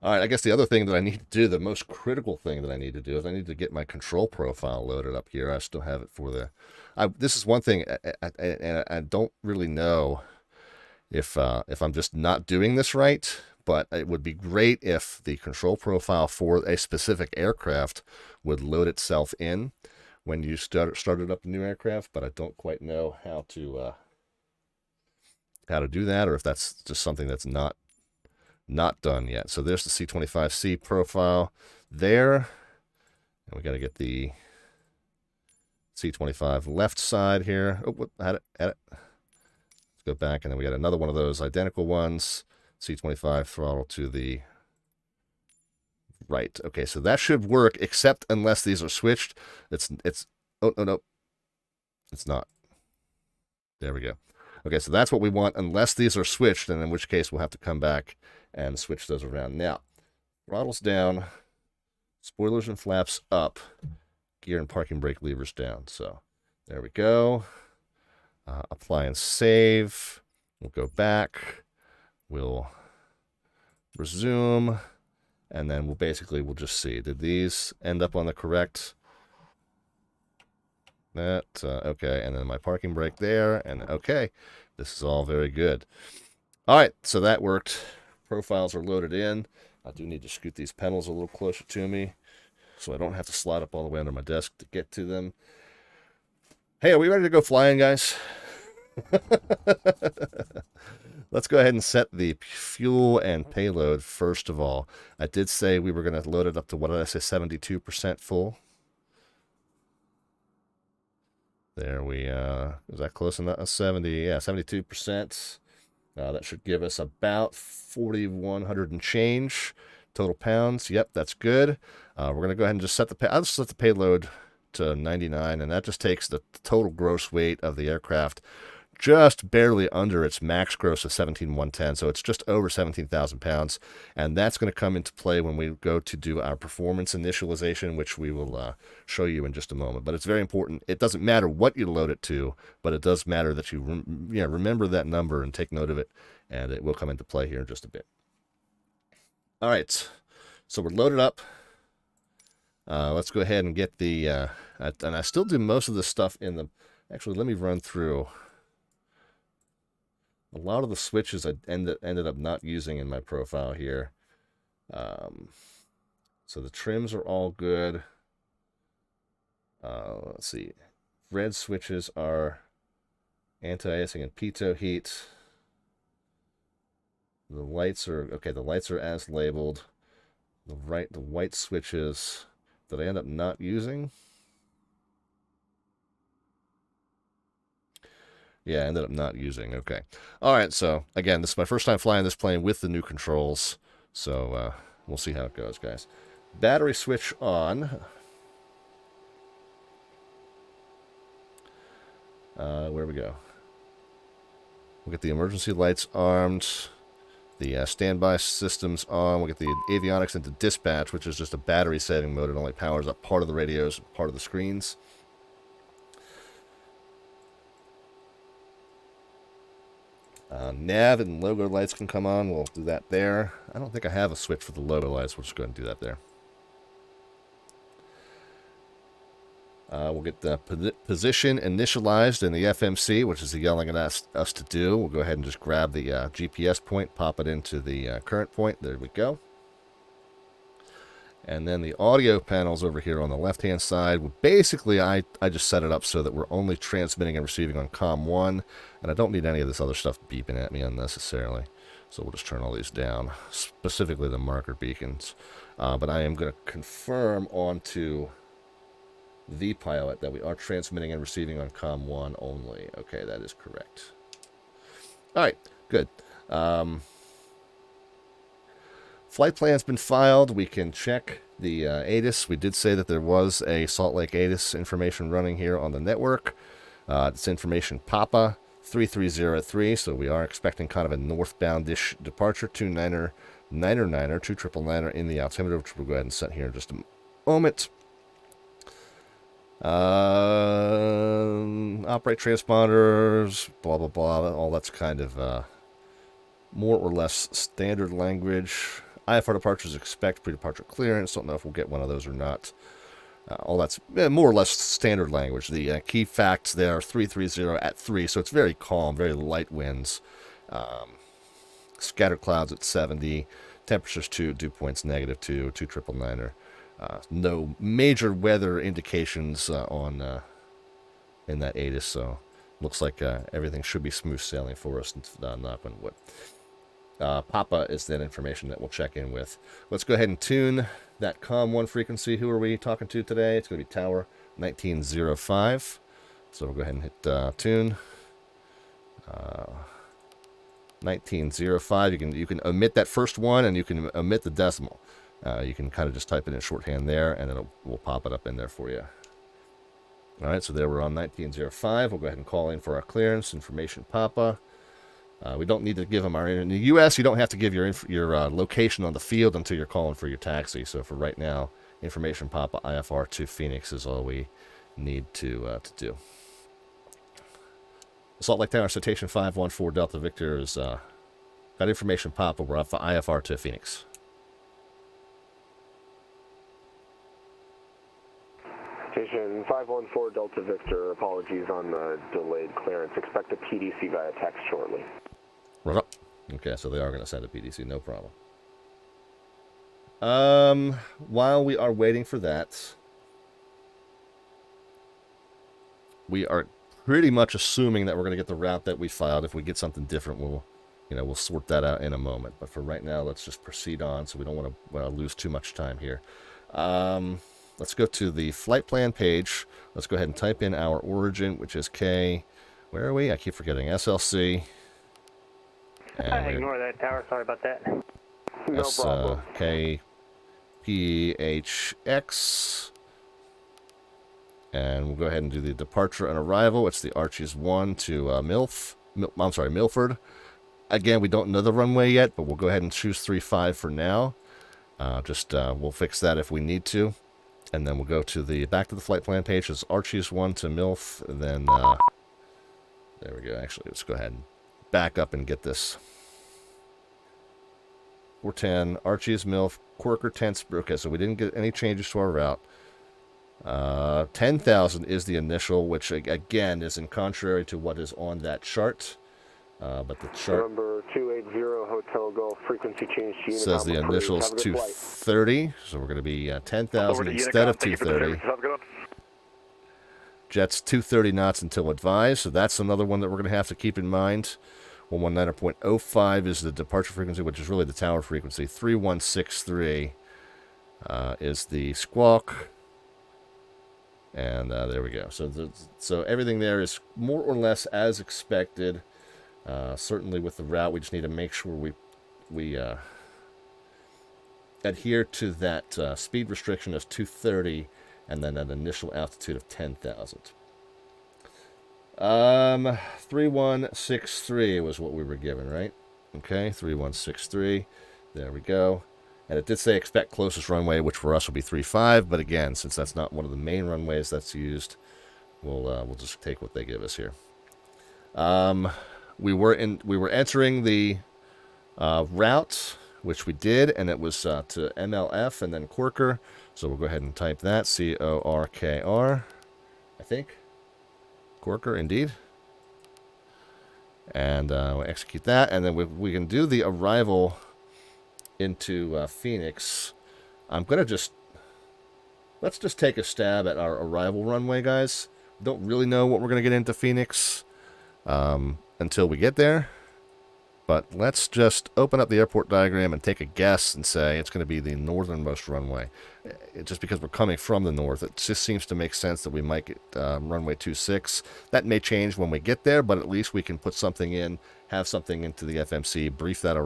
All right, I guess the other thing that I need to do, the most critical thing that I need to do, is I need to get my control profile loaded up here. I still have it for the... this is one thing, and I don't really know if I'm just not doing this right, but it would be great if the control profile for a specific aircraft would load itself in when you started up a new aircraft, but I don't quite know how to do that, or if that's just something that's not done yet. So there's the C25C profile there, and we got to get the C25 left side here. Oh, what, had it. Let's go back, and then we got another one of those identical ones. C25 throttle to the right. Okay, so that should work, except unless these are switched. Oh, no, it's not. There we go. Okay, so that's what we want, unless these are switched, and in which case we'll have to come back and switch those around. Now, throttles down, spoilers and flaps up, gear and parking brake levers down. So there we go. Apply and save. We'll go back. We'll resume, and then we'll just see, did these end up on the correct... okay, and then my parking brake there, and okay, this is all very good. All right, so that worked. Profiles are loaded in. I do need to scoot these panels a little closer to me so I don't have to slide up all the way under my desk to get to them. Hey, are we ready to go flying, guys? Let's go ahead and set the fuel and payload first of all. I did say we were going to load it up to, what did I say, 72% full? There we is that close enough? 70, yeah, 72%. That should give us about 4,100 and change total pounds. Yep, that's good. We're going to go ahead and just set I'll just set the payload to 99, and that just takes the total gross weight of the aircraft just barely under its max gross of 17,110. So it's just over 17,000 pounds. And that's going to come into play when we go to do our performance initialization, which we will show you in just a moment. But it's very important. It doesn't matter what you load it to, but it does matter that you remember that number and take note of it. And it will come into play here in just a bit. All right. So we're loaded up. Let's go ahead and get the... and I still do most of this stuff in the... Actually, let me run through... A lot of the switches I ended up not using in my profile here. So the trims are all good. Let's see. Red switches are anti-icing and pitot heat. The lights are okay. The lights are as labeled. The white switches that I end up not using. Yeah, I ended up not using. Okay. All right, so again, this is my first time flying this plane with the new controls. So we'll see how it goes, guys. Battery switch on. Where we go? We'll get the emergency lights armed. The standby systems on. We'll get the avionics into dispatch, which is just a battery saving mode. It only powers up part of the radios, part of the screens. Nav and logo lights can come on. We'll do that there. I don't think I have a switch for the logo lights. We'll just go ahead and do that there. We'll get the position initialized in the FMC, which is the yelling at us to do. We'll go ahead and just grab the GPS point, pop it into the current point. There we go. And then the audio panels over here on the left-hand side. Well, basically, I just set it up so that we're only transmitting and receiving on COM 1. And I don't need any of this other stuff beeping at me unnecessarily. So we'll just turn all these down, specifically the marker beacons. But I am going to confirm onto the pilot that we are transmitting and receiving on COM 1 only. Okay, that is correct. All right, good. Flight plan's been filed. We can check the ATIS. We did say that there was a Salt Lake ATIS information running here on the network. It's information Papa 3303, so we are expecting kind of a northbound-ish departure, 29er, 2999er in the altimeter, which we'll go ahead and set here in just a moment. Operate transponders, blah, blah, blah. All that's kind of more or less standard language. IFR departures, expect pre-departure clearance. Don't know if we'll get one of those or not. All that's more or less standard language. The key facts there are 330 at 3, so it's very calm, very light winds. Scattered clouds at 70. Temperatures dew points -2, 2,999. No major weather indications in that ATIS, so looks like everything should be smooth sailing for us, knock on wood. Papa is that information that we'll check in with. Let's go ahead and tune that COM1 frequency. Who are we talking to today? It's going to be Tower 1905. So we'll go ahead and hit tune. 1905. You can omit that first one, and you can omit the decimal. You can kind of just type it in shorthand there, and we'll pop it up in there for you. All right, so there we're on 1905. We'll go ahead and call in for our clearance information Papa. We don't need to give them our... In the U.S., you don't have to give your location on the field until you're calling for your taxi. So for right now, information Papa IFR to Phoenix is all we need to do. Salt Lake Tower Citation 514 Delta Victor is got information Papa. We're up for IFR to Phoenix. Station 514 Delta Victor, apologies on the delayed clearance. Expect a PDC via text shortly. Right up. Okay, so they are going to send a PDC, no problem. While we are waiting for that, we are pretty much assuming that we're going to get the route that we filed. If we get something different, we'll sort that out in a moment. But for right now, let's just proceed on, so we don't want to lose too much time here. Let's go to the flight plan page. Let's go ahead and type in our origin, which is K. Where are we? I keep forgetting. SLC. Ignore that, Tower. Sorry about that. No problem. KPHX. And we'll go ahead and do the departure and arrival. It's the Archies 1 to Milford. Again, we don't know the runway yet, but we'll go ahead and choose 35 for now. We'll fix that if we need to. And then we'll go to back to the flight plan page. It's Archies 1 to MILF. And then, there we go. Actually, let's go ahead and back up and get this. 410, Archies, MILF, Quirker, 10. Okay, so we didn't get any changes to our route. 10,000 is the initial, which, again, is in contrary to what is on that chart. But the chart... Number 280 Hotel Golf, frequency change to Unicom. Says the initials 230, so we're going to be 10,000 instead of 230. Jets 230 knots until advised, so that's another one that we're going to have to keep in mind. 119.05 is the departure frequency, which is really the tower frequency. 3163 is the squawk. And there we go. So everything there is more or less as expected. Certainly with the route, we just need to make sure we adhere to that speed restriction of 230 and then an initial altitude of 10,000. 3163 was what we were given, right? Okay, 3163. There we go. And it did say expect closest runway, which for us will be 35. But again, since that's not one of the main runways that's used, we'll just take what they give us here. We were entering the route, which we did, and it was to MLF and then Quirker. So we'll go ahead and type that, CORKR, I think. Quirker, indeed. And we'll execute that, and then we can do the arrival into Phoenix. Let's just take a stab at our arrival runway, guys. Don't really know what we're going to get into Phoenix until we get there. But let's just open up the airport diagram and take a guess and say it's going to be the northernmost runway. Just because we're coming from the north, it just seems to make sense that we might get runway 26. That may change when we get there, but at least we can put something in, have something into the FMC, brief that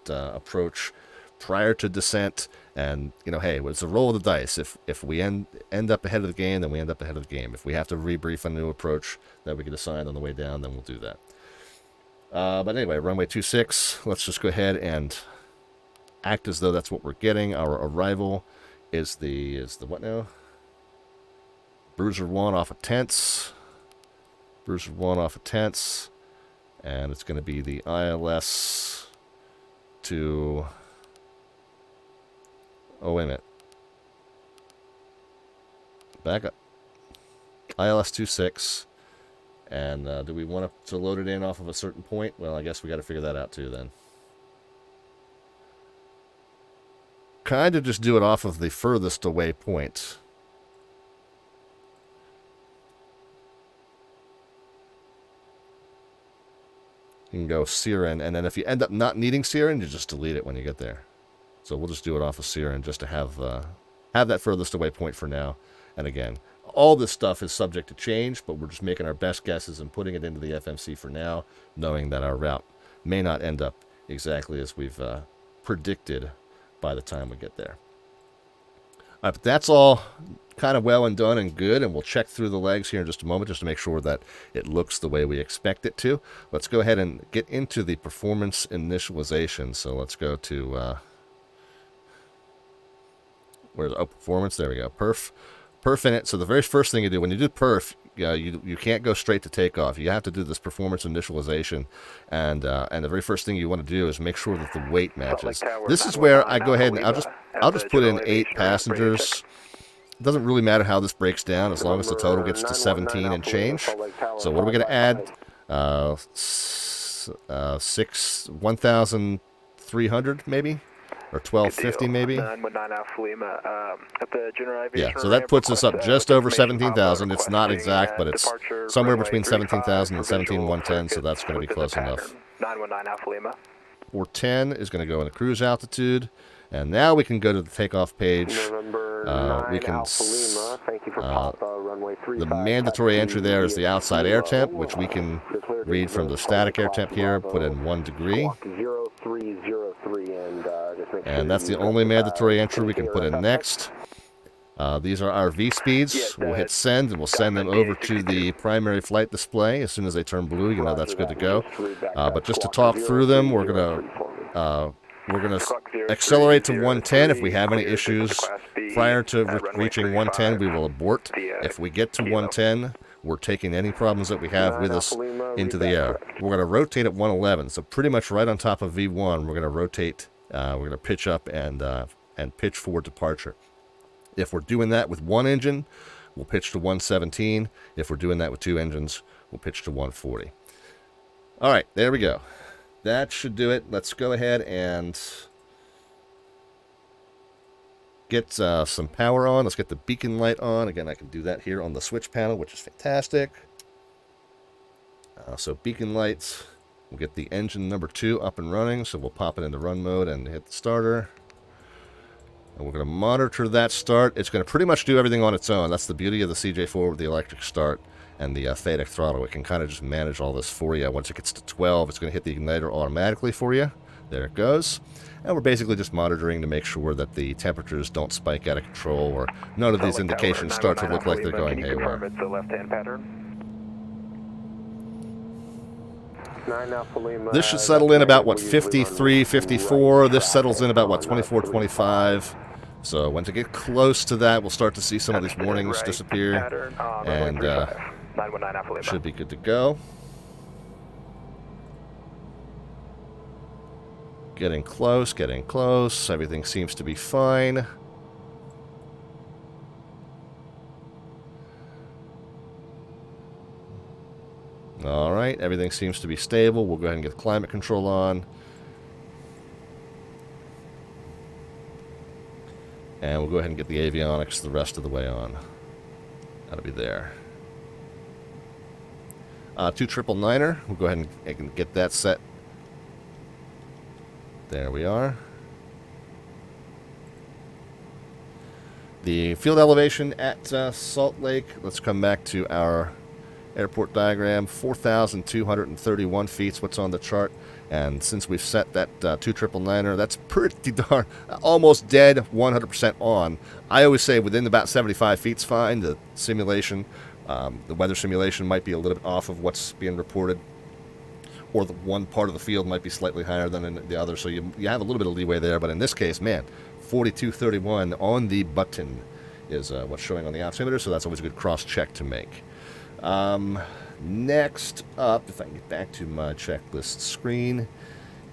approach prior to descent, and hey, it's a roll of the dice. If we end up ahead of the game, then we end up ahead of the game. If we have to rebrief a new approach that we get assigned on the way down, then we'll do that. But anyway, runway 26, let's just go ahead and act as though that's what we're getting. Our arrival is the what now? Bruiser 1 off of Tents. Bruiser 1 off of Tents. And it's going to be the ILS to... Oh, wait a minute. Back up. ILS 26. And do we want to load it in off of a certain point? Well, I guess we got to figure that out too then. Kind of just do it off of the furthest away point. You can go Siren, and then if you end up not needing Siren, you just delete it when you get there. So we'll just do it off of Siren just to have that furthest away point for now. And again, all this stuff is subject to change, but we're just making our best guesses and putting it into the FMC for now, knowing that our route may not end up exactly as we've predicted by the time we get there. All right, but that's all kind of well and done and good, and we'll check through the legs here in just a moment just to make sure that it looks the way we expect it to. Let's go ahead and get into the performance initialization. So let's go to, where's performance? There we go, perf in it. So the very first thing you do when you do perf, you can't go straight to takeoff. You have to do this performance initialization, and the very first thing you want to do is make sure that the weight matches. This is where I go ahead and I'll just put in 8 passengers. It doesn't really matter how this breaks down as long as the total gets to 17 and change. So what are we going to add? 1,300 maybe? Or 1250 maybe? Yeah, so that puts us up just over 17,000. It's not exact, but it's somewhere between 17,000 and 17,110, so that's going to be close enough. 410 is going to go into cruise altitude. And now we can go to the takeoff page. We can the mandatory entry there is the outside air temp, which we can read from the static air temp here, put in 1 degree. And that's the only mandatory entry we can put in next. These are our V speeds. We'll hit send, and we'll send them over to the primary flight display. As soon as they turn blue, you know that's good to go. But just to talk through them, we're going to accelerate to 110. If we have any issues prior to reaching 110, we will abort. If we get to 110, we're taking any problems that we have with us into the air. We're going to rotate at 111, so pretty much right on top of V1, we're going to rotate. We're going to pitch up and pitch for departure. If we're doing that with 1 engine, we'll pitch to 117. If we're doing that with 2 engines, we'll pitch to 140. All right, there we go. That should do it. Let's go ahead and get some power on. Let's get the beacon light on. Again, I can do that here on the switch panel, which is fantastic. So beacon lights. We'll get the engine number 2 up and running. So we'll pop it into run mode and hit the starter. And we're going to monitor that start. It's going to pretty much do everything on its own. That's the beauty of the CJ4 with the electric start and the FADEC throttle. It can kind of just manage all this for you. Once it gets to 12, it's going to hit the igniter automatically for you. There it goes. And we're basically just monitoring to make sure that the temperatures don't spike out of control or none of these indications start to look like they're going haywire. It's a left-hand pattern. This should settle in about, what, 53, 54. This settles in about, what, 24, 25. So once it gets close to that, we'll start to see some of these warnings disappear. And should be good to go. Getting close, getting close. Everything seems to be fine. All right, everything seems to be stable. We'll go ahead and get climate control on. And we'll go ahead and get the avionics the rest of the way on. That'll be there. 299er. We'll go ahead and get that set. There we are. The field elevation at Salt Lake. Let's come back to our airport diagram. 4,231 feet is what's on the chart. And since we've set that 299er, that's pretty darn, almost dead, 100% on. I always say within about 75 feet's fine. The simulation, the weather simulation might be a little bit off of what's being reported. Or the one part of the field might be slightly higher than in the other. So you have a little bit of leeway there. But in this case, man, 4231 on the button is what's showing on the altimeter. So that's always a good cross-check to make. Next up, if I can get back to my checklist screen,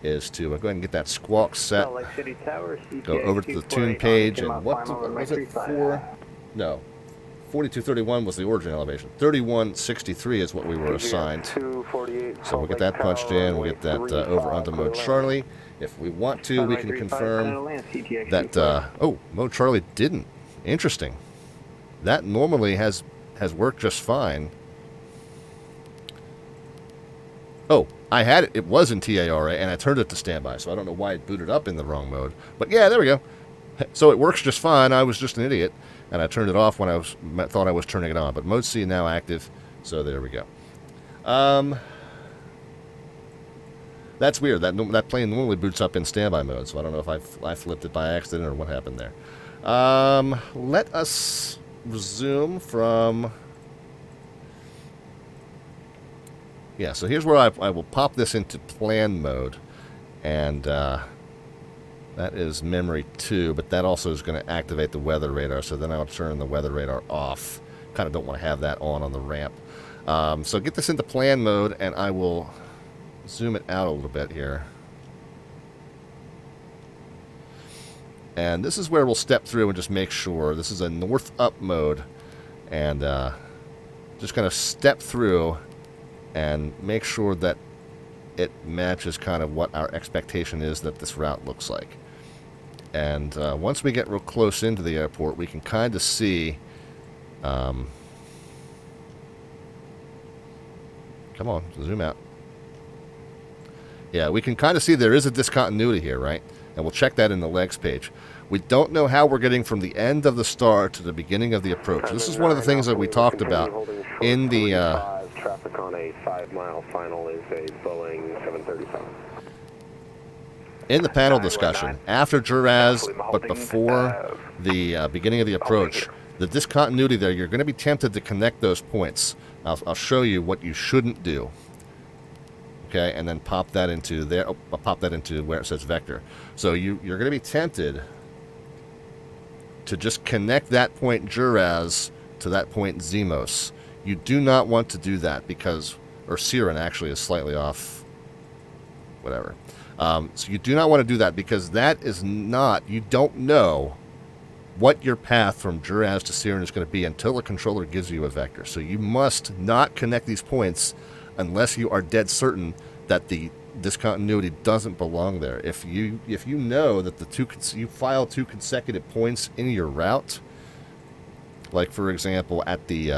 is to go ahead and get that squawk set. Salt Lake City Tower, Go over to the tune page, and what was it for? No, 4231 was the origin elevation. 3163 is what we were assigned. So we'll get that punched in. We'll get that over onto mode Charlie. If we want to, we can confirm that. Oh, mode Charlie didn't. Interesting. That normally has worked just fine. Oh, I had it. It was in TARA, and I turned it to standby, so I don't know why it booted up in the wrong mode. But yeah, there we go. So it works just fine. I was just an idiot, and I turned it off when I thought I was turning it on. But mode C now active, so there we go. That's weird. That plane normally boots up in standby mode, so I don't know if I flipped it by accident or what happened there. Let us resume from... Yeah, so here's where I will pop this into plan mode, and that is memory 2, but that also is going to activate the weather radar, so then I'll turn the weather radar off. Kind of don't want to have that on the ramp. So get this into plan mode, and I will zoom it out a little bit here. And this is where we'll step through and just make sure. This is a north up mode, and just kind of step through and make sure that it matches kind of what our expectation is that this route looks like. And once we get real close into the airport, we can kind of see... come on, zoom out. Yeah, we can kind of see there is a discontinuity here, right? And we'll check that in the legs page. We don't know how we're getting from the end of the star to the beginning of the approach. This is one of the things that we talked about in the... Traffic on a 5-mile final is a Boeing 737. In the panel discussion, after Juraz, but before the beginning of the approach, the discontinuity there, you're going to be tempted to connect those points. I'll show you what you shouldn't do. Okay, and then pop that into there. Oh, I'll pop that into where it says vector. So you're going to be tempted to just connect that point Juraz to that point Zemos. You do not want to do that because, or Siren actually is slightly off, whatever. So you do not want to do that because that is not, you don't know what your path from Juraz to Siren is going to be until the controller gives you a vector. So you must not connect these points unless you are dead certain that the discontinuity doesn't belong there. If you know that you file 2 consecutive points in your route, like for example at the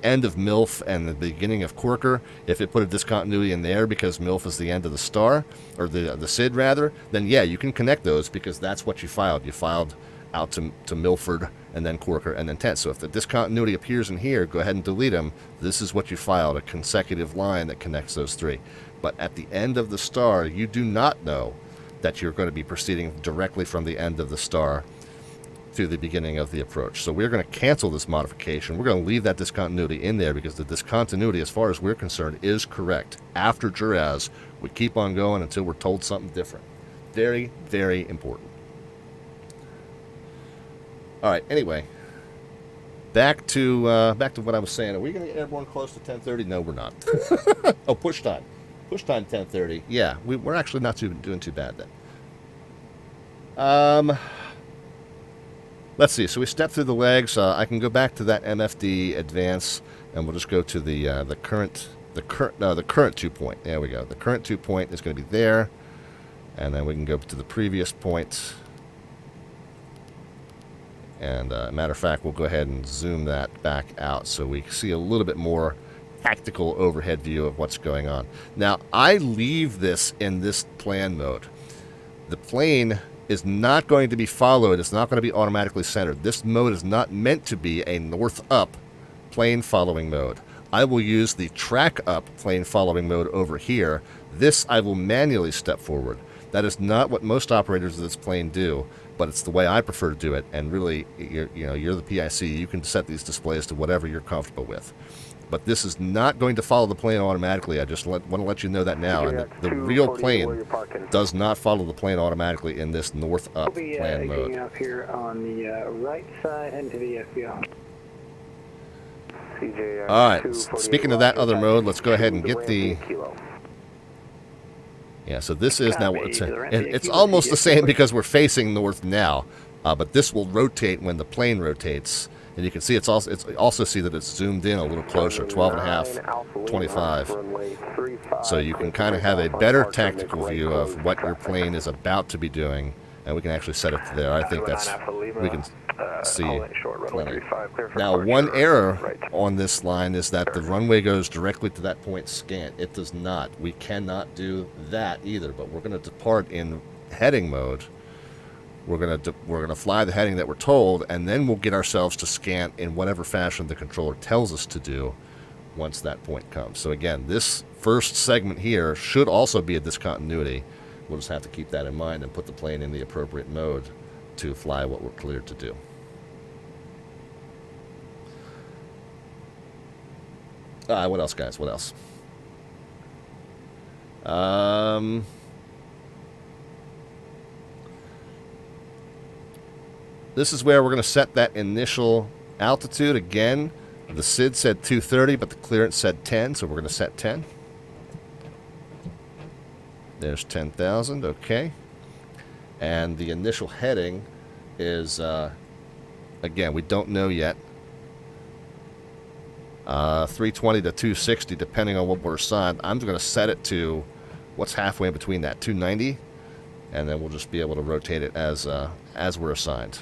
end of MILF and the beginning of Corker, if it put a discontinuity in there because MILF is the end of the star, or the SID rather, then yeah, you can connect those because that's what you filed. You filed out to Milford and then Corker and then 10. So if the discontinuity appears in here, go ahead and delete them. This is what you filed, a consecutive line that connects those 3. But at the end of the star, you do not know that you're going to be proceeding directly from the end of the star to the beginning of the approach. So we're going to cancel this modification. We're going to leave that discontinuity in there because the discontinuity, as far as we're concerned, is correct. After Juraz, we keep on going until we're told something different. Very, very important. All right, anyway, back to what I was saying. Are we going to get airborne close to 10:30? No, we're not. Oh, push time. Push time 10:30. Yeah, we're actually not doing too bad then. Let's see. So we step through the legs. I can go back to that MFD advance, and we'll just go to the current 2 point. There we go. The current 2 point is going to be there, and then we can go to the previous point. And matter of fact, we'll go ahead and zoom that back out so we see a little bit more tactical overhead view of what's going on. Now, I leave this in this plan mode. The plane is not going to be followed. It's not going to be automatically centered. This mode is not meant to be a north-up plane following mode. I will use the track-up plane following mode over here. This I will manually step forward. That is not what most operators of this plane do, but it's the way I prefer to do it. And really, you're the PIC. You can set these displays to whatever you're comfortable with. But this is not going to follow the plane automatically. I just want to let you know that now. And the real plane does not follow the plane automatically in this north-up plan mode. Getting up here on the right side into the FBO. All right, speaking of that other mode, let's go ahead and get the Yeah, so this is now, Copy. it's almost the same because we're facing north now, but this will rotate when the plane rotates. And you can see it's also see that it's zoomed in a little closer, 12.5, 25. So you can kind of have a better tactical view of what your plane is about to be doing, and we can actually set it to there. I think that's, we can see plenty. Now, one error on this line is that the runway goes directly to that point scant. It does not. We cannot do that either, but we're going to depart in heading mode. We're gonna fly the heading that we're told, and then we'll get ourselves to scant in whatever fashion the controller tells us to do once that point comes. So again, this first segment here should also be a discontinuity. We'll just have to keep that in mind and put the plane in the appropriate mode to fly what we're cleared to do. What else, guys? What else? This is where we're going to set that initial altitude. Again, the SID said 230, but the clearance said 10, so we're going to set 10. There's 10,000, okay. And the initial heading is, again, we don't know yet. 320 to 260, depending on what we're assigned. I'm going to set it to what's halfway in between that, 290, and then we'll just be able to rotate it as we're assigned.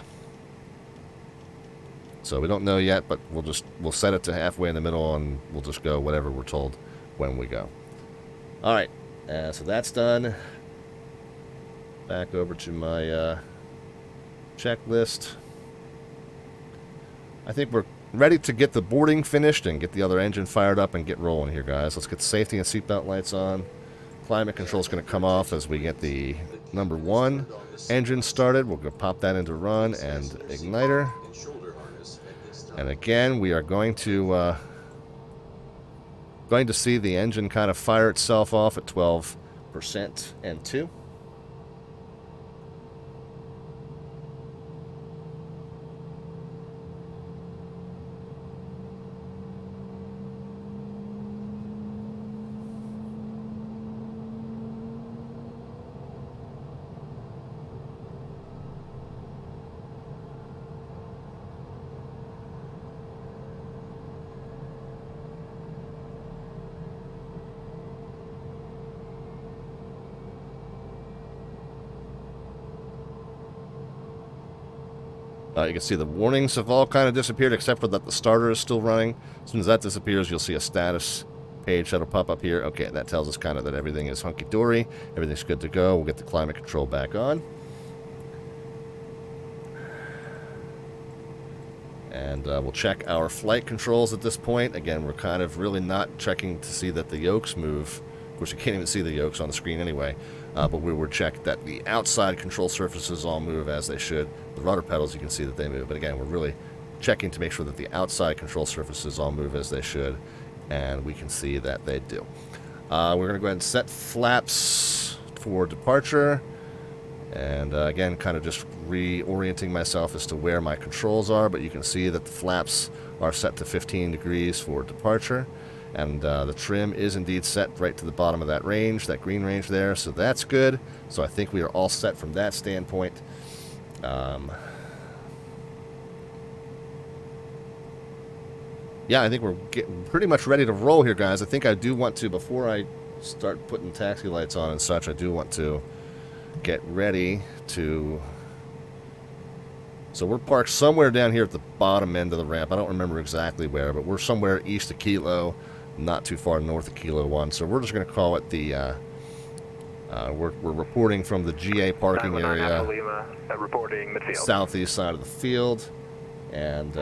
So we don't know yet, but we'll set it to halfway in the middle, and we'll just go whatever we're told when we go. All right, so that's done. Back over to my checklist. I think we're ready to get the boarding finished and get the other engine fired up and get rolling here, guys. Let's get the safety and seatbelt lights on. Climate control is going to come off as we get the number 1 engine started. We're going to pop that into run and igniter. And again, we are going to see the engine kind of fire itself off at 12% and 2. You can see the warnings have all kind of disappeared, except for that the starter is still running. As soon as that disappears, you'll see a status page that'll pop up here. Okay, that tells us kind of that everything is hunky-dory. Everything's good to go. We'll get the climate control back on. And we'll check our flight controls at this point. Again, we're kind of really not checking to see that the yokes move. Of course, you can't even see the yokes on the screen anyway. But we were checked that the outside control surfaces all move as they should. The rudder pedals, you can see that they move. But again, we're really checking to make sure that the outside control surfaces all move as they should. And we can see that they do. We're going to go ahead and set flaps for departure. And again, kind of just reorienting myself as to where my controls are. But you can see that the flaps are set to 15 degrees for departure. And the trim is indeed set right to the bottom of that range, that green range there, so that's good. So I think we are all set from that standpoint. Yeah, I think we're getting pretty much ready to roll here, guys. I think I do want to, before I start putting taxi lights on and such, I do want to get ready to... So we're parked somewhere down here at the bottom end of the ramp. I don't remember exactly where, but we're somewhere east of Kilo, not too far north of Kilo 1. So we're just going to call it the, we're reporting from the GA parking area, southeast side of the field. And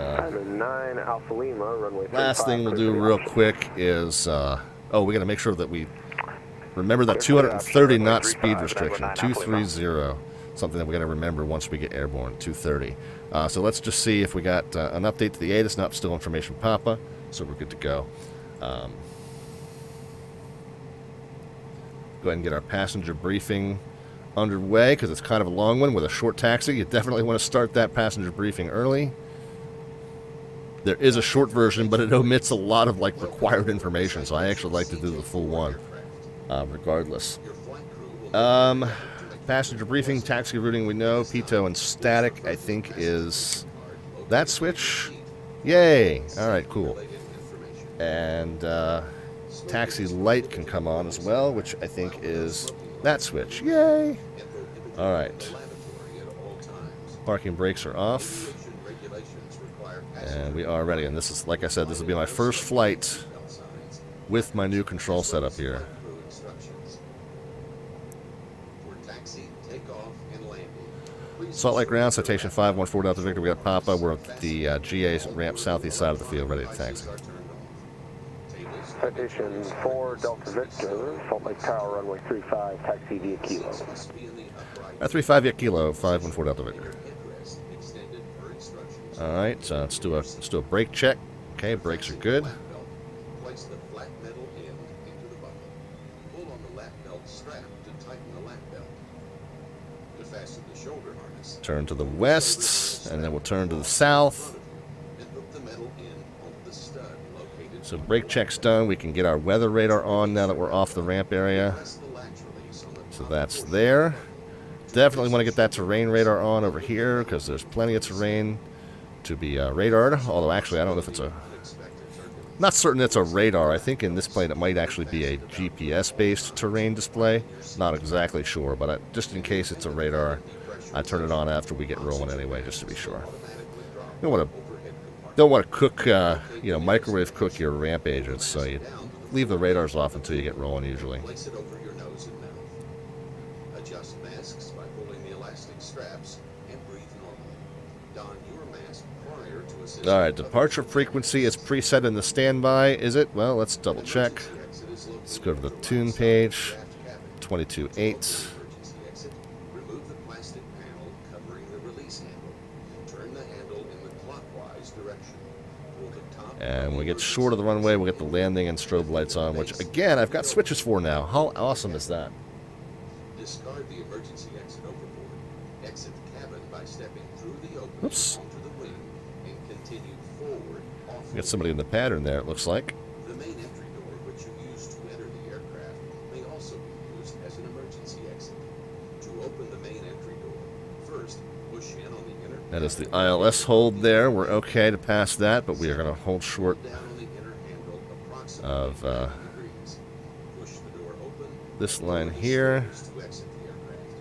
last thing we'll do real quick is, we got to make sure that we remember that 230 knot speed restriction, 230. Something that we got to remember once we get airborne, 230. So let's just see if we got an update to the ATIS. Not still information Papa, so we're good to go. Go ahead and get our passenger briefing underway, because it's kind of a long one with a short taxi. You definitely want to start that passenger briefing early. There is a short version, but it omits a lot of required information, so I actually like to do the full one regardless. Passenger briefing, taxi routing, we know. Pitot and static, I think, is that switch. Yay! Alright, cool. And taxi light can come on as well, which I think is that switch. Yay! Alright. Parking brakes are off. And we are ready. And this is, like I said, this will be my first flight with my new control setup here. Salt Lake ground, citation 514 Delta Victor. We got Papa. We're at the GA ramp southeast side of the field, ready to taxi. Citation 4 Delta Victor, Salt Lake Tower, runway 35, taxi via Kilo. 35 via Kilo, 514 Delta Victor. Alright, so let's do a brake check. Okay, brakes are good. Place the flat metal end into the buckle. Pull on the lap belt strap to tighten the lap belt. To fasten the shoulder harness. Turn to the west, and then we'll turn to the south. And hook the metal end onto the stud located. So brake check's done. We can get our weather radar on now that we're off the ramp area. So that's there. Definitely want to get that terrain radar on over here because there's plenty of terrain to be radared. Although actually I don't know if it's a... Not certain it's a radar. I think in this plane it might actually be a GPS-based terrain display. Not exactly sure, but just in case it's a radar, I turn it on after we get rolling anyway, just to be sure. You don't want to cook, you know, microwave cook your ramp agents, so you leave the radars off until you get rolling usually. Place it over your nose and mouth. Adjust masks by pulling the elastic straps and breathe normally. Don your mask prior to assisting. Alright, departure frequency is preset in the standby, is it? Well, let's double check. Let's go to the tune page. 22.8. Remove the plastic panel covering the release handle. Turn the handle in the clockwise direction. Pull the top. And when we get short of the runway, we'll get the landing and strobe lights on, which, again, I've got switches for now. How awesome is that? Discard the emergency exit overboard. Exit the cabin by stepping through the opening Oops. onto the wing and continue forward off. We got somebody in the pattern there, it looks like. The main entry door, which you use to enter the aircraft, may also be used as an emergency exit. To open the main entry door, first push in on the inner. That is the ILS hold there. We're okay to pass that, but we are going to hold short Down on the inner handle approximately of 90 degrees. Push the door open. this line here. To exit the aircraft.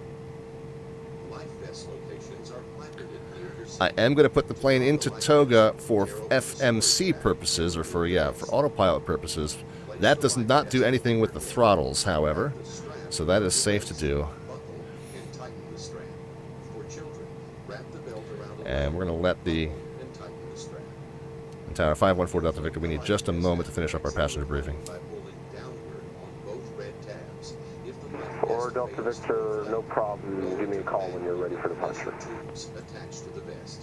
Life vest locations are placarded near your I am going to put the plane into toga for FMC purposes, or for autopilot purposes. That does not do anything with the throttles, however, so that is safe to do. and tighten the strap. For children, wrap the belt around the And we're going to let the and tighten the strap. Tower 514 Delta Victor. We need just a moment to finish up our passenger briefing. By pulling downward on both red tabs. If the life Or vest Delta fails Victor, to no problem. Give me a call when you're ready for departure. tubes attached to the vest.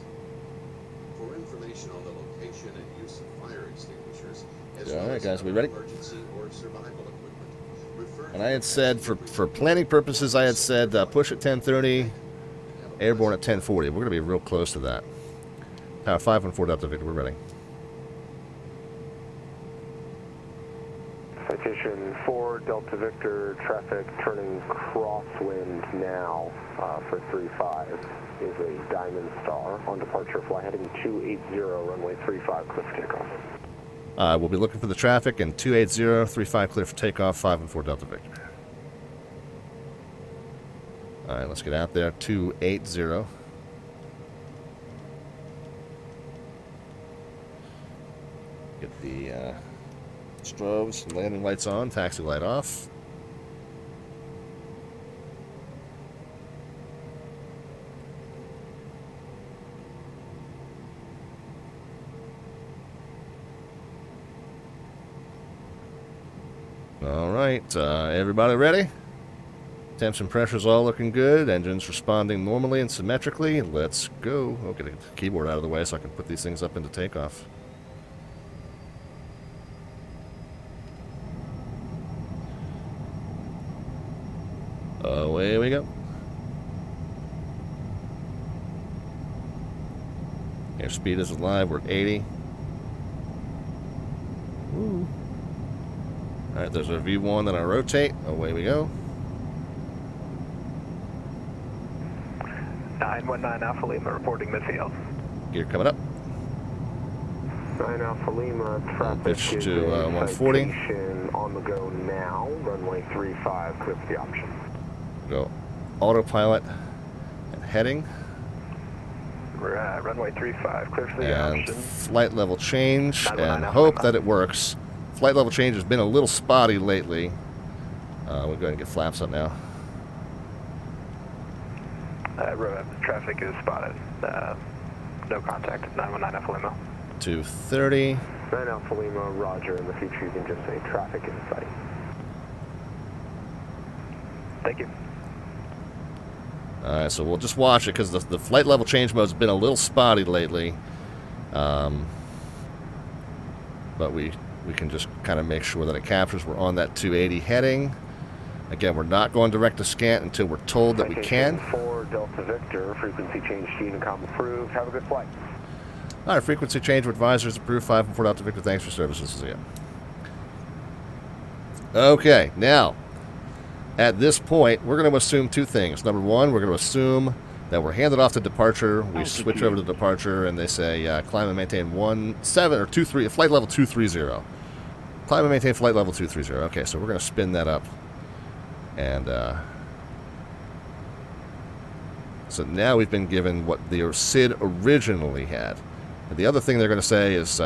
For information on the location and use of fire extinguishers, as All well right, as guys, we other ready? emergency or survival equipment, refer And I had said, for planning purposes, I had said push at 10:30, airborne at 10:40. We're going to be real close to that. Tower 514 Delta Victor, we're ready. Citation 4 Delta Victor, traffic turning crosswind now for 35 is a Diamond Star on departure, fly heading 280, runway 35, clear for takeoff. We'll be looking for the traffic in 280, 35 clear for takeoff, 514 Delta Victor. All right, let's get out there, 280. Get the strobes and landing lights on, taxi light off. All right, everybody ready? Temps and pressures all looking good. Engines responding normally and symmetrically. Let's go. I'll get the keyboard out of the way so I can put these things up into takeoff. Away we go. Airspeed is alive. We're at 80. Woo. Alright, there's our V1, then I rotate. Away we go. 919 Alpha Lima reporting midfield. Gear coming up. 9 Alpha Lima, traffic Pitch is to in 140. citation on the go now. Runway 35, clear for the option. Go autopilot and heading. Runway 35, clear for the And option. flight level change, 919 and Alpha hope Lima. that it works. Flight level change has been a little spotty lately. We'll go ahead and get flaps up now. Traffic is spotted. No contact. 919 Alpha Lima. 230. 9 Alpha Lima, roger. In the future, you can just say traffic in sight. Thank you. Alright, so we'll just watch it because the flight level change mode has been a little spotty lately. But we can just kind of make sure that it captures. We're on that 280 heading. Again, we're not going direct to scant until we're told that we can. 4 Delta Victor, frequency change to Unicom approved. Have a good flight. Alright, frequency change with advisors approved. 5 and 4 Delta Victor, thanks for services. See ya. Okay, now, at this point, we're going to assume two things. Number one, we're going to assume that we're handed off to departure. We switch over to departure, and they say climb and maintain 23, flight level 230. Climb and maintain flight level 230. Okay, so we're going to spin that up. And so now we've been given what the SID originally had. And the other thing they're going to say is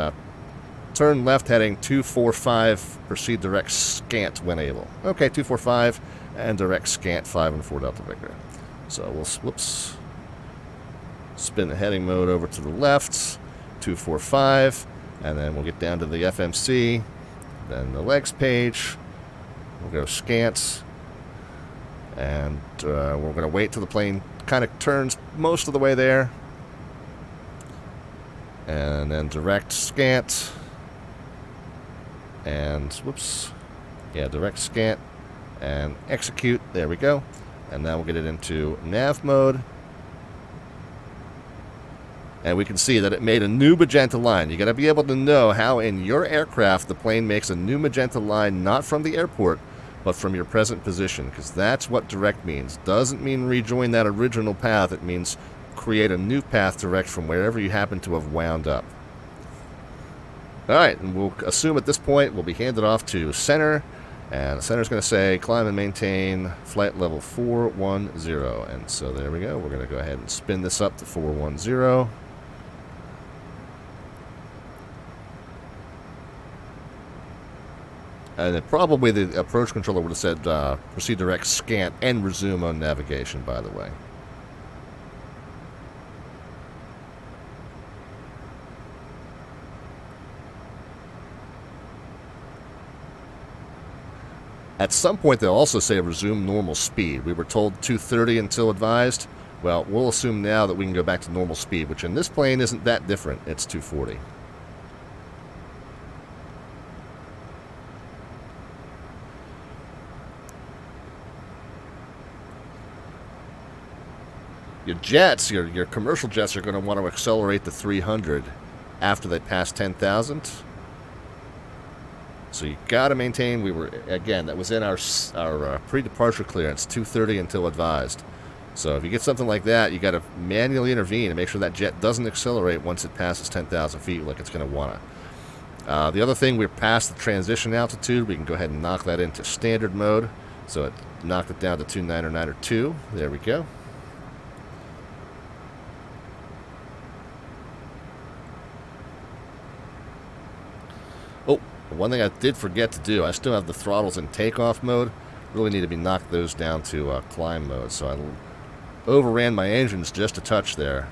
turn left heading 245, proceed direct scant when able. Okay, 245 and direct scant 5 and 4 Delta Victor. So we'll spin the heading mode over to the left, 245, and then we'll get down to the FMC, then the legs page. We'll go scant, and we're going to wait till the plane kind of turns most of the way there, and then direct scant, and direct scant, and execute. There we go. And now we'll get it into nav mode. And we can see that it made a new magenta line. You got to be able to know how in your aircraft the plane makes a new magenta line, not from the airport, but from your present position, because that's what direct means. Doesn't mean rejoin that original path. It means create a new path direct from wherever you happen to have wound up. All right, and we'll assume at this point we'll be handed off to center, and the center's going to say climb and maintain flight level 410. And so there we go. We're going to go ahead and spin this up to 410. And then probably the approach controller would have said proceed direct scant and resume on navigation, by the way. At some point, they'll also say resume normal speed. We were told 230 until advised. Well, we'll assume now that we can go back to normal speed, which in this plane isn't that different. It's 240. Your jets, your commercial jets are going to want to accelerate to 300 after they pass 10,000. So you got to maintain. That was in our pre-departure clearance, 230 until advised. So if you get something like that, you got to manually intervene and make sure that jet doesn't accelerate once it passes 10,000 feet like it's going to want to. The other thing, we're past the transition altitude. We can go ahead and knock that into standard mode. So it knocked it down to 292. There we go. Oh, one thing I did forget to do, I still have the throttles in takeoff mode. Really need to be knocked those down to climb mode. So I overran my engines just a touch there.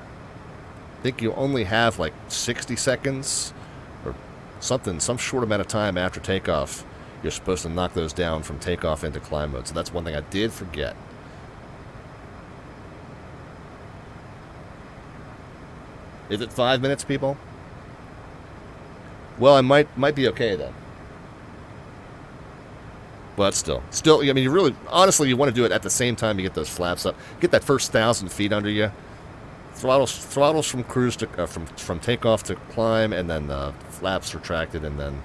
I think you only have like 60 seconds or something, some short amount of time after takeoff. You're supposed to knock those down from takeoff into climb mode. So that's one thing I did forget. Is it 5 minutes, people? Well, I might be okay then. But still, I mean, you really, honestly, you want to do it at the same time you get those flaps up. Get that first 1,000 feet under you. Throttles from cruise to from takeoff to climb, and then flaps retracted, and then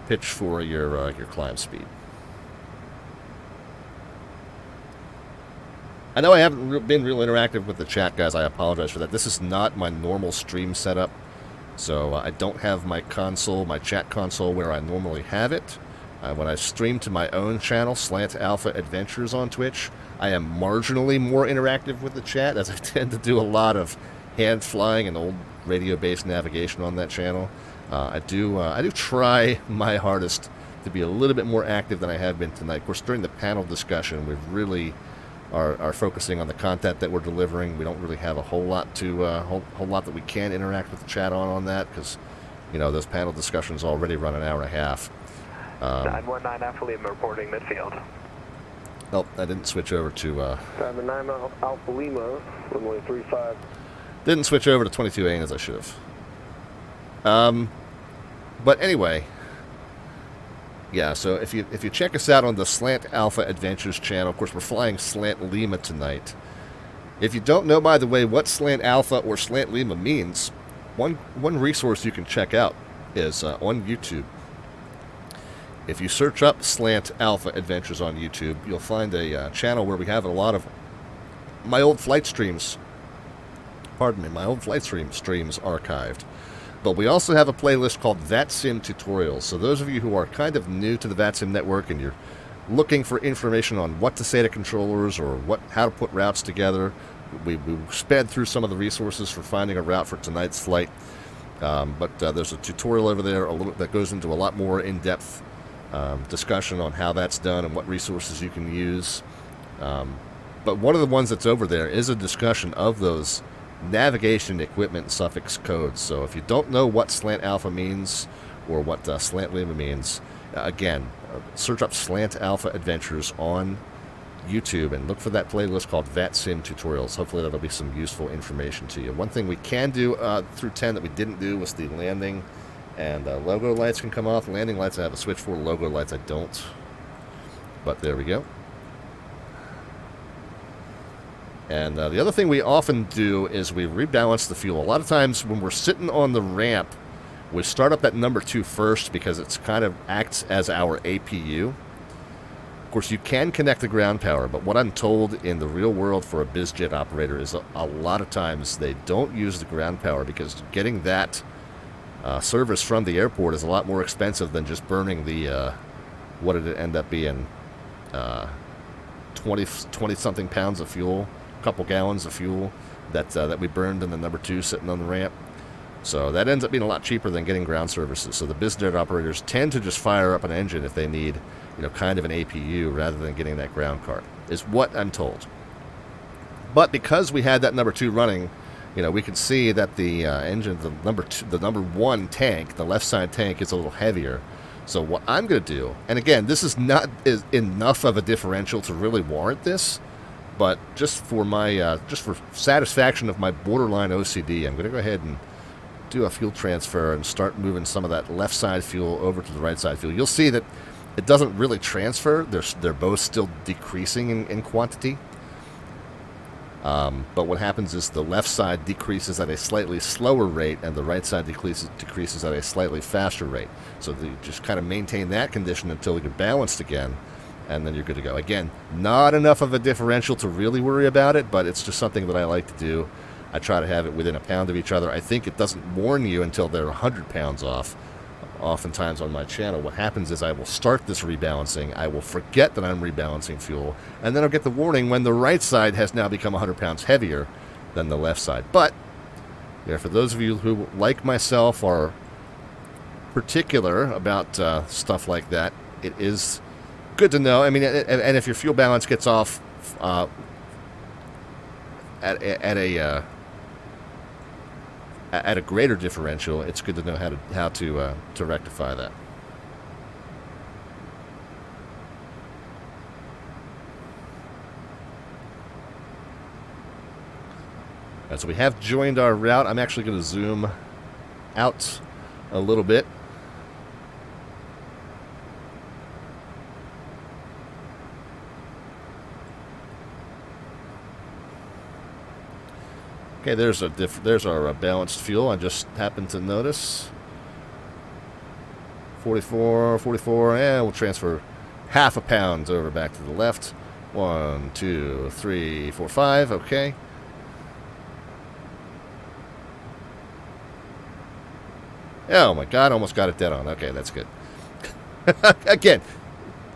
pitch for your climb speed. I know I haven't been real interactive with the chat, guys. I apologize for that. This is not my normal stream setup. So I don't have my console, my chat console, where I normally have it. When I stream to my own channel, Slant Alpha Adventures on Twitch, I am marginally more interactive with the chat, as I tend to do a lot of hand flying and old radio-based navigation on that channel. I do try my hardest to be a little bit more active than I have been tonight. Of course, during the panel discussion, we really are focusing on the content that we're delivering. We don't really have a whole lot that we can interact with the chat on that, because, you know, those panel discussions already run an hour and a half. 919 Alpha Lima reporting midfield. Oh, I didn't switch over to 79 Alpha Lima, runway 35. Didn't switch over to 22A as I should have. But anyway, yeah, so if you check us out on the Slant Alpha Adventures channel, of course we're flying Slant Lima tonight. If you don't know, by the way, what Slant Alpha or Slant Lima means, one resource you can check out is on YouTube. If you search up Slant Alpha Adventures on YouTube, you'll find a channel where we have a lot of my old flight streams. Pardon me, my old flight streams archived. But we also have a playlist called VATSIM Tutorials. So those of you who are kind of new to the VATSIM network and you're looking for information on what to say to controllers or how to put routes together, we sped through some of the resources for finding a route for tonight's flight. But there's a tutorial over there that goes into a lot more in-depth discussion on how that's done and what resources you can use. But one of the ones that's over there is a discussion of those navigation equipment suffix codes. So if you don't know what Slant Alpha means or what Slant Lima means, again, search up Slant Alpha Adventures on YouTube and look for that playlist called VATSIM Tutorials. Hopefully that'll be some useful information to you. One thing we can do through 10 that we didn't do was the landing and logo lights can come off. Landing lights I have a switch for, logo lights I don't. But there we go. And the other thing we often do is we rebalance the fuel. A lot of times when we're sitting on the ramp, we start up at number 2 first because it's kind of acts as our APU. Of course, you can connect the ground power, but what I'm told in the real world for a bizjet operator is a lot of times they don't use the ground power because getting that service from the airport is a lot more expensive than just burning the, what did it end up being, 20-something pounds of fuel, a couple gallons of fuel that we burned in the number 2 sitting on the ramp. So that ends up being a lot cheaper than getting ground services. So the bizjet operators tend to just fire up an engine if they need, you know, kind of an APU rather than getting that ground cart, is what I'm told. But because we had that number 2 running, you know, we could see that the engine, the number 1 tank, the left side tank, is a little heavier. So what I'm going to do, and again, this is not enough of a differential to really warrant this, but just for my just for satisfaction of my borderline OCD, I'm going to go ahead and do a fuel transfer and start moving some of that left side fuel over to the right side fuel. You'll see that it doesn't really transfer. They're both still decreasing in quantity. But what happens is the left side decreases at a slightly slower rate and the right side decreases at a slightly faster rate. So you just kind of maintain that condition until you're balanced again, and then you're good to go. Again, not enough of a differential to really worry about it, but it's just something that I like to do. I try to have it within a pound of each other. I think it doesn't warn you until they're 100 pounds off. Oftentimes on my channel, what happens is I will start this rebalancing, I will forget that I'm rebalancing fuel, and then I'll get the warning when the right side has now become 100 pounds heavier than the left side. But, you know, for those of you who, like myself, are particular about stuff like that, it is good to know. I mean, and if your fuel balance gets off at a greater differential, it's good to know how to rectify that. Right, so we have joined our route. I'm actually going to zoom out a little bit. Okay, there's our balanced fuel. I just happened to notice 44, and we'll transfer half a pound over back to the left. 1, 2, 3, 4, 5. Okay. Oh my God, almost got it dead on. Okay, that's good. Again,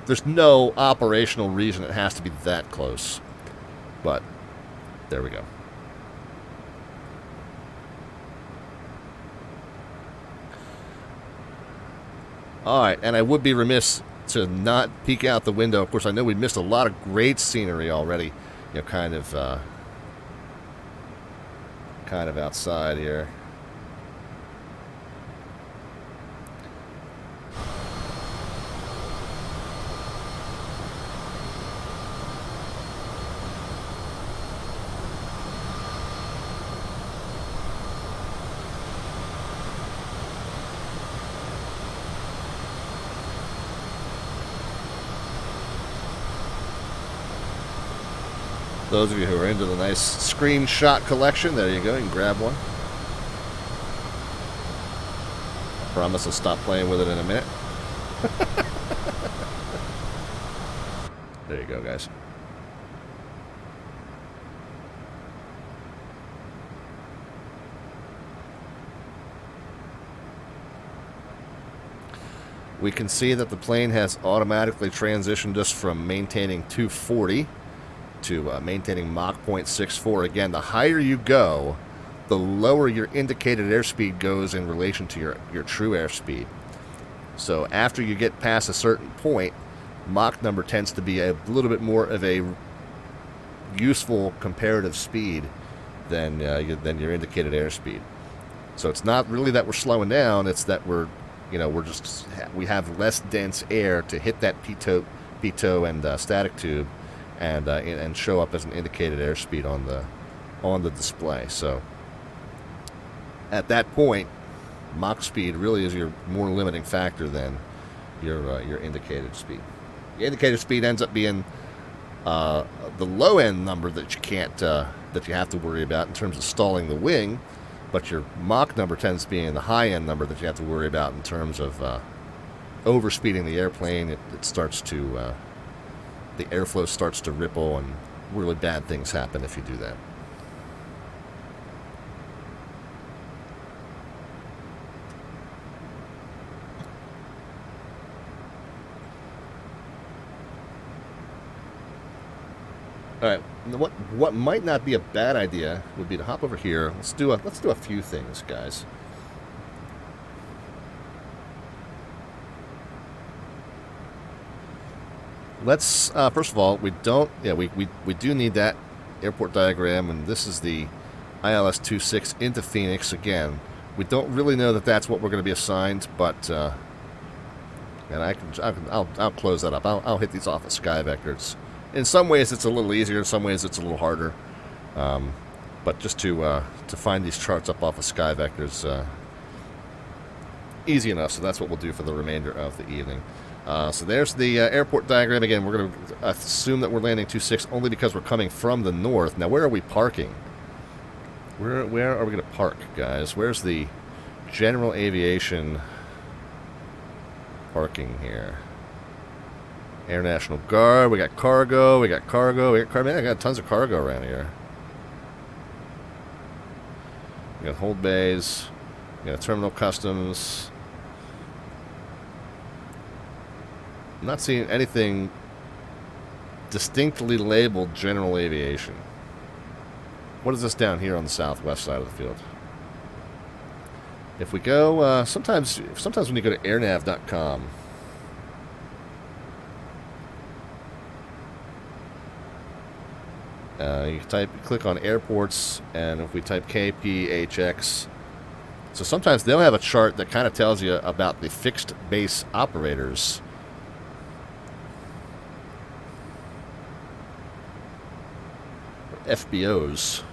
there's no operational reason it has to be that close. But, there we go. Alright, and I would be remiss to not peek out the window. Of course, I know we missed a lot of great scenery already. You know, kind of outside here. Those of you who are into the nice screenshot collection, there you go. You can grab one. Promise I'll stop playing with it in a minute. There you go, guys. We can see that the plane has automatically transitioned us from maintaining 240 to maintaining Mach 0.64. Again, the higher you go, the lower your indicated airspeed goes in relation to your true airspeed. So after you get past a certain point, Mach number tends to be a little bit more of a useful comparative speed than your indicated airspeed. So it's not really that we're slowing down, it's that we have less dense air to hit that pitot and static tube and show up as an indicated airspeed on the display. So at that point, Mach speed really is your more limiting factor than your indicated speed. The indicated speed ends up being the low end number that you have to worry about in terms of stalling the wing, but your Mach number tends to be in the high end number that you have to worry about in terms of overspeeding the airplane. It starts to the airflow starts to ripple, and really bad things happen if you do that. All right, what might not be a bad idea would be to hop over here. Let's do a few things, guys. Let's first of all, we do need that airport diagram, and this is the ILS 26 into Phoenix. Again, we don't really know that that's what we're going to be assigned, but and I'll close that up. I'll hit these off of Sky Vectors. In some ways, it's a little easier. In some ways, it's a little harder. But just to find these charts up off of Sky Vectors, easy enough. So that's what we'll do for the remainder of the evening. So there's the airport diagram. Again, we're going to assume that we're landing 26 only because we're coming from the north. Now, where are we parking? Where are we going to park, guys? Where's the general aviation parking here? Air National Guard. We got cargo. Man, I got tons of cargo around here. We got hold bays. We got terminal customs. I'm not seeing anything distinctly labeled general aviation. What is this down here on the southwest side of the field? If we go, sometimes when you go to airnav.com, you click on airports, and if we type KPHX, so sometimes they'll have a chart that kind of tells you about the fixed base operators. FBOs.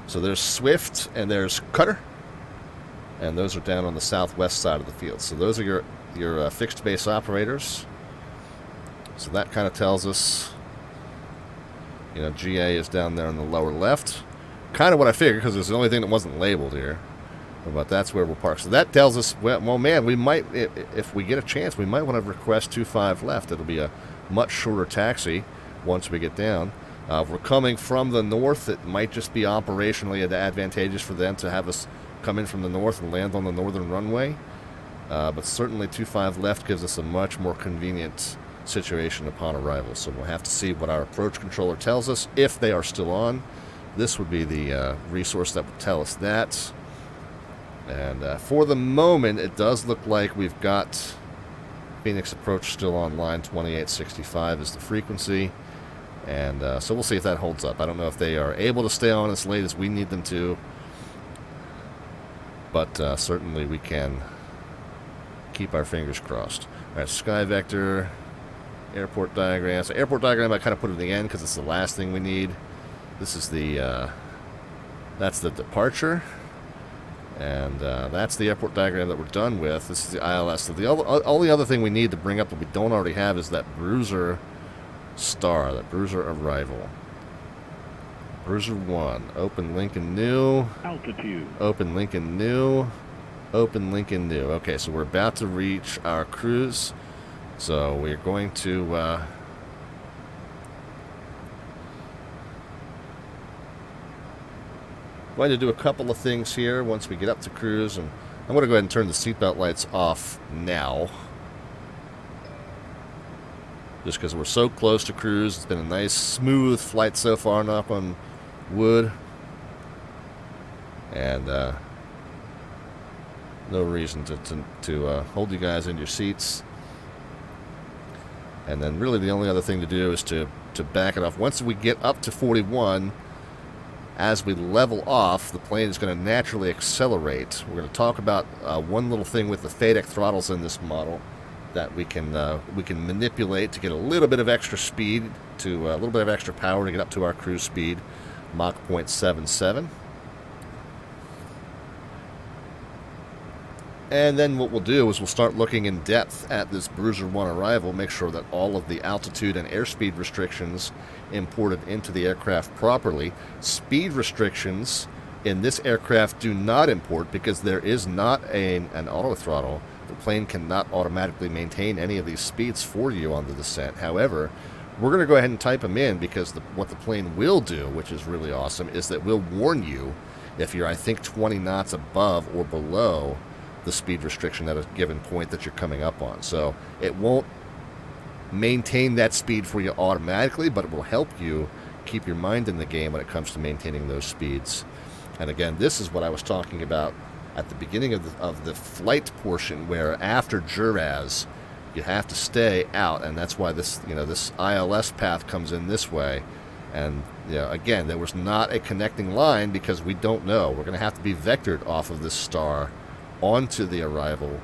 So there's Swift and there's Cutter, and those are down on the southwest side of the field. So those are your fixed base operators. So that kind of tells us, GA is down there on the lower left. Kind of what I figured, because it's the only thing that wasn't labeled here. But that's where we'll park. So that tells us, well, man, we might, if we get a chance, we might want to request 25 left. It'll be a much shorter taxi once we get down. If we're coming from the north, it might just be operationally advantageous for them to have us come in from the north and land on the northern runway. But certainly 25 left gives us a much more convenient situation upon arrival. So we'll have to see what our approach controller tells us, if they are still on. This would be the resource that would tell us that. And for the moment, it does look like we've got Phoenix Approach still online. 2865 is the frequency. And so we'll see if that holds up. I don't know if they are able to stay on as late as we need them to. But certainly we can keep our fingers crossed. All right, Sky Vector, airport diagram. So airport diagram I kind of put at the end because it's the last thing we need. This is the, that's the departure. And that's the airport diagram that we're done with. This is the ILS. So the only other thing we need to bring up that we don't already have is that Bruiser star, that Bruiser arrival. Bruiser 1. Open Lincoln New. Altitude. Open Lincoln New. Open Lincoln New. Okay, so we're about to reach our cruise. So we're going to... going to do a couple of things here once we get up to cruise, and I'm going to go ahead and turn the seatbelt lights off now, just because we're so close to cruise. It's been a nice smooth flight so far, knock on wood, and no reason to hold you guys in your seats. And then really the only other thing to do is to back it off. Once we get up to 41, as we level off, the plane is going to naturally accelerate. We're going to talk about one little thing with the FADEC throttles in this model that we can manipulate to get a little bit of extra speed, to a little bit of extra power to get up to our cruise speed, Mach 0.77. And then what we'll do is we'll start looking in depth at this Bruiser 1 arrival, make sure that all of the altitude and airspeed restrictions imported into the aircraft properly. Speed restrictions in this aircraft do not import because there is not an auto throttle. The plane cannot automatically maintain any of these speeds for you on the descent. However, we're going to go ahead and type them in because what the plane will do, which is really awesome, is that we'll warn you if you're, I think, 20 knots above or below the speed restriction at a given point that you're coming up on. So it won't maintain that speed for you automatically, but it will help you keep your mind in the game when it comes to maintaining those speeds. And again, this is what I was talking about at the beginning of the flight portion, where after Juraz you have to stay out, and that's why this this ILS path comes in this way. And again, there was not a connecting line because we don't know. We're going to have to be vectored off of this star onto the arrival,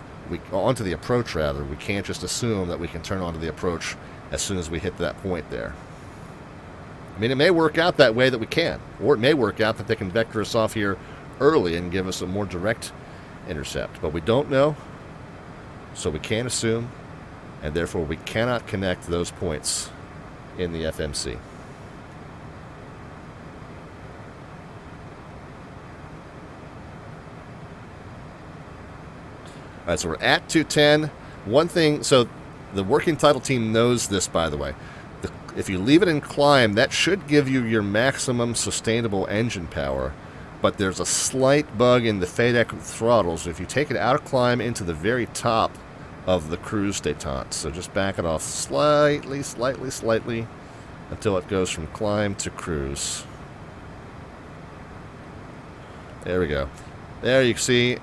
onto the approach rather. We can't just assume that we can turn onto the approach as soon as we hit that point there. I mean, it may work out that way that we can, or it may work out that they can vector us off here early and give us a more direct intercept, but we don't know, so we can't assume, and therefore we cannot connect those points in the FMC. All right, so we're at 210. One thing, so the working title team knows this, by the way. If you leave it in climb, that should give you your maximum sustainable engine power, but there's a slight bug in the FADEC throttles. If you take it out of climb into the very top of the cruise detente, so just back it off slightly until it goes from climb to cruise. There we go. There you can see.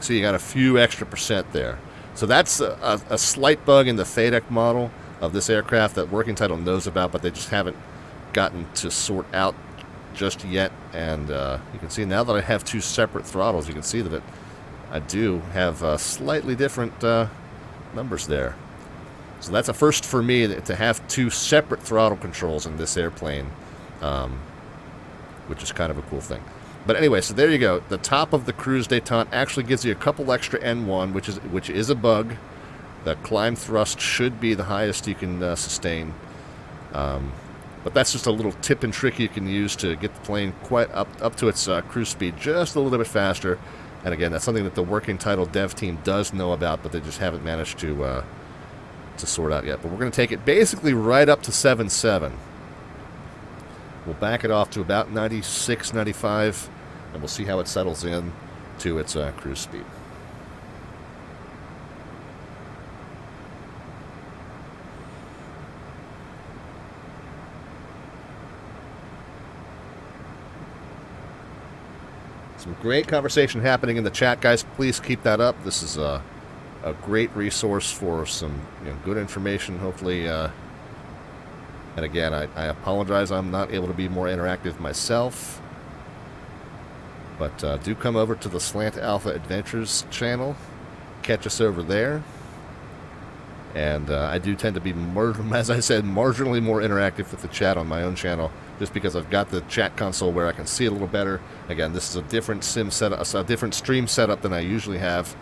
So you got a few extra percent there. So that's a slight bug in the FADEC model of this aircraft that Working Title knows about, but they just haven't gotten to sort out just yet. And you can see now that I have two separate throttles, you can see that I do have slightly different numbers there. So that's a first for me to have two separate throttle controls in this airplane, which is kind of a cool thing. But anyway, so there you go. The top of the cruise detente actually gives you a couple extra N1, which is a bug. The climb thrust should be the highest you can sustain. But that's just a little tip and trick you can use to get the plane quite up to its cruise speed just a little bit faster. And again, that's something that the Working Title dev team does know about, but they just haven't managed to sort out yet. But we're going to take it basically right up to 7.7. We'll back it off to about 96, 95, and we'll see how it settles in to its cruise speed. Some great conversation happening in the chat, guys. Please keep that up. This is a great resource for some good information, hopefully. And again, I apologize I'm not able to be more interactive myself. But do come over to the Slant Alpha Adventures channel. Catch us over there. And I do tend to be, as I said, marginally more interactive with the chat on my own channel, just because I've got the chat console where I can see it a little better. Again, this is a different sim setup, a different stream setup than I usually have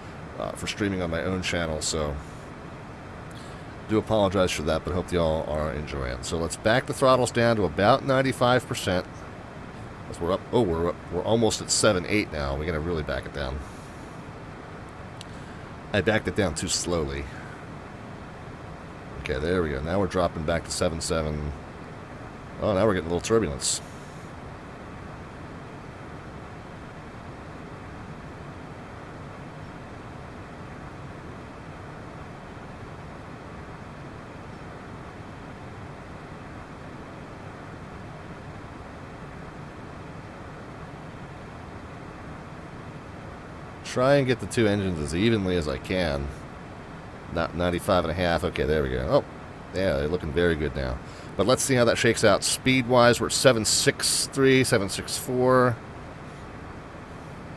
for streaming on my own channel. So do apologize for that, but hope y'all are enjoying. So let's back the throttles down to about 95%. As we're up, we're almost at 7.8 now. We gotta really back it down. I backed it down too slowly. Okay, there we go. Now we're dropping back to 7.7. Oh, now we're getting a little turbulence. Try and get the two engines as evenly as I can. Not 95.5. Okay, there we go. Oh, yeah, they're looking very good now. But let's see how that shakes out. Speed-wise, we're at 7.63, 7.64.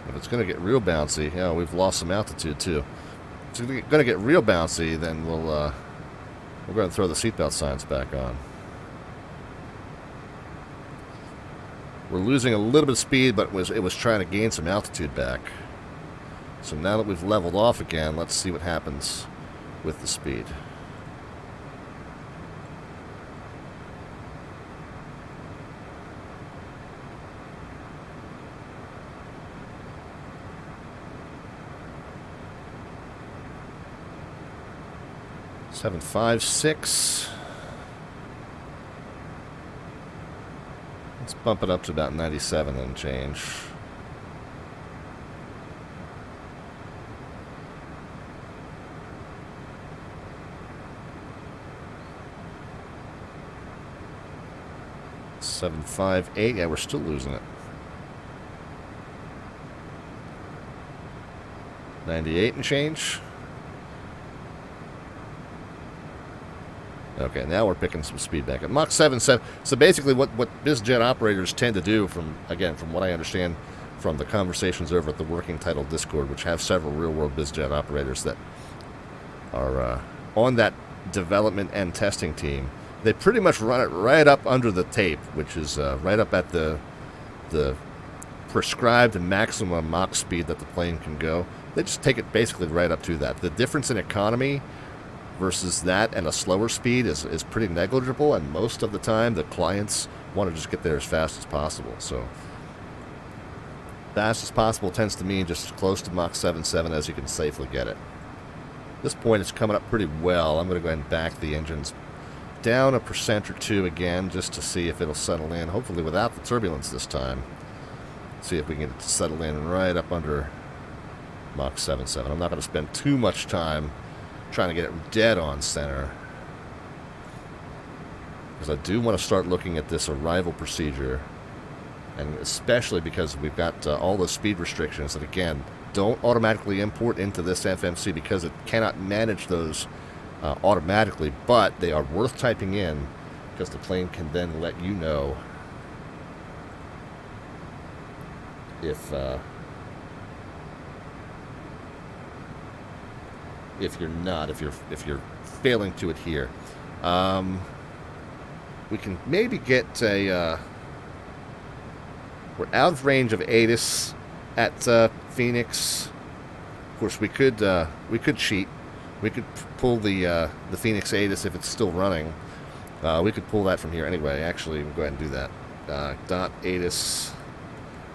If it's going to get real bouncy, we've lost some altitude too. If it's going to get real bouncy, then we'll go ahead and throw the seatbelt signs back on. We're losing a little bit of speed, but it was trying to gain some altitude back. So now that we've leveled off again, let's see what happens with the speed. Seven, 5, 6. Let's bump it up to about 97 and change. Seven, 5, 8. Yeah, we're still losing it. 98 and change. Okay, now we're picking some speed back at Mach 7.7. So basically what BizJet operators tend to do, from what I understand from the conversations over at the Working Title Discord, which have several real-world BizJet operators that are on that development and testing team, they pretty much run it right up under the tape, which is right up at the prescribed maximum Mach speed that the plane can go. They just take it basically right up to that. The difference in economy versus that and a slower speed is pretty negligible, and most of the time the clients want to just get there as fast as possible. So fast as possible tends to mean just close to Mach 7.7 as you can safely get it. At this point it's coming up pretty well. I'm going to go ahead and back the engines down 1% or 2 again, just to see if it'll settle in, hopefully without the turbulence this time. See if we can get it to settle in right up under Mach 7.7. I'm not going to spend too much time trying to get it dead on center, because I do want to start looking at this arrival procedure, and especially because we've got all those speed restrictions that, again, don't automatically import into this FMC because it cannot manage those automatically, but they are worth typing in because the plane can then let you know if you're failing to adhere. We can maybe get a we're out of range of ATIS at Phoenix. Of course, we could cheat. We could pull the Phoenix ATIS if it's still running, We could pull that from here anyway. Actually, we'll go ahead and do that. Dot ATIS,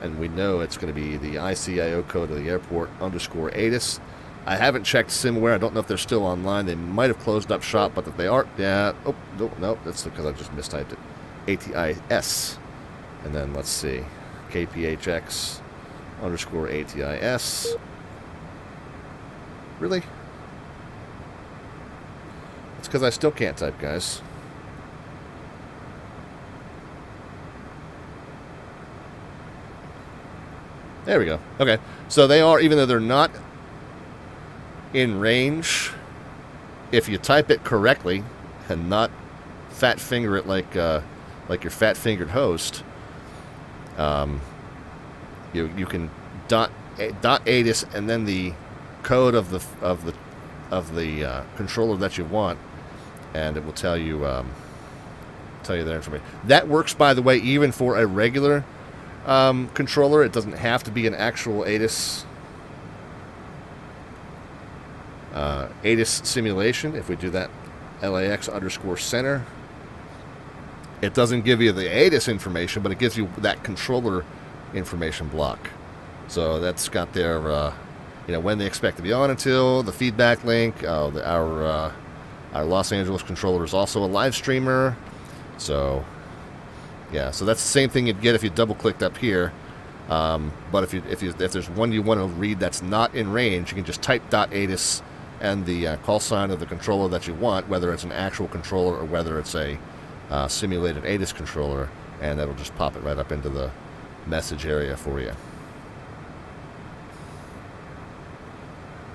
and we know it's going to be the ICIO code of the airport _ ATIS. I haven't checked SimWare. I don't know if they're still online. They might have closed up shop, but if they aren't, yeah. Oh, no, that's because I just mistyped it. ATIS. And then let's see. KPHX _ ATIS. Really? It's because I still can't type, guys. There we go. Okay. So they are, even though they're not in range, if you type it correctly and not fat finger it like your fat fingered host, you can dot ATIS and then the code of the controller that you want, and it will tell you their information. That works, by the way, even for a regular controller. It doesn't have to be an actual ATIS simulation. If we do that LAX _ center, it doesn't give you the ATIS information, but it gives you that controller information block. So that's got their when they expect to be on until, the feedback link. Our Los Angeles controller is also a live streamer. So yeah, so that's the same thing you'd get if you double clicked up here. But if there's one you want to read that's not in range, you can just type .ATIS and the call sign of the controller that you want, whether it's an actual controller or whether it's a simulated ATIS controller, and that'll just pop it right up into the message area for you.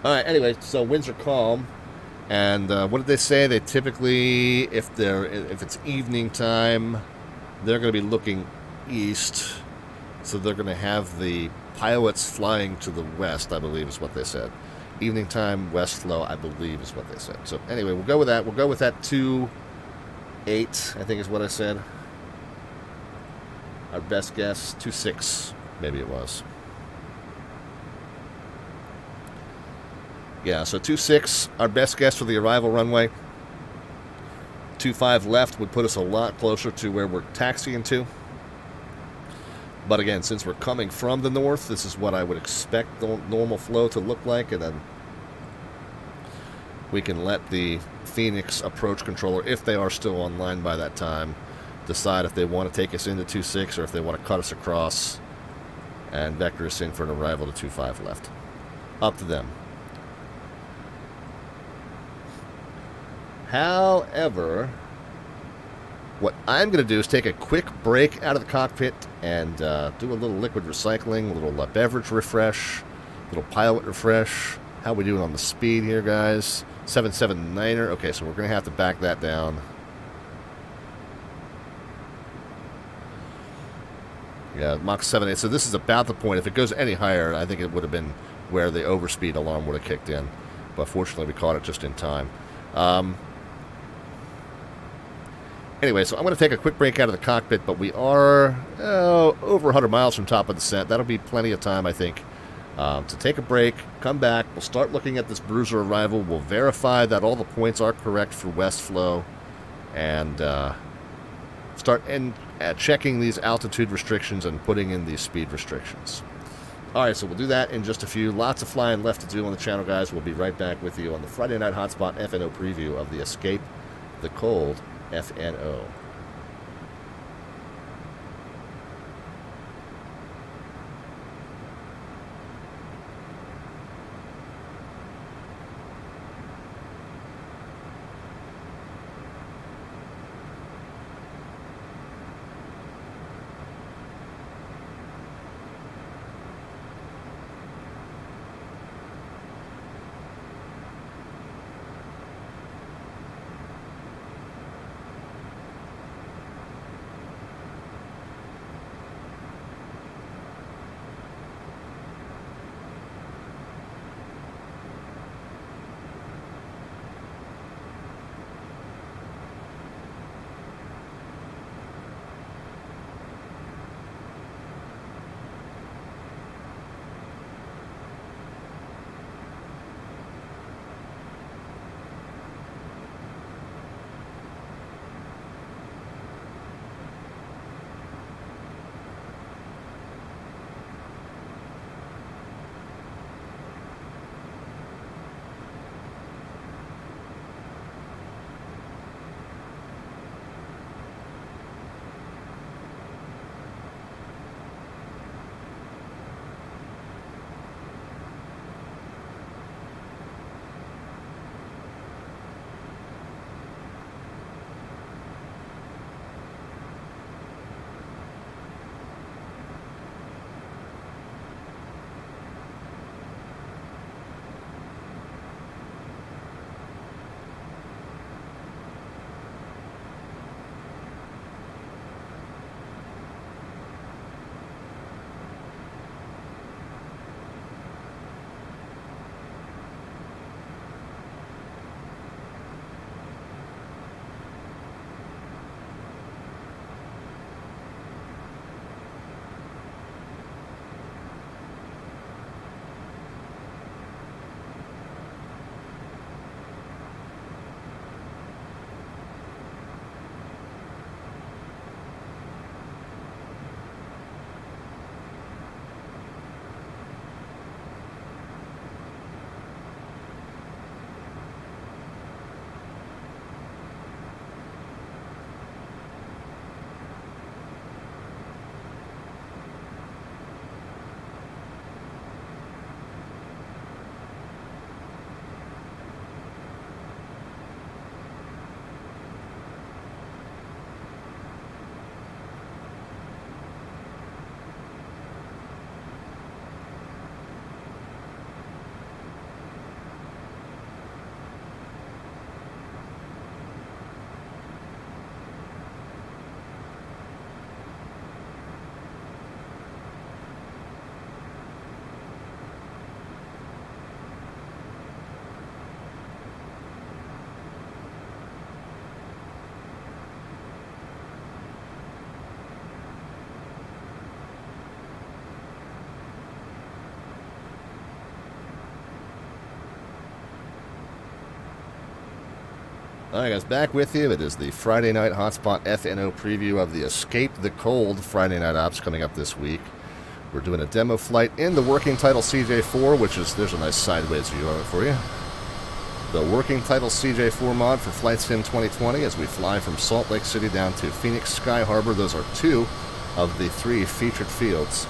All right. Anyway, so winds are calm, and what did they say? They typically, if it's evening time, they're going to be looking east, so they're going to have the pilots flying to the west, I believe is what they said. Evening time, west flow, I believe is what they said. So anyway, we'll go with that. We'll go with that 2-8, I think is what I said. Our best guess, 2-6, maybe it was. Yeah, so 2-6, our best guess for the arrival runway. 2-5 left would put us a lot closer to where we're taxiing to. But again, since we're coming from the north, this is what I would expect the normal flow to look like, and then we can let the Phoenix approach controller, if they are still online by that time, decide if they want to take us into 2-6 or if they want to cut us across and vector us in for an arrival to 2-5 left. Up to them. However, what I'm going to do is take a quick break out of the cockpit and do a little liquid recycling, a little beverage refresh, a little pilot refresh. How we doing on the speed here, guys? 779er. Okay, so we're going to have to back that down. Yeah, Mach 7.8. So this is about the point. If it goes any higher, I think it would have been where the overspeed alarm would have kicked in. But fortunately, we caught it just in time. Anyway, so I'm going to take a quick break out of the cockpit, but we are over 100 miles from top of descent. That'll be plenty of time, I think, to take a break, come back. We'll start looking at this bruiser arrival. We'll verify that all the points are correct for west flow, and start checking these altitude restrictions and putting in these speed restrictions. All right, so we'll do that in just a few. Lots of flying left to do on the channel, guys. We'll be right back with you on the Friday Night Hotspot FNO preview of the Escape the Cold FNO. All right, guys, back with you. It is the Friday Night Hotspot FNO preview of the Escape the Cold Friday Night Ops coming up this week. We're doing a demo flight in the Working Title CJ4, which is, there's a nice sideways view of it for you. The Working Title CJ4 mod for Flight Sim 2020 as we fly from Salt Lake City down to Phoenix Sky Harbor. Those are 2 of the 3 featured fields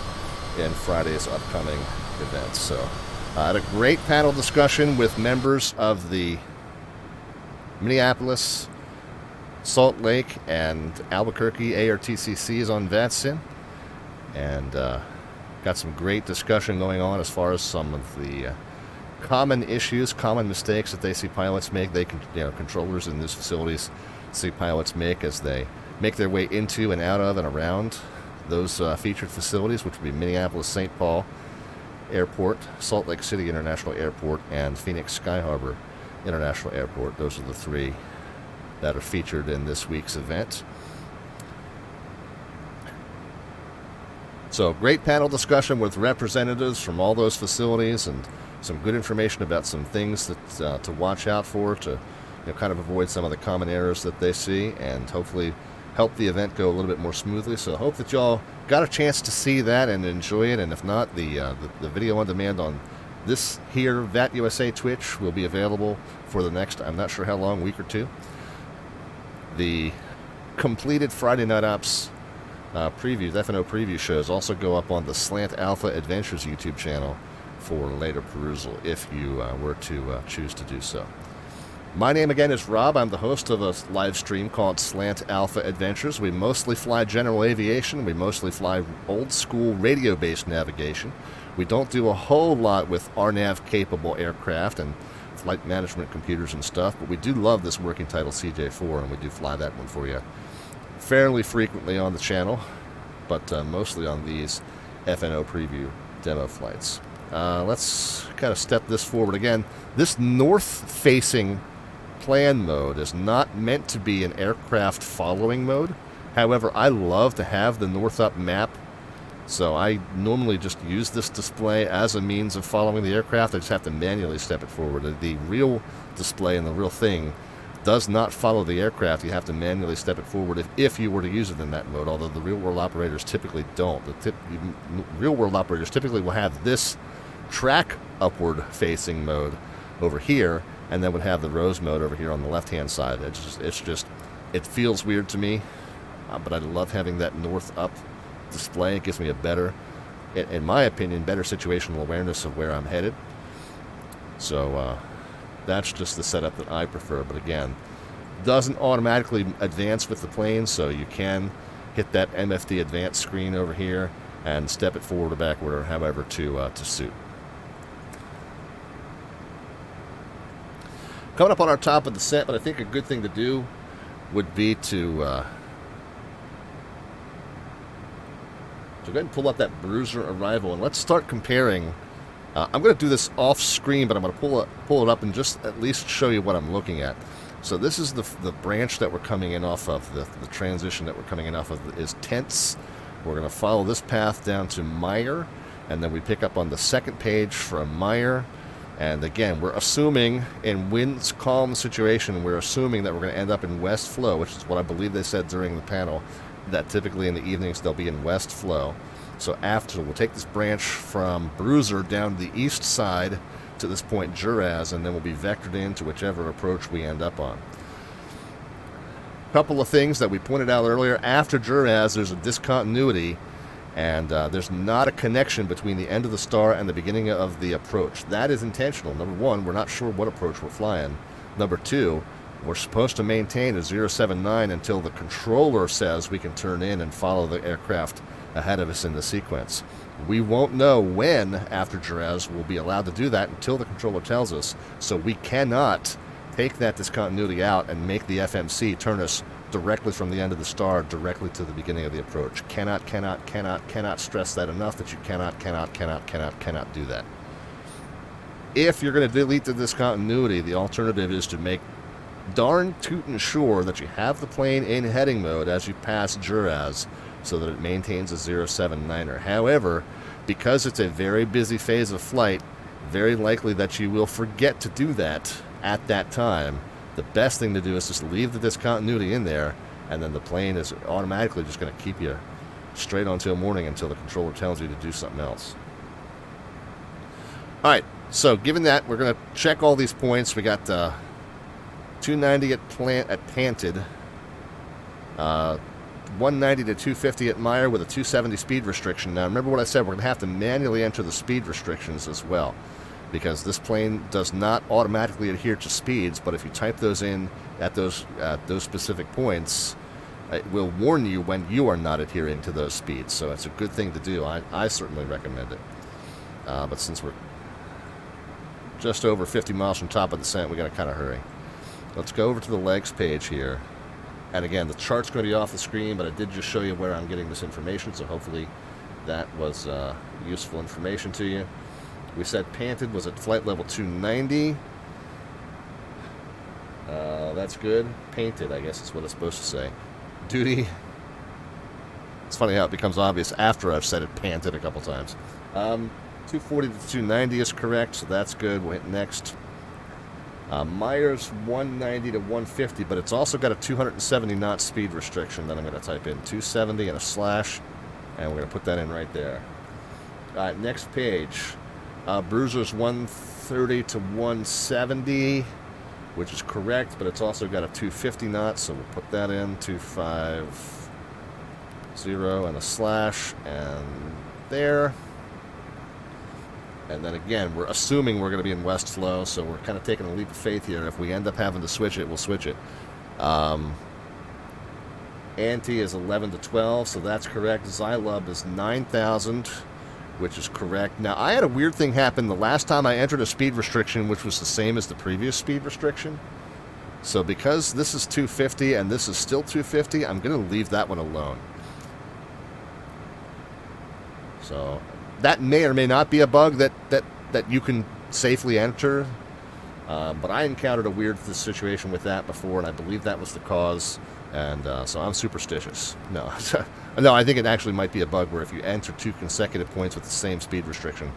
in Friday's upcoming events. So I had a great panel discussion with members of the Minneapolis, Salt Lake, and Albuquerque ARTCCs on VATSIM, and got some great discussion going on as far as some of the common issues, common mistakes that they see pilots make. Controllers in these facilities see pilots make as they make their way into and out of and around those featured facilities, which would be Minneapolis St. Paul Airport, Salt Lake City International Airport, and Phoenix Sky Harbor International Airport. Those are the 3 that are featured in this week's event. So, great panel discussion with representatives from all those facilities and some good information about some things that to watch out for to kind of avoid some of the common errors that they see and hopefully help the event go a little bit more smoothly. So I hope that y'all got a chance to see that and enjoy it, and if not, the video on demand on this here VAT USA Twitch will be available for the next, I'm not sure how long, week or 2. The completed Friday Night Ops previews, FNO preview shows, also go up on the Slant Alpha Adventures YouTube channel for later perusal if you were to choose to do so. My name again is Rob. I'm the host of a live stream called Slant Alpha Adventures. We mostly fly general aviation. We mostly fly old school radio-based navigation. We don't do a whole lot with RNAV-capable aircraft and flight management computers and stuff, but we do love this Working Title CJ4, and we do fly that one for you fairly frequently on the channel, but mostly on these FNO preview demo flights. Let's kind of step this forward again. This north-facing plan mode is not meant to be an aircraft following mode. However, I love to have the north-up map, so I normally just use this display as a means of following the aircraft. I just have to manually step it forward. The real display and the real thing does not follow the aircraft. You have to manually step it forward if you were to use it in that mode, although the real-world operators typically don't. The real-world operators typically will have this track upward-facing mode over here, and then would have the rose mode over here on the left-hand side. It feels weird to me, but I love having that north-up display. It gives me a better, in my opinion, better situational awareness of where I'm headed. So that's just the setup that I prefer. But again, doesn't automatically advance with the plane, so you can hit that MFD advanced screen over here and step it forward or backward or however to suit. Coming up on our top of the set, but I think a good thing to do would be to go ahead and pull up that Bruiser arrival, and let's start comparing. I'm going to do this off screen, but I'm going to pull it up and just at least show you what I'm looking at. So this is the branch that we're coming in off of, the transition that we're coming in off of is Tents. We're going to follow this path down to Meyer, and then we pick up on the second page from Meyer. And again, we're assuming in winds calm situation, we're assuming that we're going to end up in west flow, which is what I believe they said during the panel, that typically in the evenings they'll be in west flow. So we'll take this branch from Bruiser down the east side to this point Juraz, and then we'll be vectored into whichever approach we end up on. A couple of things that we pointed out earlier. After Juraz, there's a discontinuity, and there's not a connection between the end of the star and the beginning of the approach. That is intentional. Number one, we're not sure what approach we're flying. Number two, we're supposed to maintain a 079 until the controller says we can turn in and follow the aircraft ahead of us in the sequence. We won't know when after Jerez we'll be allowed to do that until the controller tells us, so we cannot take that discontinuity out and make the FMC turn us directly from the end of the star directly to the beginning of the approach. Cannot stress that enough, that you cannot do that. If you're going to delete the discontinuity, the alternative is to make darn tootin' sure that you have the plane in heading mode as you pass Juraz so that it maintains a 079er. However, because it's a very busy phase of flight, very likely that you will forget to do that at that time, the best thing to do is just leave the discontinuity in there, and then the plane is automatically just going to keep you straight on till morning until the controller tells you to do something else. All right, so given that, we're going to check all these points. We got 290 at Panted, 190 to 250 at Meyer with a 270 speed restriction. Now, remember what I said, we're going to have to manually enter the speed restrictions as well, because this plane does not automatically adhere to speeds, but if you type those in at those specific points, it will warn you when you are not adhering to those speeds. So it's a good thing to do. I certainly recommend it. But since we're just over 50 miles from top of descent, we got to kind of hurry. Let's go over to the legs page here. And again, the chart's going to be off the screen, but I did just show you where I'm getting this information, so hopefully that was useful information to you. We said Panted was at flight level 290. That's good. Painted, I guess is what it's supposed to say. Duty. It's funny how it becomes obvious after I've said it Panted a couple times. 240 to 290 is correct, so that's good. We'll hit next. Myers 190 to 150, but it's also got a 270 knot speed restriction that I'm going to type in. 270 and a slash, and we're going to put that in right there. All right, next page. Bruiser's 130 to 170, which is correct, but it's also got a 250 knot, so we'll put that in. 250 and a slash, and there. And then again, we're assuming we're going to be in west flow, so we're kind of taking a leap of faith here. If we end up having to switch it, we'll switch it. Ante is 11 to 12, so that's correct. Xylub is 9,000, which is correct. Now, I had a weird thing happen the last time I entered a speed restriction, which was the same as the previous speed restriction. So because this is 250 and this is still 250, I'm going to leave that one alone. So that may or may not be a bug that you can safely enter. But I encountered a weird situation with that before, and I believe that was the cause. And so I'm superstitious. No, no, I think it actually might be a bug where if you enter 2 consecutive points with the same speed restriction,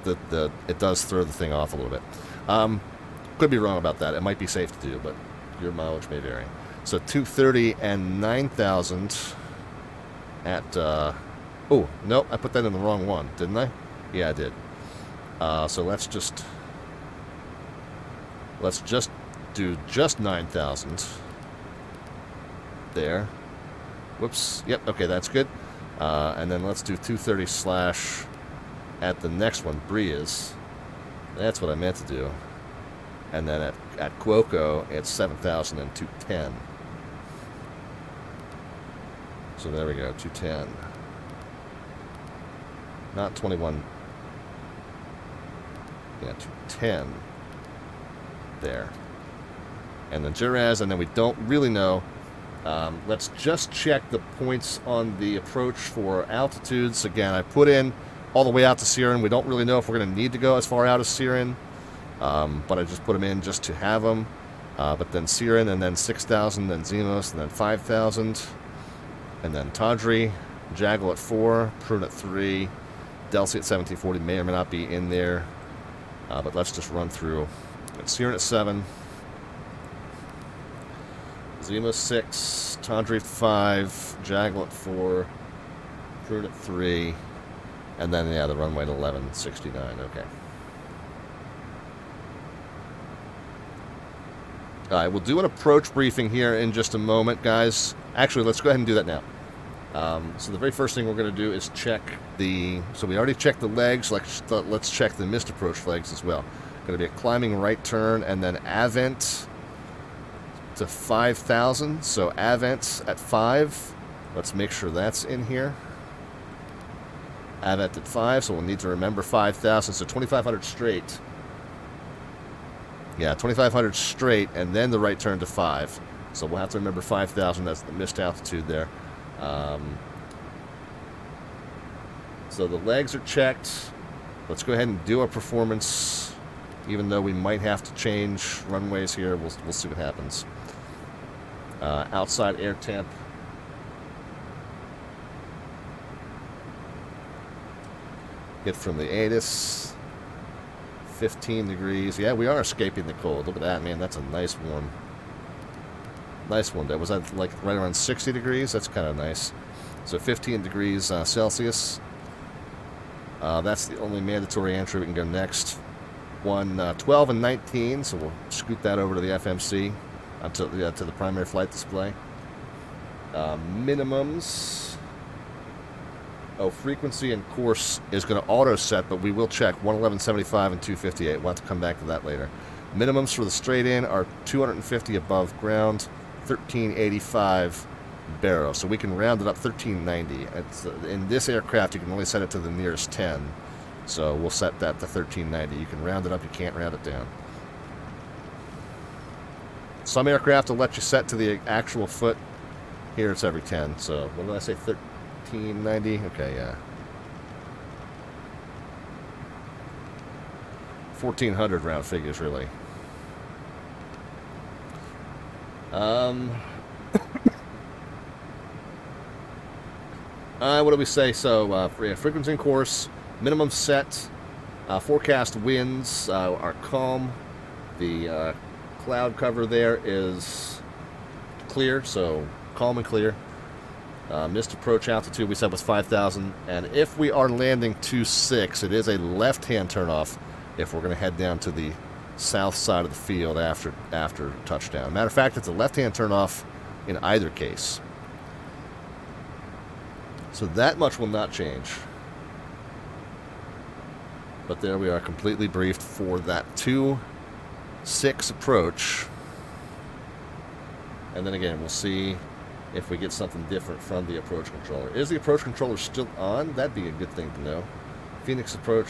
it does throw the thing off a little bit. Could be wrong about that. It might be safe to do, but your mileage may vary. So 230 and 9,000 at... oh, no, I put that in the wrong one, didn't I? Yeah, I did. So let's just do just 9,000. There. Whoops. Yep, okay, that's good. And then let's do 230 slash at the next one, Breeze. That's what I meant to do. And then at Cuoco, it's 7,000 and 210. So there we go, 210. Not 21. Yeah, 210. There. And then Juraz, and then we don't really know. Let's just check the points on the approach for altitudes. Again, I put in all the way out to Siren. We don't really know if we're going to need to go as far out as Siren, but I just put them in just to have them. But then Siren, and then 6,000, then Zemos, and then 5,000, and then Tawdry, Jaggle at 4, Prune at 3, Delcy at 1740 may or may not be in there, but let's just run through. It's Siren at 7. Zemo 6, Tawdry 5, Jaggle at 4, Prune at 3, and then, yeah, the runway at 1169, okay. All right, we'll do an approach briefing here in just a moment, guys. Actually, let's go ahead and do that now. So the very first thing we're going to do is check the... So we already checked the legs. Let's check the missed approach legs as well. Going to be a climbing right turn, and then Avent to 5,000. So Avent at 5. Let's make sure that's in here. Avent at 5, so we'll need to remember 5,000. So 2,500 straight. Yeah, 2,500 straight, and then the right turn to 5. So we'll have to remember 5,000. That's the missed altitude there. So the legs are checked. Let's go ahead and do a performance, even though we might have to change runways here. We'll see what happens. Outside air temp. Get from the ATIS. 15 degrees. Yeah, we are escaping the cold. Look at that, man. That's a nice one. Nice one. Was that like right around 60 degrees? That's kind of nice. So 15 degrees Celsius. That's the only mandatory entry. We can go next. 12 and 19, so we'll scoot that over to the FMC, to the primary flight display. Minimums. Oh, frequency and course is going to auto set, but we will check 111.75 and 258. We'll have to come back to that later. Minimums for the straight in are 250 above ground, 1385 baro. So we can round it up 1390. In this aircraft, you can only set it to the nearest 10. So we'll set that to 1390. You can round it up, you can't round it down. Some aircraft will let you set to the actual foot. Here it's every 10. So what did I say? 1390? Okay, yeah. 1400 round figures, really. What do we say? So, frequency and course, minimum set, forecast winds are calm. The cloud cover there is clear, so calm and clear. Missed approach altitude we said was 5,000, and if we are landing 26, it is a left-hand turnoff if we're going to head down to the south side of the field after touchdown. Matter of fact, it's a left-hand turnoff in either case. So that much will not change. But there we are, completely briefed for that 2-6 approach. And then again, we'll see if we get something different from the approach controller. Is the approach controller still on? That'd be a good thing to know. Phoenix approach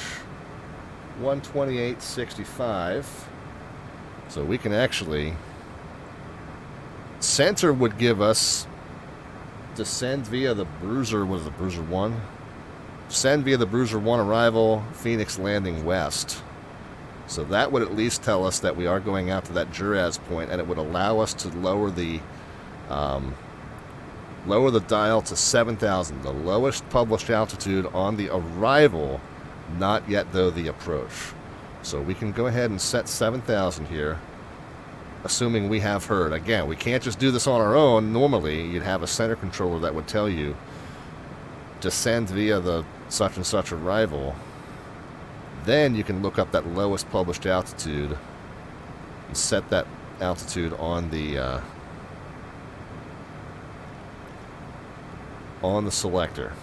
128.65. So we can actually... Center would give us descend via the Bruiser, what is it, Bruiser 1? Send via the Bruiser 1 arrival, Phoenix landing west. So that would at least tell us that we are going out to that Juraz point, and it would allow us to lower the dial to 7,000, the lowest published altitude on the arrival, not yet though the approach. So we can go ahead and set 7,000 here, assuming we have heard. Again, we can't just do this on our own. Normally, you'd have a center controller that would tell you descend via the such and such arrival. Then you can look up that lowest published altitude and set that altitude on the selector.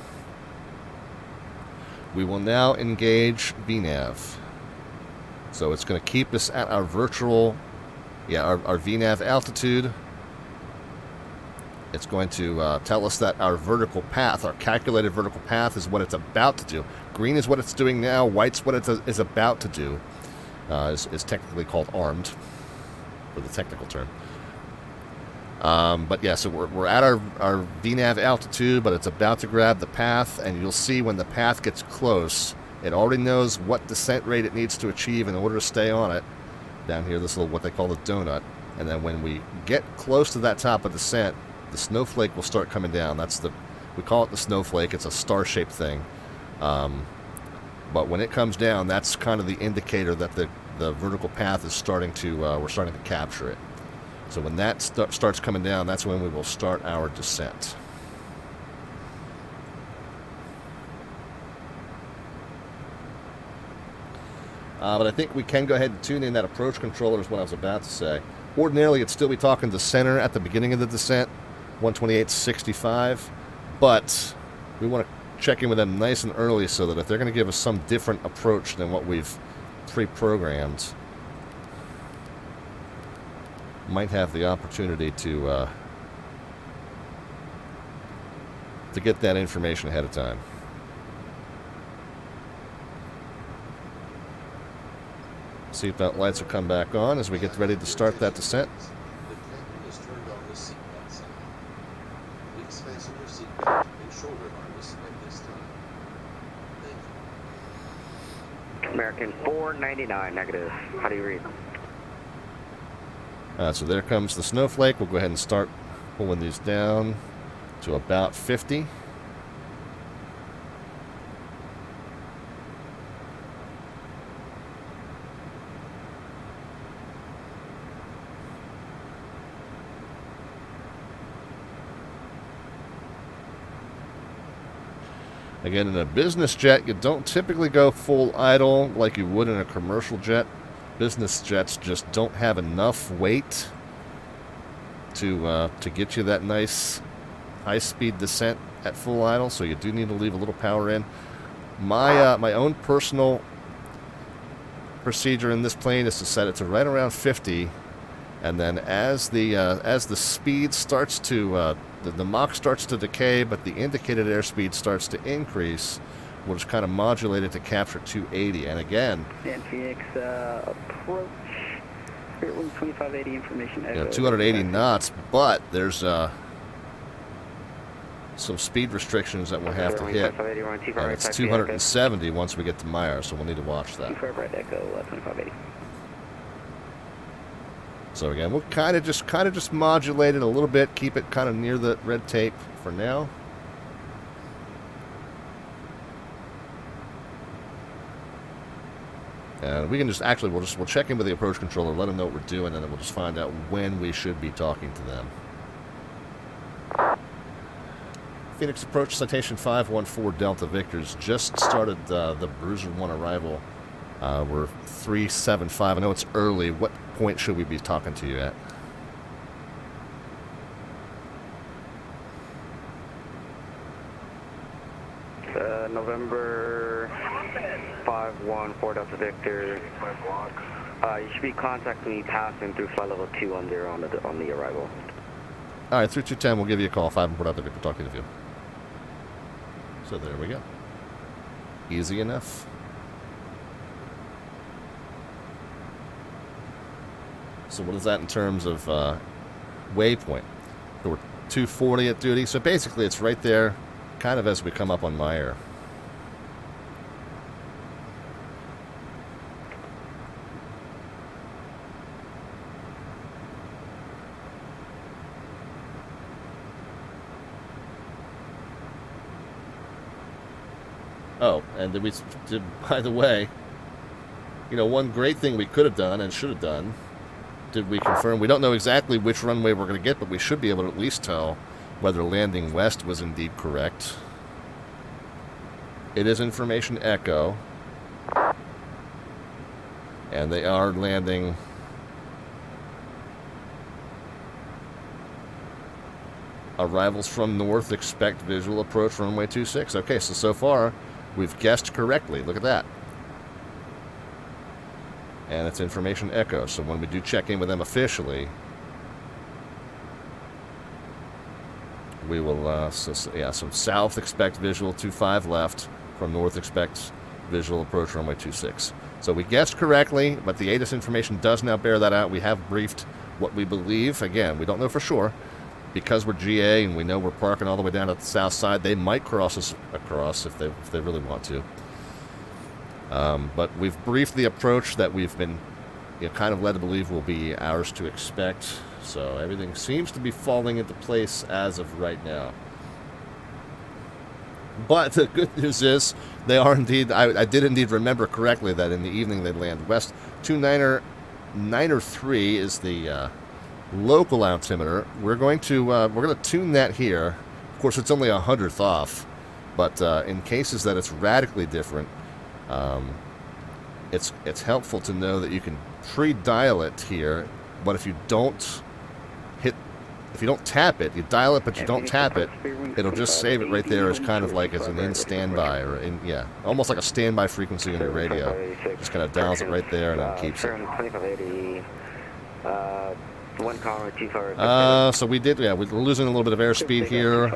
We will now engage VNAV. So it's going to keep us at our virtual, our VNAV altitude. It's going to tell us that our vertical path, our calculated vertical path, is what it's about to do. Green is what it's doing now. White's what it is about to do. Is technically called armed, for the technical term. But yeah, so we're at our VNAV altitude, but it's about to grab the path, and you'll see when the path gets close, it already knows what descent rate it needs to achieve in order to stay on it. Down here, this little, what they call the donut. And then when we get close to that top of descent, the snowflake will start coming down. We call it the snowflake. It's a star-shaped thing. But when it comes down, that's kind of the indicator that the vertical path is starting to, we're starting to capture it. So when that starts coming down, that's when we will start our descent. But I think we can go ahead and tune in that approach controller is what I was about to say. Ordinarily, it'd still be talking to center at the beginning of the descent, 128.65, but we want to check in with them nice and early so that if they're going to give us some different approach than what we've pre-programmed, might have the opportunity to get that information ahead of time. Seatbelt lights will come back on as we get ready to start that descent. The captain has turned on the seatbelt sign. Please fasten your seatbelt and shoulder harness at this time. Thank you. American 499, negative. How do you read? So there comes the snowflake. We'll go ahead and start pulling these down to about 50. Again, in a business jet, you don't typically go full idle like you would in a commercial jet. Business jets just don't have enough weight to get you that nice high-speed descent at full idle, so you do need to leave a little power in. My own personal procedure in this plane is to set it to right around 50, and then as the speed starts to the Mach starts to decay, but the indicated airspeed starts to increase, we'll just kind of modulate it to capture 280. And again, Phoenix approach Spirit Wind 2580 information. 280 knots, but there's some speed restrictions that we'll have to hit, and it's 270 once we get to Meyer, so we'll need to watch that. So again, we'll kind of just modulate it a little bit, keep it kind of near the red tape for now. And we can just actually we'll check in with the approach controller, let them know what we're doing, and then we'll just find out when we should be talking to them. Phoenix approach citation 514 Delta Victor's just started the Bruiser 1 arrival. We're 375. I know it's early. What point should we be talking to you at? November 514 Delta Victor. You should be contacting me passing through flight level 2 on the arrival. All right, through 210, we'll give you a call. 514 Delta Victor, talking to you. So there we go. Easy enough. So what is that in terms of waypoint? So we're 240 at duty. So basically it's right there, kind of as we come up on Meyer. Oh, and by the way, one great thing we could have done and should have done, did we confirm? We don't know exactly which runway we're going to get, but we should be able to at least tell whether landing west was indeed correct. It is information echo. And they are landing arrivals from north, expect visual approach runway 26. Okay, so far we've guessed correctly. Look at that. And it's information echo. So when we do check in with them officially, we will, so south expect visual 25 left, from north expect visual approach runway 26. So we guessed correctly, but the ATIS information does now bear that out. We have briefed what we believe. Again, we don't know for sure. Because we're GA and we know we're parking all the way down at the south side, they might cross us across if they really want to. But we've briefed the approach that we've been kind of led to believe will be ours to expect. So everything seems to be falling into place as of right now. But the good news is they are indeed, I did indeed remember correctly that in the evening they'd land west. 293 is the local altimeter. We're going to tune that here. Of course, it's only 100th off, but in cases that it's radically different, it's helpful to know that you can pre-dial it here. But if you don't tap it, you dial it, but you don't tap it, it'll just save it right there as kind of like as an in standby or almost like a standby frequency on your radio. Just kind of dials it right there and then keeps it. So we did, we're losing a little bit of airspeed here.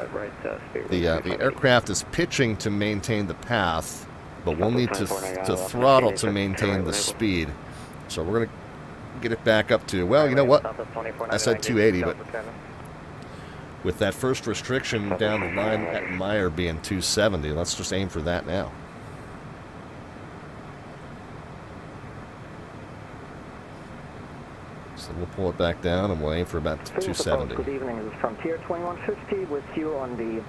The aircraft is pitching to maintain the path, but we'll need to throttle to maintain the speed. So we're going to get it back up to, well, you know what? I said 280, but with that first restriction down the line at Meyer being 270, let's just aim for that now. So we'll pull it back down and we'll aim for about 270. Good evening, this is Frontier 2150 with you on the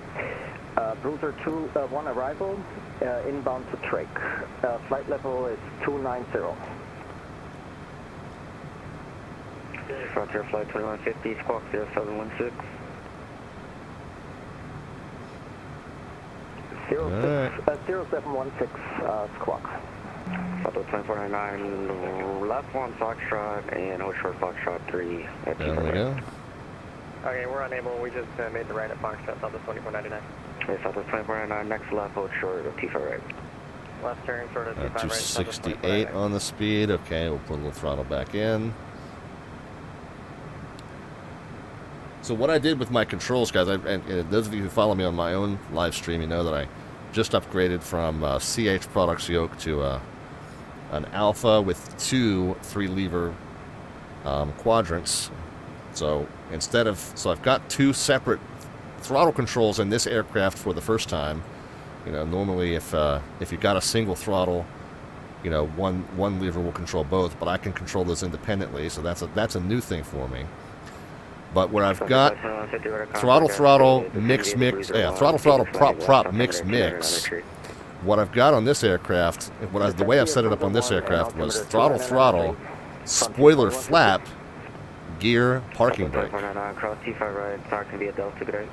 Bruiser 1 arrival, inbound to Drake. Flight level is 290. Frontier Flight 2150, Squawk 0716. 0716 squawk. Southwest 2499, left 1 Foxtrot and hold short Foxtrot 3 at There we go. Okay, we're unable. We just made the right at Foxtrot, Southwest 2499. Okay, Southwest 2499, next left, hold short of T5 right. Left turn, short of T5 right. 268 on the speed. Okay, we'll put a little throttle back in. So what I did with my controls, guys, and those of you who follow me on my own live stream, you know that I just upgraded from CH Products yoke to an Alpha with 2 3-lever quadrants. So I've got 2 separate throttle controls in this aircraft for the first time. You know, normally if you got a single throttle, you know, one lever will control both, but I can control those independently. So that's a new thing for me. But where I've got throttle, mix, prop, mix. What I've got on this aircraft, the way I've set it up on this aircraft was throttle, spoiler flap, gear, parking brake. Cross T5 right, talk to be a Delta good.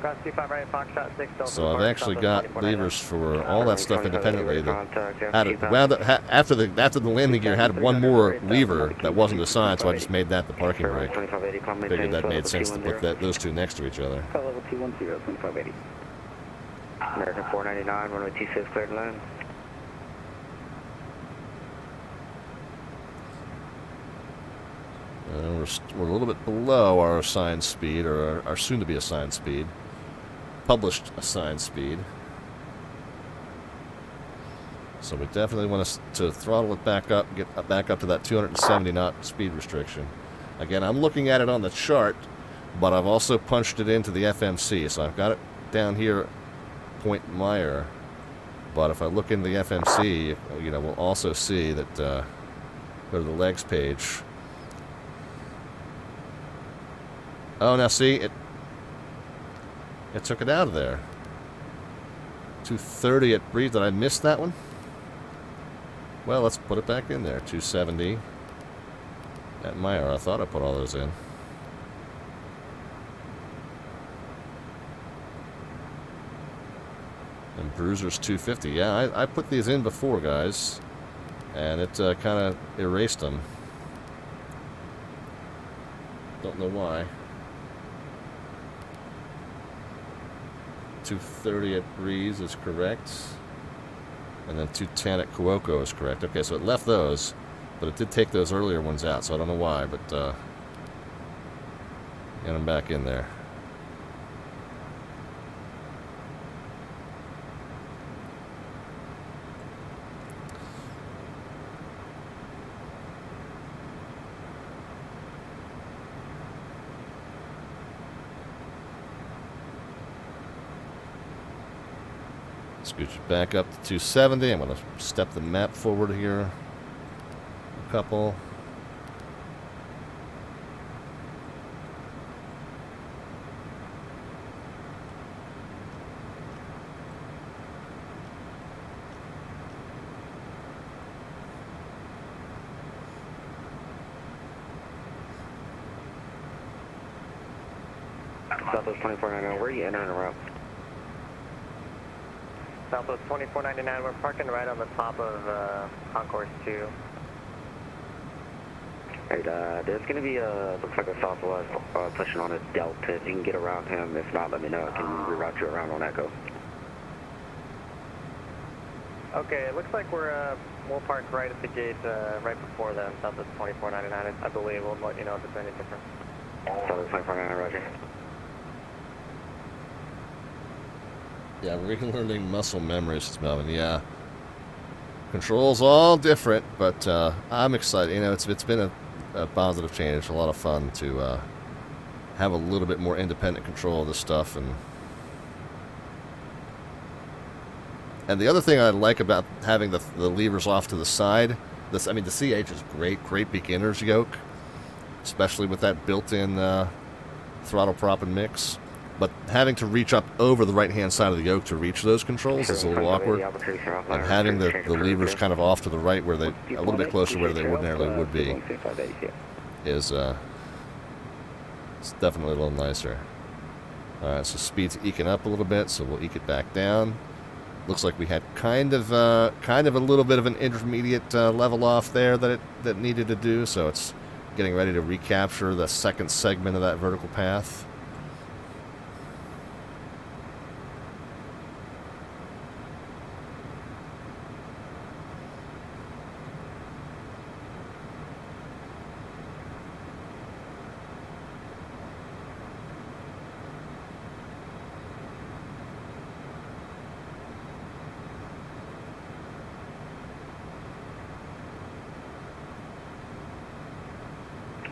Cross T5 right, Foxtrot 6 Delta. So I've actually got levers for all that stuff independently. After the landing gear had one more lever that wasn't assigned, so I just made that the parking brake. Figured that made sense to put those 2 next to each other. Level 210, 2580. American 499, runway 26, cleared to land. We're a little bit below our assigned speed, or our soon-to-be assigned speed. Published assigned speed. So we definitely want to throttle it back up, get back up to that 270 knot speed restriction. Again, I'm looking at it on the chart, but I've also punched it into the FMC. So I've got it down here, Point Meyer. But if I look into the FMC, you know, we'll also see that, go to the legs page. Oh, now see, it took it out of there. 230 at breeze. Did I miss that one? Well, let's put it back in there. 270 at Meyer. I thought I put all those in. And Bruiser's 250. Yeah, I put these in before, guys. And it kind of erased them. Don't know why. 230 at Breeze is correct. And then 210 at Cuoco is correct. Okay, so it left those, but it did take those earlier ones out, so I don't know why, but get them back in there. Scooch it back up to 270. I'm going to step the map forward here a couple. Southwest 2499, where are you entering around? Southwest 2499, we're parking right on the top of Concourse 2. Right, there's going to be looks like a Southwest pushing on a Delta. If you can get around him, if not, let me know. I can reroute you around on Echo. Okay, it looks like we'll park right at the gate right before them, Southwest 2499, I believe. We'll let you know if it's any different. Southwest 2499, roger. Yeah, relearning muscle memory system, Melvin. Yeah, controls all different, but I'm excited. You know, it's been a positive change. A lot of fun to have a little bit more independent control of this stuff, and the other thing I like about having the levers off to the side. The CH is great beginner's yoke, especially with that built-in throttle prop and mix. But having to reach up over the right-hand side of the yoke to reach those controls is a little awkward. And having the levers kind of off to the right, where a little bit closer where they ordinarily would be, is it's definitely a little nicer. All right, so speed's eking up a little bit, so we'll eke it back down. Looks like we had kind of a little bit of an intermediate level off there that needed to do, so it's getting ready to recapture the second segment of that vertical path.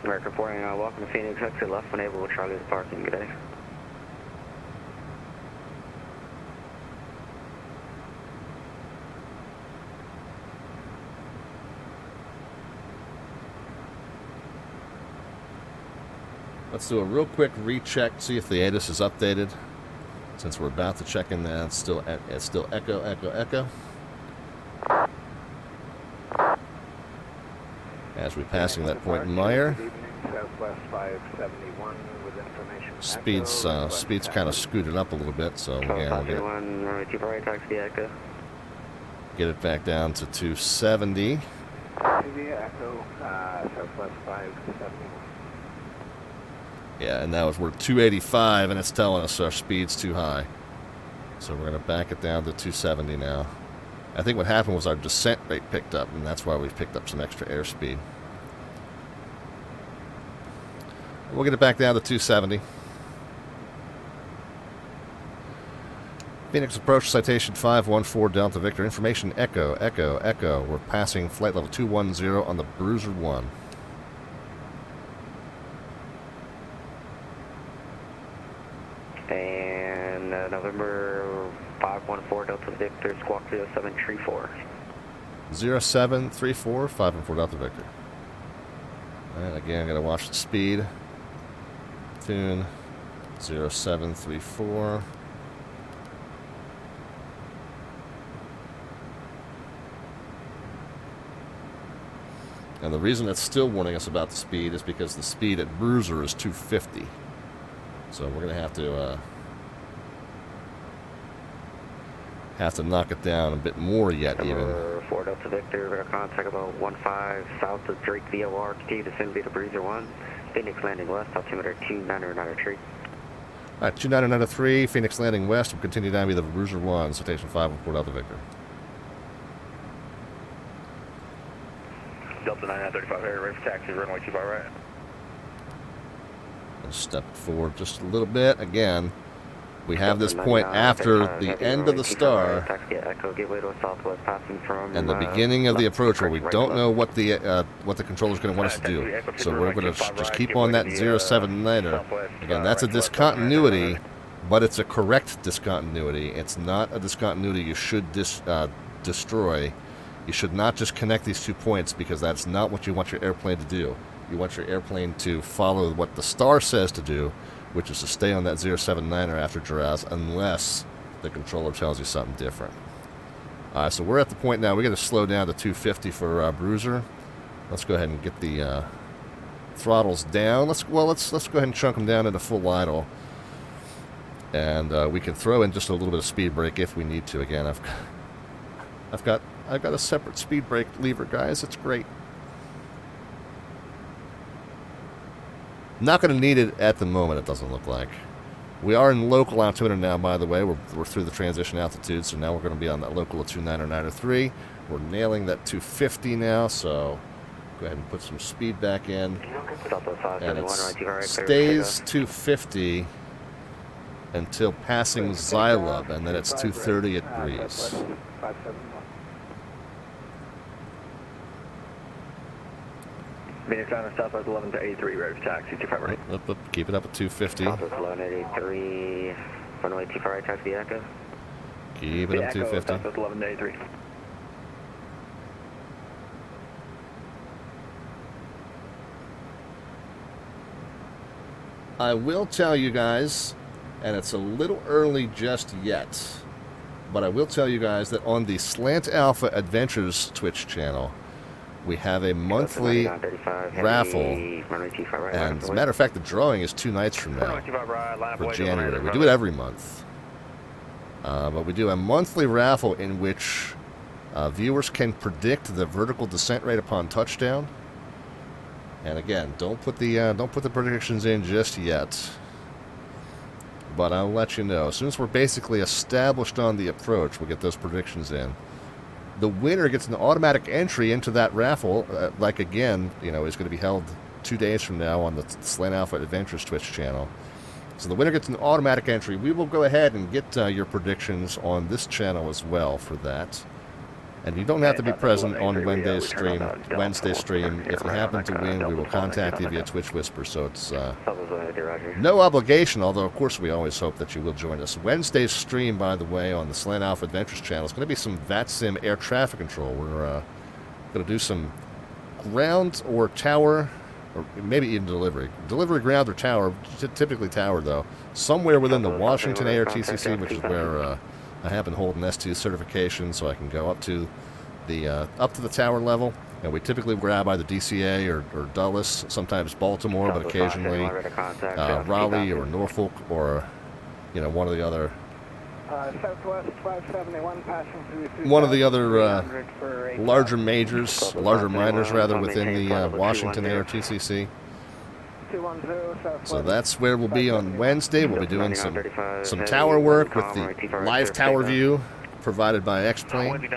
American reporting, welcome to Phoenix, exit left when able, Charlie to parking, good day. Let's do a real quick recheck, see if the ATIS is updated. Since we're about to check in that, it's still echo, echo, echo. As we're passing that point in Meyer, speed's kind of scooted up a little bit, so again, we'll get it back down to 270. Yeah, and now we're 285, and it's telling us our speed's too high. So we're going to back it down to 270 now. I think what happened was our descent rate picked up, and that's why we've picked up some extra airspeed. We'll get it back down to 270. Phoenix approach citation 514 Delta Victor. Information echo, echo, echo. We're passing flight level 210 on the Bruiser 1. And November 514 Delta Victor, squawk 0734. 0734, 514 Delta Victor. And again, I'm going to watch the speed. Tune 0734. And the reason it's still warning us about the speed is because the speed at Bruiser is 250. So we're going to have to knock it down a bit more yet, even. 4 Delta Victor, we're going to contact about 15 south of Drake VOR, continue to send via the Bruiser 1. Phoenix landing west, altimeter 2993. Alright, 2993, Phoenix landing west. We'll continue down via the Bruiser 1, citation 514 Delta Victor. Delta 9935 area, ready for taxi, runway 25 right. Let's step forward just a little bit. Again, we have this point after the end of the star and the beginning of the approach where we don't know what the controller's going to want us to do. So we're going to just keep on that 079er. Again, that's a discontinuity, but it's a correct discontinuity. It's not a discontinuity you should destroy. You should not just connect these 2 points because that's not what you want your airplane to do. You want your airplane to follow what the star says to do, which is to stay on that 079er after Duraz unless the controller tells you something different. Alright, so we're at the point now. We're going to slow down to 250 for Bruiser. Let's go ahead and get the throttles down. Let's go ahead and chunk them down into full idle. And we can throw in just a little bit of speed brake if we need to. Again, I've got a separate speed brake lever, guys. It's great. Not going to need it at the moment, it doesn't look like. We are in local altimeter now, by the way. We're through the transition altitude, so now we're going to be on that local of 2993. We're nailing that 250 now, so go ahead and put some speed back in. And it stays 250 until passing Xylub, and then it's 230 at Breeze. Phoenix Island, Southwest 11 to 83, ready for taxi, 25 right. Up, keep it up at 250. Southwest 11 to 83, runway 25 right, taxi Echo. Keep it up 250. Southwest 11 to 83. I will tell you guys, and it's a little early just yet, but I will tell you guys that on the Slant Alpha Adventures Twitch channel, we have a monthly raffle, and as a matter of fact, the drawing is 2 nights from now for January. We do it every month. But we do a monthly raffle in which viewers can predict the vertical descent rate upon touchdown. And again, don't put the predictions in just yet. But I'll let you know. As soon as we're basically established on the approach, we'll get those predictions in. The winner gets an automatic entry into that raffle, like again, is going to be held 2 days from now on the Slant Alpha Adventures Twitch channel. So the winner gets an automatic entry. We will go ahead and get your predictions on this channel as well for that. And you don't have to be present on Wednesday's stream. If you happen to win, we will contact you via Twitch Whisper. So it's no obligation, although of course we always hope that you will join us. Wednesday's stream, by the way, on the Slant Alpha Adventures channel is going to be some VATSIM air traffic control. We're going to do some ground or tower, or maybe even delivery. Delivery, ground, or tower, typically tower though, somewhere within the Washington ARTCC, which is where I have been holding S2 certification, so I can go up to the tower level. And we typically grab either DCA or Dulles, sometimes Baltimore, but occasionally Raleigh or Norfolk or one of the other. Southwest 571 passing through. One of the other larger majors, larger minors rather, within the Washington ARTCC. So that's where we'll be on Wednesday. We'll be doing some tower work with the live tower view provided by X-Plane.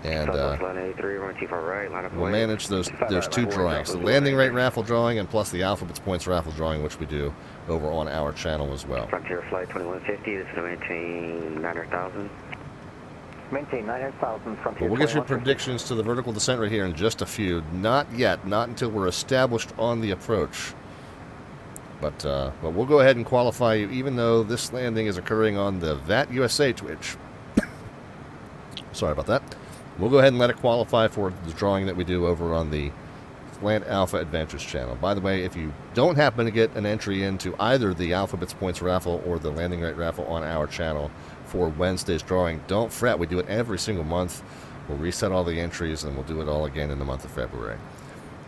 And we'll manage those two drawings, the landing rate raffle drawing and plus the Alphabets Points raffle drawing, which we do over on our channel as well. Frontier Flight 2150, this is to maintain 900,000. Maintain 900,000 Frontier. Well, we'll get your predictions to the vertical descent right here in just a few. Not yet, not until we're established on the approach. But we'll go ahead and qualify you, even though this landing is occurring on the VAT USA Twitch. Sorry about that. We'll go ahead and let it qualify for the drawing that we do over on the Slant Alpha Adventures channel. By the way, if you don't happen to get an entry into either the Alphabets Points raffle or the landing rate raffle on our channel for Wednesday's drawing, don't fret. We do it every single month. We'll reset all the entries and we'll do it all again in the month of February.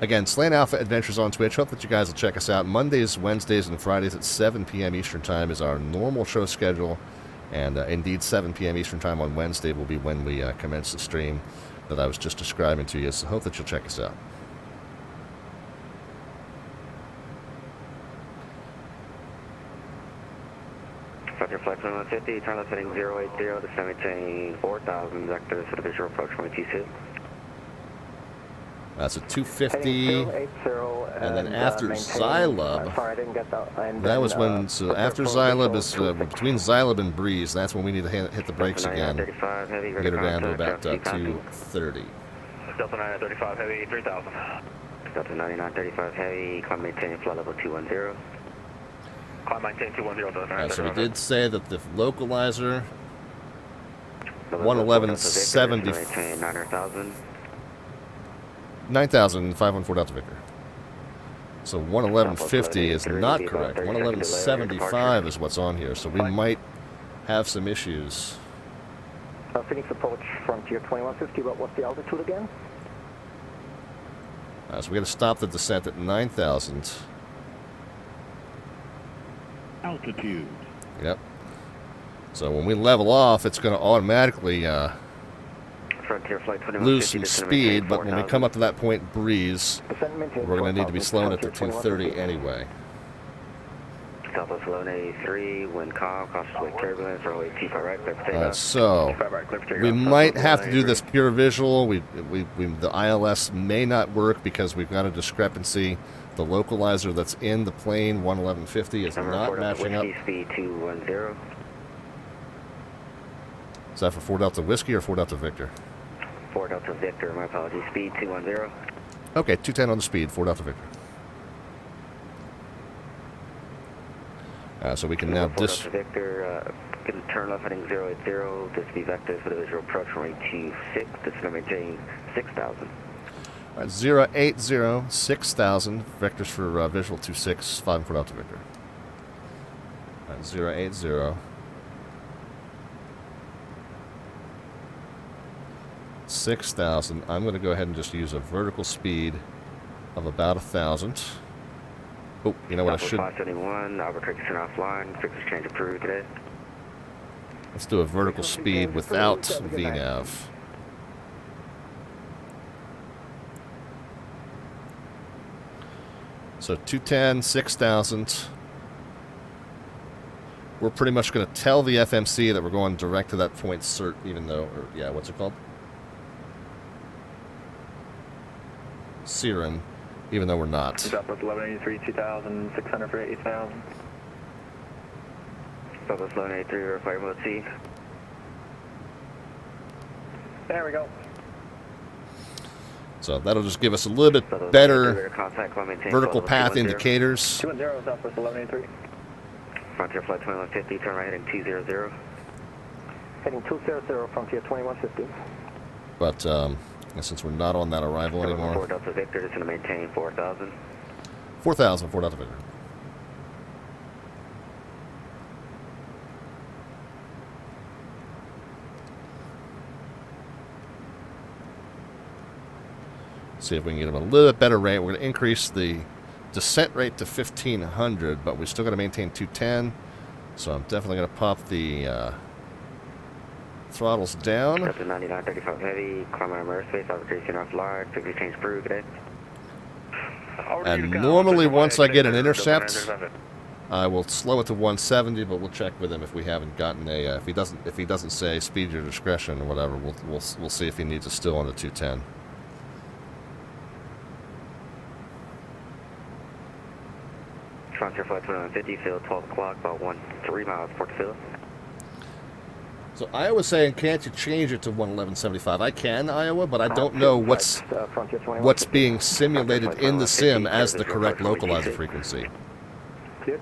Again, Slant Alpha Adventures on Twitch. Hope that you guys will check us out. Mondays, Wednesdays, and Fridays at 7 p.m. Eastern Time is our normal show schedule. And indeed, 7 p.m. Eastern Time on Wednesday will be when we commence the stream that I was just describing to you. So hope that you'll check us out. Frontier Flight 2150, turn left heading 080 to 17 4000, vector for the visual approach 22. That's a 250, and then after Xylub, that was when, so after Xylub is, between Xylub and Breeze, that's when we need to hit the brakes again, get her down to about 230. Delta 9935 Heavy, 3000. Delta 9935 Heavy, climb maintain flight level 210. Climb maintain 210. So we did say that the localizer, 11170. 900,000. 9,514 Delta Victor. So 11150 is not correct. 11175 is what's on here. So we might have some issues. Phoenix approach Frontier 2150, but what's the altitude again? So we got to stop the descent at 9,000. Altitude. Yep. So when we level off, it's going to automatically lose some speed, but when we come up to that point, Breeze, we're going to need to be slowing at the 230 anyway. Southwest 1183, wind calm, crossway turbulence, runway T5 right, clear for takeoff. So we might have to do this pure visual. The ILS may not work because we've got a discrepancy. The localizer that's in the plane, 11150, is not matching up. Speed 210. Is that for 4 Delta Whiskey or 4 Delta Victor? 4 Delta Victor, my apologies. Speed 210. Okay, 210 on the speed, 4 Delta Victor. So we can now 4 Delta Victor, can turn left heading 080. This be vectors for the visual approach runway 26. This is going to maintain 6,000. All right, 080, 6,000. Vectors for visual 26, 5 and 4 Delta Victor. All right, 080. 6,000. I'm going to go ahead and just use a vertical speed of about 1,000. Oh, you know what I should... 571, Albuquerque turn offline, fix exchange approved today. Let's do a vertical speed without VNAV. So 210, 6,000. We're pretty much going to tell the FMC that we're going direct to that point cert, even though, or, yeah, what's it called? Siren, even though we're not. Southwest 1183, 2,600 for 8,000. Southwest 1183, verify remote C. There we go. So that'll just give us a little bit better vertical path indicators. 210, Southwest 1183. Frontier flight 2150, turn right heading 200. Heading 200, Frontier 2150. But since we're not on that arrival anymore. 4 Delta Victor, just going to maintain 4,000. 4,000, 4 Delta Victor. See if we can get them a little bit better rate. We're going to increase the descent rate to 1,500, but we still got to maintain 210. So I'm definitely going to pop the throttles down. Delta 9935 heavy, climb on airspace, Albuquerque offline, fix exchange approved today. And normally once I get an intercept, I will slow it to 170, but we'll check with him if we haven't gotten a if he doesn't say speed your discretion or whatever. We'll see if he needs us still on the 210. Frontier flight 2150, field 12 o'clock, about 3 miles port to field. So Iowa's saying, can't you change it to 111.75? I can, Iowa, but I don't know what's being simulated in the sim as the correct localizer frequency.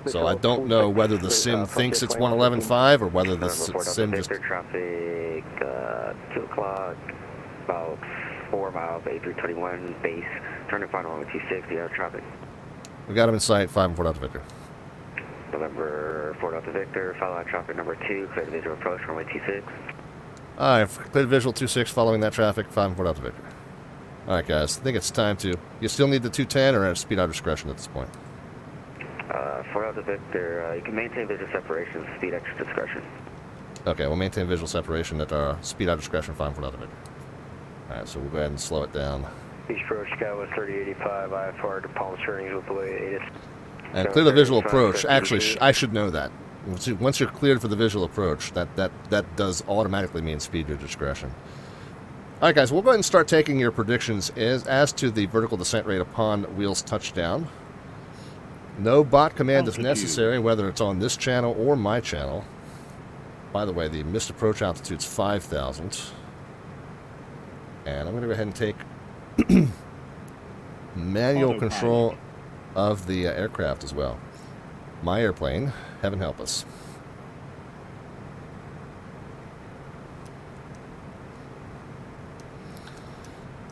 So I don't know whether the sim thinks it's 111.5 or whether the sim just... Traffic, 2 o'clock, about 4 miles, A321 base, turning final on 260, air traffic. We got him in sight, 5 and 4 Delta Victor. November 4 Delta Victor, follow traffic number 2, clear the visual approach, runway 26. Alright, cleared visual 26 following that traffic, 5 and 4 Delta Victor. Alright guys, I think it's time to... You still need the 210 or at speed out discretion at this point? 4 Delta Victor, you can maintain visual separation, speed extra discretion. Okay, we'll maintain visual separation at our speed out discretion, 5 and 4 Delta Victor. Alright, so we'll go ahead and slow it down. Beach approach, Skywest 3085, IFR to Palm Springs with the way 8. And clear the visual approach. Actually, I should know that. Once you're cleared for the visual approach, that does automatically mean speed your discretion. All right, guys, we'll go ahead and start taking your predictions as to the vertical descent rate upon wheels touchdown. No bot command is necessary, whether it's on this channel or my channel. By the way, the missed approach altitude is 5,000. And I'm going to go ahead and take manual control of the aircraft as well. My airplane, heaven help us.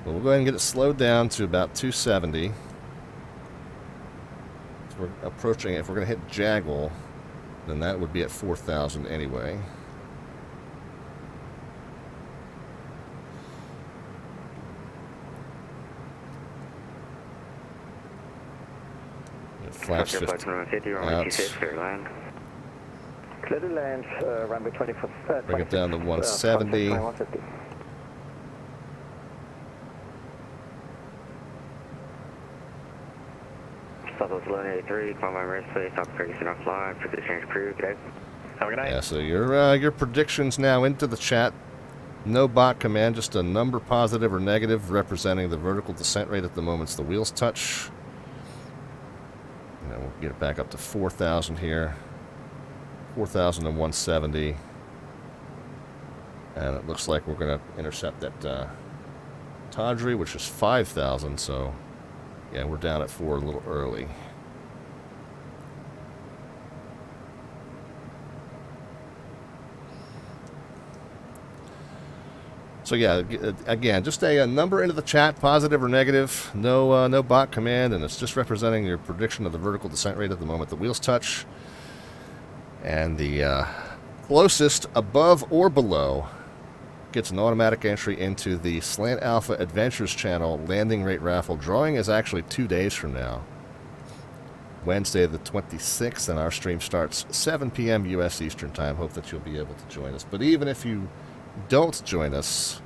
Well, we'll go ahead and get it slowed down to about 270. So we're approaching, if we're going to hit Jaggle, then that would be at 4,000 anyway. Flaps 50 out. Clear to land, runway 24. Bring it down to 170. Southwest 1183, climb on airspace, Albuquerque offline, fix exchange approved, good day. Have a good night. Yeah, so your predictions now into the chat. No bot command, just a number positive or negative representing the vertical descent rate at the moment the wheels touch. And we'll get it back up to 4,000 here. 4,000 and 170. And it looks like we're going to intercept that Tawdry, which is 5,000. So, yeah, we're down at 4 a little early. So yeah, again, just a number into the chat, positive or negative. No bot command, and it's just representing your prediction of the vertical descent rate at the moment the wheels touch. And the closest above or below gets an automatic entry into the Slant Alpha Adventures channel landing rate raffle. Drawing is actually 2 days from now. Wednesday the 26th, and our stream starts 7 p.m. U.S. Eastern Time. Hope that you'll be able to join us. But even if you don't join us,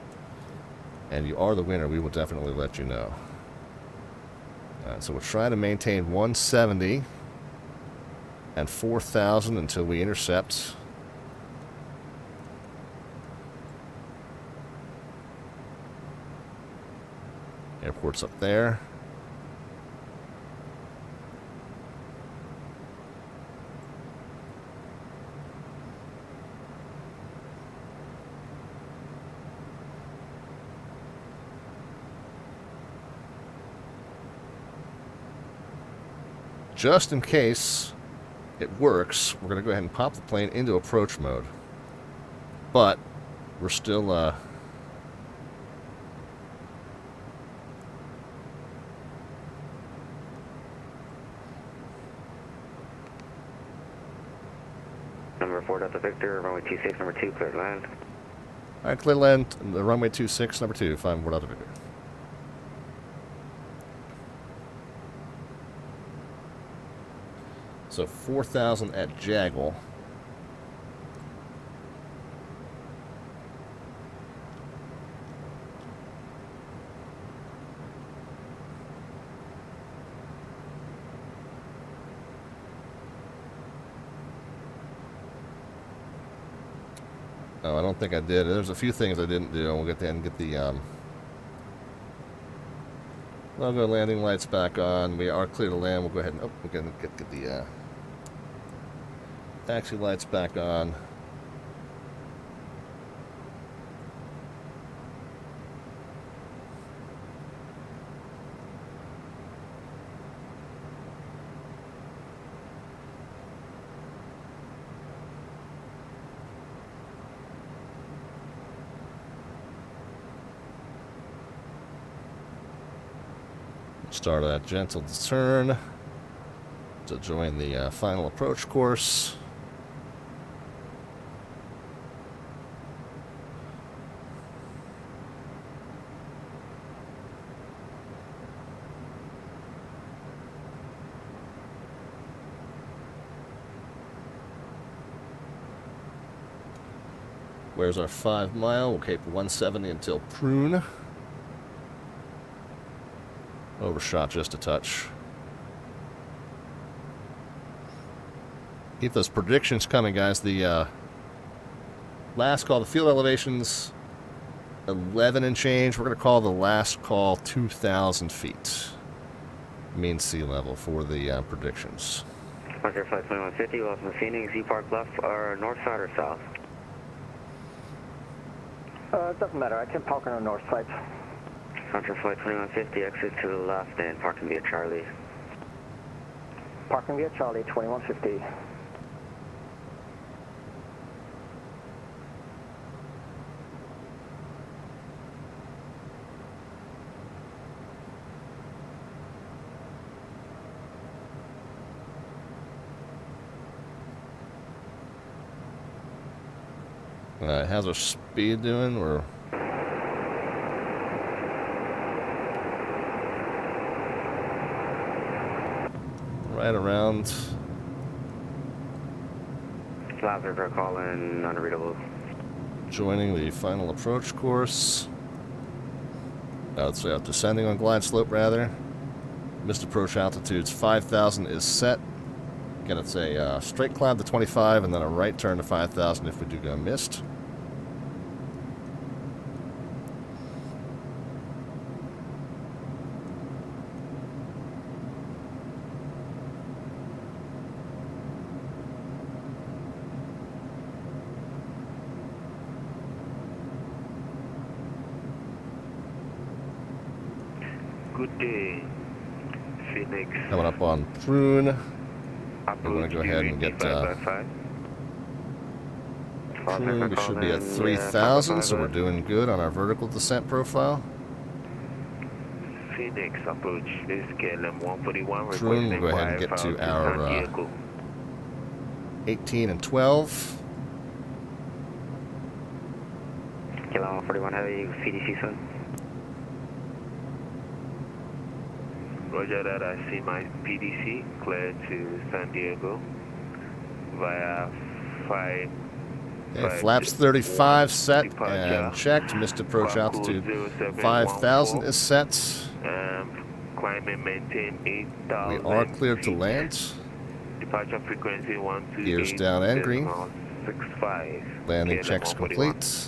and you are the winner, we will definitely let you know. So we're trying to maintain 170 and 4,000 until we intercept. Airport's up there. Just in case it works, we're going to go ahead and pop the plane into approach mode. But we're still Number 4 Delta Victor, runway 26, number 2, clear to land. All right, clear to land, the runway 26, number 2, 5 Delta Victor. So 4,000 at Jaggle. Oh, I don't think I did. There's a few things I didn't do. We'll get there and get the logo landing lights back on. We are clear to land. We'll go ahead and we're gonna get the taxi lights back on. Start that gentle turn to join the final approach course. Where's our 5 mile? We'll keep 170 until Prune. Overshot just a touch. Keep those predictions coming, guys. The last call, the field elevation's 11 and change. We're going to call the last call 2,000 feet. Mean sea level for the predictions. Roger, flight 2150, welcome to Phoenix. You park left or north side or south? It doesn't matter. I can park on the north side. Roger, flight 2150, exit to the left and parking via Charlie. Parking via Charlie, 2150. How's our speed doing? We're right around. Lazar call in, unreadable. Joining the final approach course. Let's say descending on glide slope rather. Missed approach altitudes 5,000 is set. Again, it's a straight climb to 25 and then a right turn to 5,000 if we do go missed. Good day, Phoenix. Coming up on Prune. We're going to go ahead and get Prune. We should be at 3,000, so we're doing good on our vertical descent profile. Phoenix approach is KLM 141. Prune, we'll go ahead and get to our 18 and 12. KLM 141 heavy, CDC soon. Roger that, I see my PDC clear to San Diego via 5. Okay, flaps 35 set and checked. Missed approach altitude 5,000 is set. Climbing maintain 8,000. We are cleared to land. Departure frequency 128. Gears down and green. 65. Landing checks complete.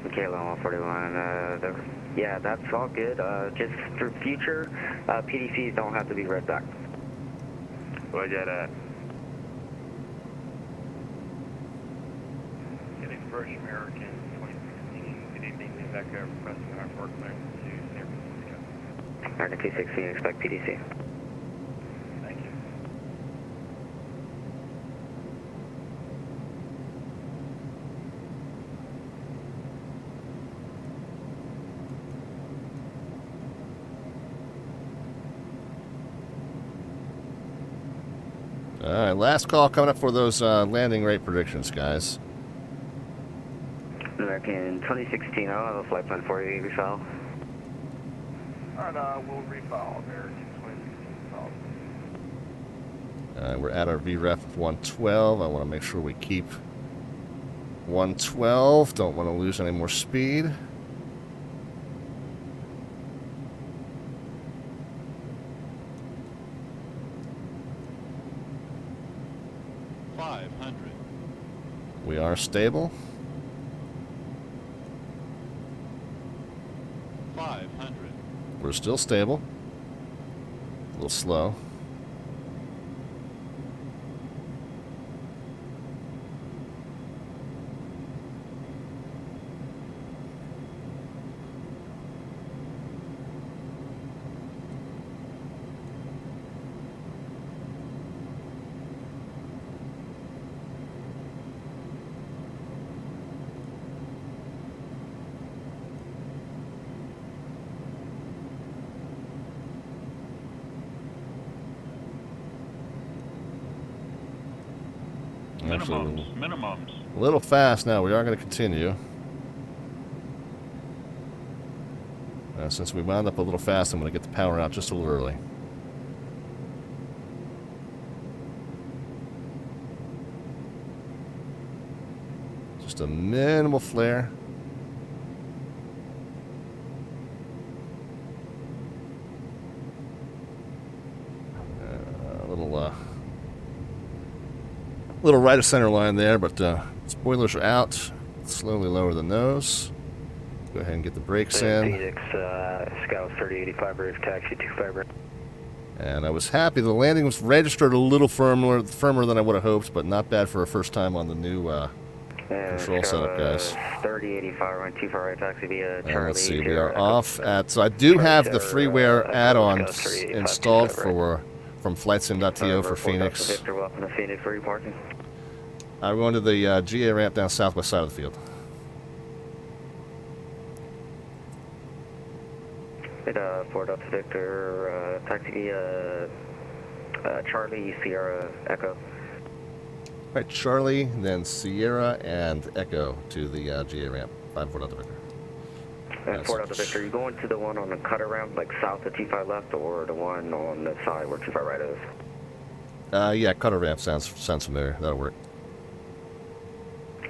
Michaela 141. Yeah, that's all good. Just for future, PDCs don't have to be read back. Roger that. Getting First American 2016. Good evening, Echo, requesting our port clearance to San Francisco. American 216, expect PDC. Thank you. All right, last call coming up for those landing rate predictions, guys. American 2016, I'll have a flight plan for you, refile. Alright, we'll refile American 2016. We're at our VREF of 112. I want to make sure we keep 112. Don't want to lose any more speed. We are stable. 500. We're still stable. A little slow. Minimums. A little fast now. We are going to continue. Since we wound up a little fast, I'm going to get the power out just a little early. Just a minimal flare. Little right of center line there, but spoilers are out. Slowly lower the nose. Go ahead and get the brakes in. Phoenix, Scout 3085, roof taxi 25. And I was happy. The landing was registered a little firmer than I would have hoped, but not bad for a first time on the new control setup, guys. 3085, run 25 right taxi via Charlie. And let's see, we are off at. So I do have the freeware add-ons installed from FlightSim.to for Phoenix. Victor, welcome to Phoenix. Where are you parking? I'm going to the GA ramp down southwest side of the field. Hit 4 Delta Victor, taxi via Charlie, Sierra, Echo. All right, Charlie, then Sierra and Echo to the GA ramp. 5-4 Delta Victor. And 4 Delta Victor, you going to the one on the cutter ramp, like south of T5 left, or the one on the side where T5 right is? Yeah, cutter ramp sounds familiar. That'll work.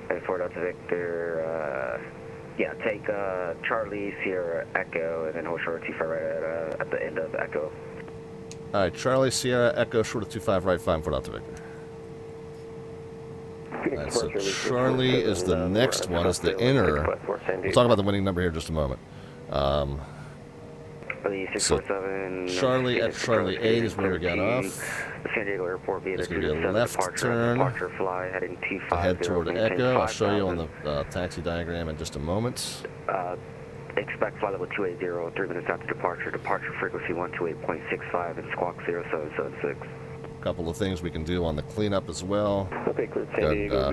And 4 Delta Victor, yeah, take Charlie, Sierra, Echo, and then hold short T5 right at the end of Echo. All right, Charlie, Sierra, Echo, short of 25 right, 5-4 Delta Victor. All right, so Charlie is the next one, is the inner. We'll talk about the winning number here in just a moment. So Charlie at Charlie 8 is where we got off. San Diego Airport, It's going to be a left turn. Fly heading T5. Head toward Echo. I'll show you on the taxi diagram in just a moment. Expect flight level 280, 3 minutes after departure. Departure frequency 128.65 and squawk 0776. Couple of things we can do on the cleanup as well. Okay, clear San Diego,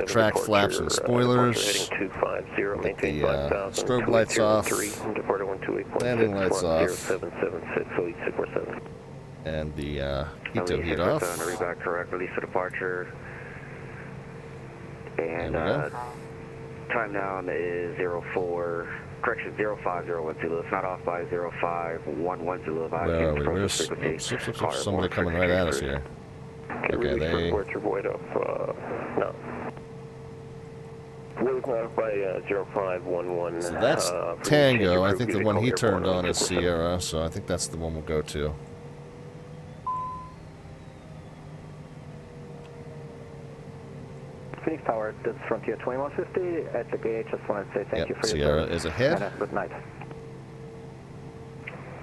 track flaps and spoilers. Heading 250, maintain the 5,000. strobe lights off. Departure 128.65. Landing lights off. 0776, so 647. And the heato heat off. Reback correct, release to departure. And time down is Correction, 05010 Zulu. It's not off by 0511 Zulu. Where are we? Where's somebody coming right at us here? Okay, they... Where's your void off? No. Void not off by 0511. So that's Tango. I think the one he turned on is Sierra, so I think that's the one we'll go to. Phoenix Tower, this is Frontier 2150 at the gate. Just wanted to say thank you for Sierra your service. is ahead. And good night.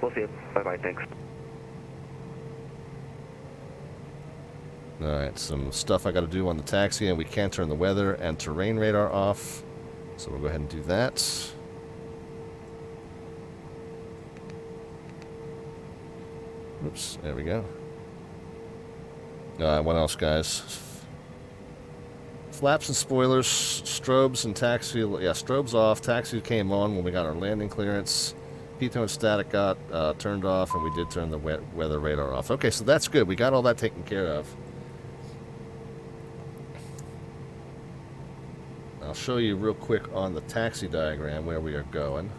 We'll see you. Bye-bye, thanks. Alright, some stuff I got to do on the taxi, and we can turn the weather and terrain radar off. So we'll go ahead and do that. Oops, there we go. What else, guys? Flaps and spoilers, strobes and taxi. Yeah, strobes off. Taxi came on when we got our landing clearance. Pitot static got turned off, and we did turn the weather radar off. Okay, so that's good. We got all that taken care of. I'll show you real quick on the taxi diagram where we are going.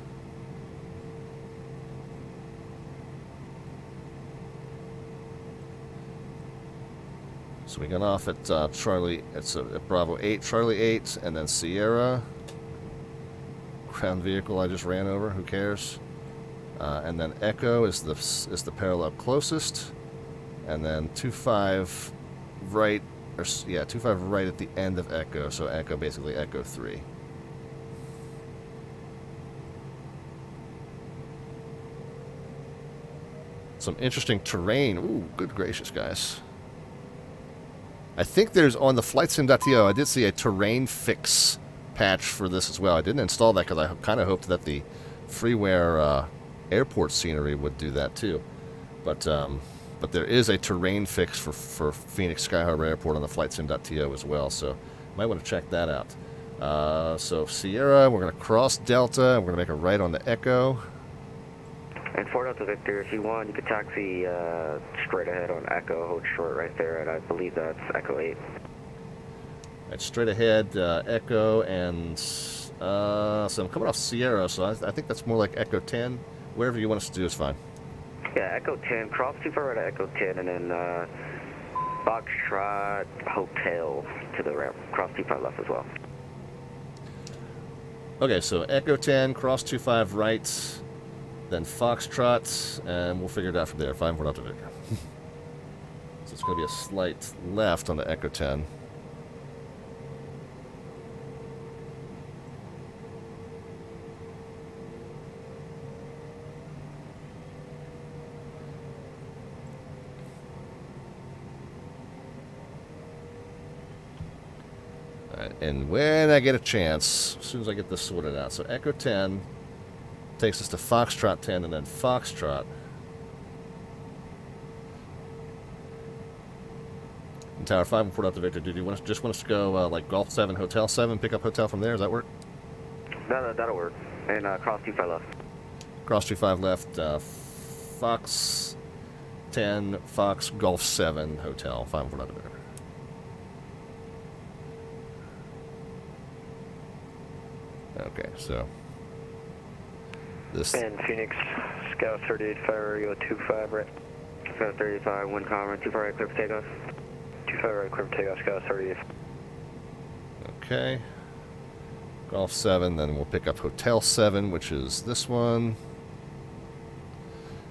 So we got off at Charlie, it's at Bravo 8, Charlie 8, and then Sierra. Ground vehicle I just ran over, who cares? And then Echo is the parallel closest. And then 25 right, or yeah, 25 right at the end of Echo, so Echo, basically Echo 3. Some interesting terrain. Ooh, good gracious, guys. I think there's, on the flightsim.to, I did see a terrain fix patch for this as well. I didn't install that because I kind of hoped that the freeware airport scenery would do that too. But there is a terrain fix for Phoenix Sky Harbor Airport on the flightsim.to as well, so might want to check that out. So Sierra, we're going to cross Delta, and we're going to make a right on the Echo. And 4 Delta Victor, if you want, you could taxi straight ahead on Echo, hold short right there, and I believe that's Echo 8. Right, straight ahead, Echo, and so I'm coming off Sierra, so I think that's more like Echo 10. Wherever you want us to do is fine. Yeah, Echo 10, cross too far right at Echo 10, and then Foxtrot Hotel to the right, cross 25 left as well. Okay, so Echo 10, cross 25 right, then Foxtrot, and we'll figure it out from there. 5 Delta Victor. So it's going to be a slight left on the Echo 10. Alright, and when I get a chance, as soon as I get this sorted out, so Echo 10 takes us to Foxtrot 10, and then Foxtrot. And Tower 5 and 4 Delta Victor, do you just want us to go like Golf 7, Hotel 7, pick up Hotel from there? Does that work? That'll work. And cross 25 left. Cross 25 left, Fox 10, Fox, Golf 7, Hotel 5 and 4 Delta Victor. Okay, so this. And Phoenix, Scout 38 fire, go 25 right. Scout 35, wind calmer, 25 right, clear for takeoff. 25 right, clear for takeoff, Scout 38. Okay. Golf 7, then we'll pick up Hotel 7, which is this one.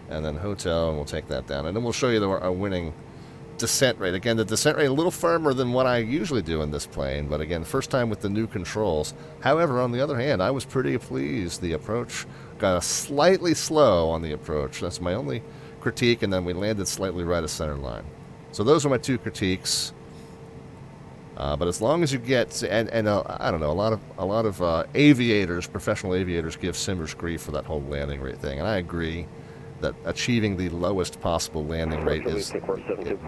And then Hotel, and we'll take that down. And then we'll show you our winning descent rate. Again, the descent rate a little firmer than what I usually do in this plane, but again, first time with the new controls. However, on the other hand, I was pretty pleased. The approach got slightly slow on the approach. That's my only critique, and then we landed slightly right of center line. So those are my two critiques. But as long as you get, and I don't know, a lot of aviators, professional aviators, give Simmers grief for that whole landing rate thing, and I agree that achieving the lowest possible landing rate is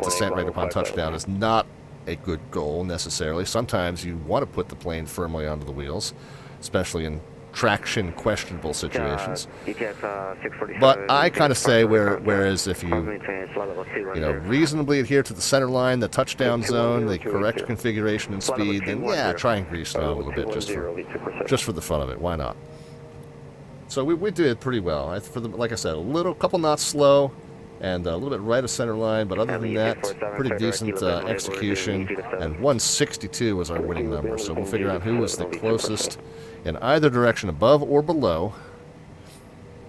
descent rate upon touchdown is not a good goal necessarily. Sometimes you want to put the plane firmly onto the wheels, especially in traction questionable situations. But I kind of say whereas if you reasonably adhere to the center line, the touchdown zone, the correct configuration and speed, then yeah, try and grease it on a little bit just for the fun of it. Why not? So we did pretty well. Like I said, a couple knots slow, and a little bit right of center line, but other than that, pretty decent execution. And 162 was our winning number, so we'll figure out who was the closest in either direction, above or below.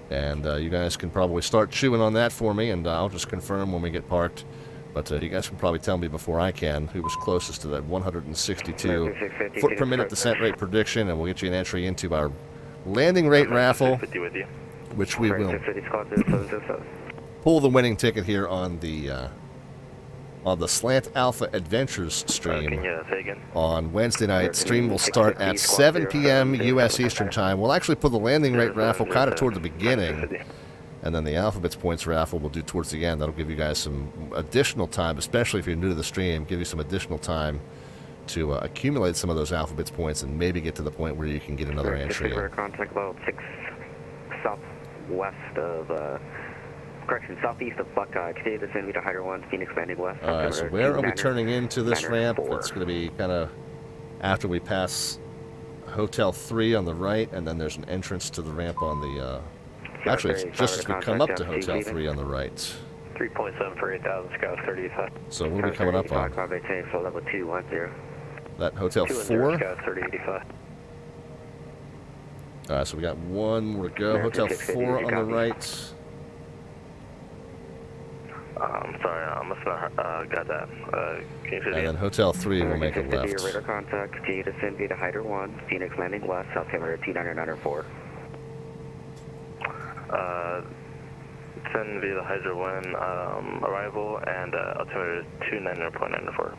And you guys can probably start chewing on that for me, and I'll just confirm when we get parked. But you guys can probably tell me before I can who was closest to that 162 foot per minute descent rate prediction, and we'll get you an entry into our landing rate raffle, which we will pull the winning ticket here on the Slant Alpha Adventures stream on Wednesday night. Stream will start at 7 p.m. U.S. Eastern Time. We'll actually put the landing rate raffle kind of toward the beginning, and then the Alphabets Points raffle we'll do towards the end. That'll give you guys some additional time, especially if you're new to the stream, give you some additional time to accumulate some of those Alphabets Points and maybe get to the point where you can get another entry in. Contact level 6 southwest of, southeast of Buckeye. Continue to send me to Hyder 1, Phoenix landing west. Alright, so where are we turning into this ramp? It's going to be kind of after we pass Hotel 3 on the right, and then there's an entrance to the ramp on the, actually it's just as we come up to Hotel 3 on the right. 3.7 for 8,000, Scouts 3085. So what are we coming up on? So level 210. That Hotel 4? Scouts 3085. Alright, so we got one more to go. Hotel 4 on the right. Sorry, I must not got that. And then Hotel 3 will make a left. Radar contact, continue to send via to Hyder 1, Phoenix landing west, South Camera 29904. Send via the Hyder 1 arrival and altimeter 299.94.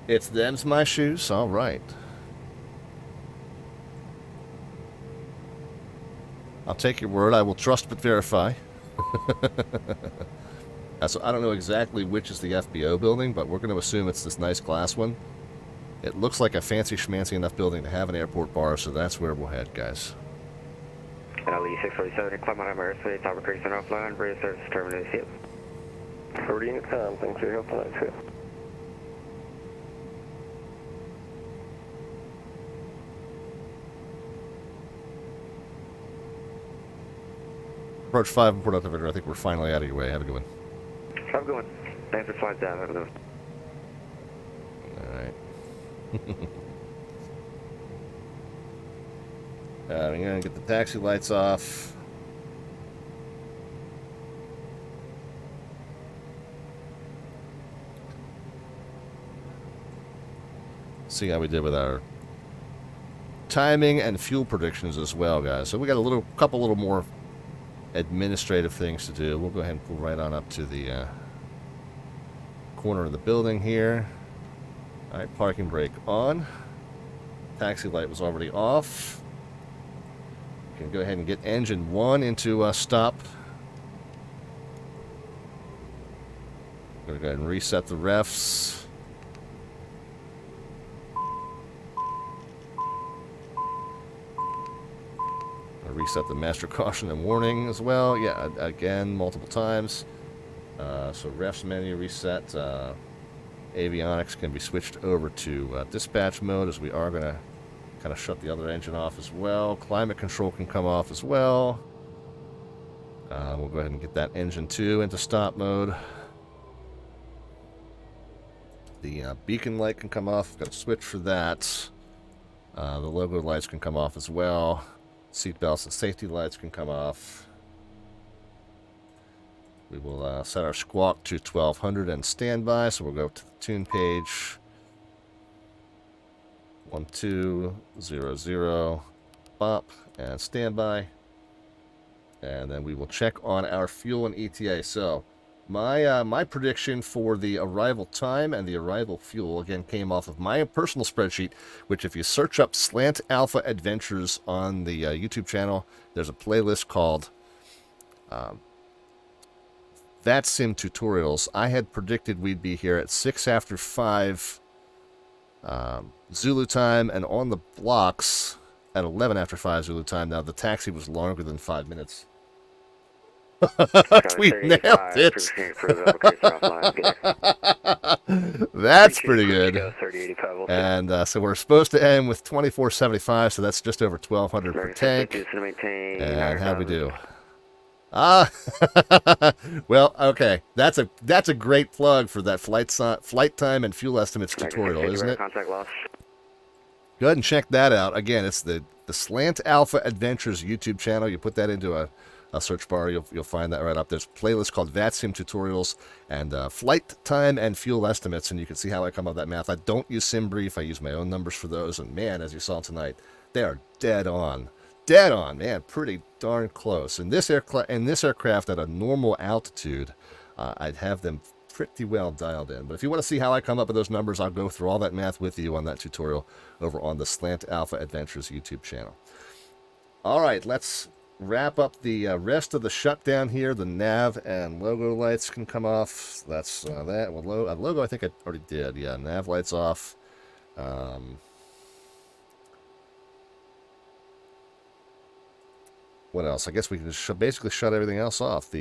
It's them's my shoes. All right. I'll take your word. I will trust but verify. So I don't know exactly which is the FBO building, but we're going to assume it's this nice glass one. It looks like a fancy schmancy enough building to have an airport bar, so that's where we'll head, guys. LE 647, climb on airspace, Albuquerque center offline, radio service terminated. See you. 40 unit time, thanks for your help tonight, too. Approach 5 and Port Elevator. I think we're finally out of your way. Have a good one. Have a good one. Thanks for flight down. Have a good one. Alright. I'm going to get the taxi lights off. See how we did with our timing and fuel predictions as well, guys. So we got a couple little more administrative things to do. We'll go ahead and pull right on up to the corner of the building here. Alright, parking brake on. Taxi light was already off. You can go ahead and get engine 1 into stop. I'm going to go ahead and reset the refs. Reset the master caution and warning as well. Yeah, again, multiple times. So refs menu reset. Avionics can be switched over to dispatch mode, as we are going to kind of shut the other engine off as well. Climate control can come off as well. We'll go ahead and get that engine 2 into stop mode. The beacon light can come off. Got to switch for that. The logo lights can come off as well. Seatbelts and safety lights can come off. We will set our squawk to 1200 and standby, so we'll go to the tune page. 1200, bop, and standby. And then we will check on our fuel and ETA. So my prediction for the arrival time and the arrival fuel, again, came off of my personal spreadsheet, which if you search up Slant Alpha Adventures on the YouTube channel, there's a playlist called That Sim Tutorials. I had predicted we'd be here at 6 after 5 Zulu time, and on the blocks at 11 after 5 Zulu time. Now, the taxi was longer than 5 minutes. We nailed it. That's pretty good. And so we're supposed to end with 2475, so that's just over 1,200 per tank. And how'd we do? Well, okay. That's a great plug for that flight time and fuel estimates tutorial, isn't it? Go ahead and check that out. Again, it's the Slant Alpha Adventures YouTube channel. You put that into a search bar, you'll find that right up. There's a playlist called VATSIM tutorials and flight time and fuel estimates, and you can see how I come up with that math. I don't use SimBrief. I use my own numbers for those, and man, as you saw tonight, they are dead on. Dead on, man. Pretty darn close. In this aircraft at a normal altitude, I'd have them pretty well dialed in. But if you want to see how I come up with those numbers, I'll go through all that math with you on that tutorial over on the Slant Alpha Adventures YouTube channel. All right, let's wrap up the rest of the shutdown here. The nav and logo lights can come off. That's that. Well, logo I think I already did. Yeah, nav lights off. What else? I guess we can basically shut everything else off.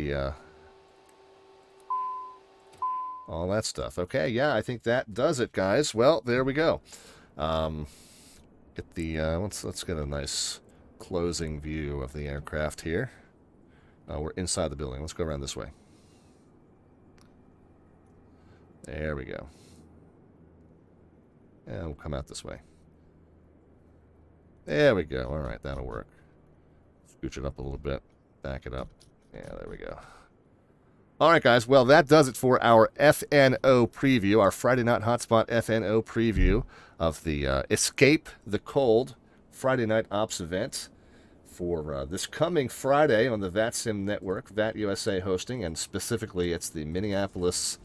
All that stuff. Okay, yeah, I think that does it, guys. Well, there we go. Get the let's get a nice closing view of the aircraft here. We're inside the building. Let's go around this way. There we go. And we'll come out this way. There we go. All right, that'll work. Scooch it up a little bit. Back it up. Yeah, there we go. All right, guys. Well, that does it for our FNO preview, our Friday Night Hotspot FNO preview of the Escape the Cold Friday Night Ops event for this coming Friday on the VATSIM network, VAT USA hosting, and specifically it's the Minneapolis,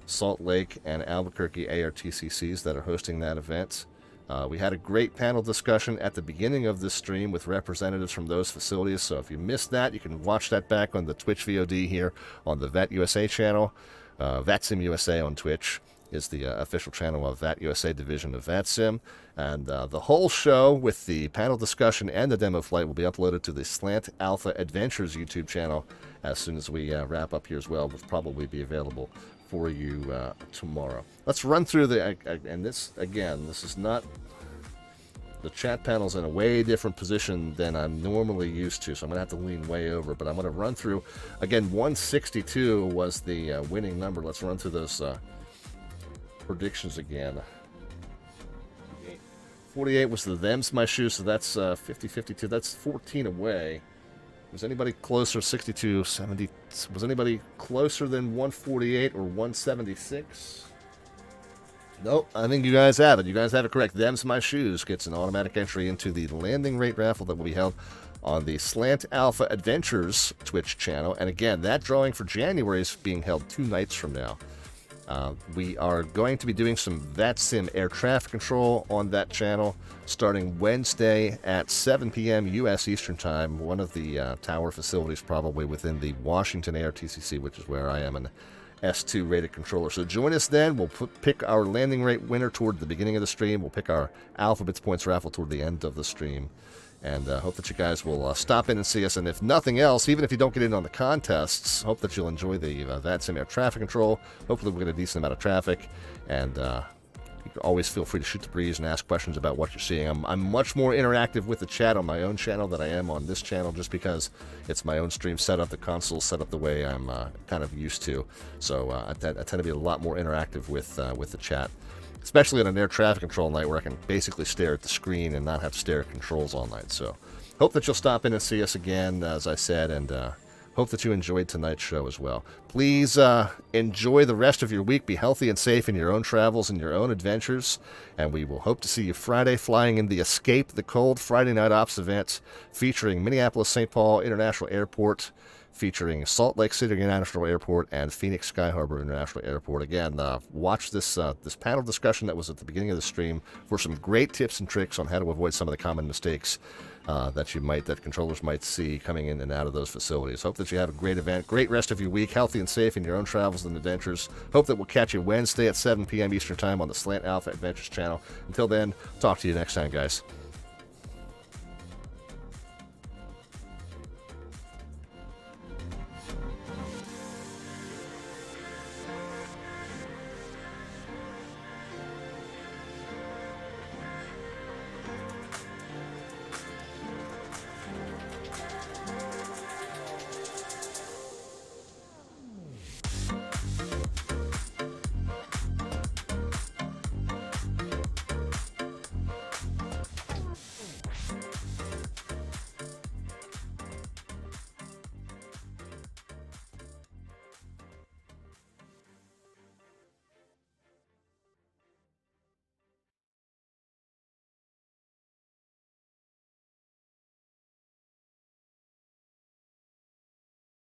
Salt Lake, and Albuquerque ARTCCs that are hosting that event. We had a great panel discussion at the beginning of this stream with representatives from those facilities, so if you missed that, you can watch that back on the Twitch VOD here on the VAT USA channel. VATSIM USA on Twitch is the official channel of VAT USA division of VATSIM, and the whole show with the panel discussion and the demo flight will be uploaded to the Slant Alpha Adventures YouTube channel as soon as we wrap up here as well. Will probably be available for you tomorrow. Let's run through and this again, this is not, the chat panel's in a way different position than I'm normally used to, so I'm gonna have to lean way over, but I'm gonna run through again. 162 was the winning number. Let's run through those predictions again. 48 was the them's my shoes, so that's 50-52. That's 14 away. Was anybody closer? 62, 70. Was anybody closer than 148 or 176? Nope, I think you guys have it. You guys have it correct. Them's my shoes gets an automatic entry into the landing rate raffle that will be held on the Slant Alpha Adventures Twitch channel. And again, that drawing for January is being held 2 nights from now. We are going to be doing some VATSIM air traffic control on that channel starting Wednesday at 7 p.m. U.S. Eastern Time, one of the tower facilities probably within the Washington ARTCC, which is where I am an S2 rated controller. So join us then. We'll pick our landing rate winner toward the beginning of the stream. We'll pick our Alphabets Points raffle toward the end of the stream. And hope that you guys will stop in and see us. And if nothing else, even if you don't get in on the contests, hope that you'll enjoy the VATSIM air traffic control. Hopefully we'll get a decent amount of traffic. And you can always feel free to shoot the breeze and ask questions about what you're seeing. I'm much more interactive with the chat on my own channel than I am on this channel, just because it's my own stream setup. The console's set up the way I'm kind of used to. So I tend to be a lot more interactive with the chat. Especially on an air traffic control night where I can basically stare at the screen and not have to stare at controls all night. So hope that you'll stop in and see us again, as I said, and hope that you enjoyed tonight's show as well. Please enjoy the rest of your week. Be healthy and safe in your own travels and your own adventures. And we will hope to see you Friday flying in the Escape the Cold Friday Night Ops event featuring Minneapolis St. Paul International Airport, featuring Salt Lake City International Airport and Phoenix Sky Harbor International Airport. Again, watch this panel discussion that was at the beginning of the stream for some great tips and tricks on how to avoid some of the common mistakes that controllers might see coming in and out of those facilities. Hope that you have a great event, great rest of your week, healthy and safe in your own travels and adventures. Hope that we'll catch you Wednesday at 7 p.m. Eastern Time on the Slant Alpha Adventures channel. Until then, talk to you next time, guys.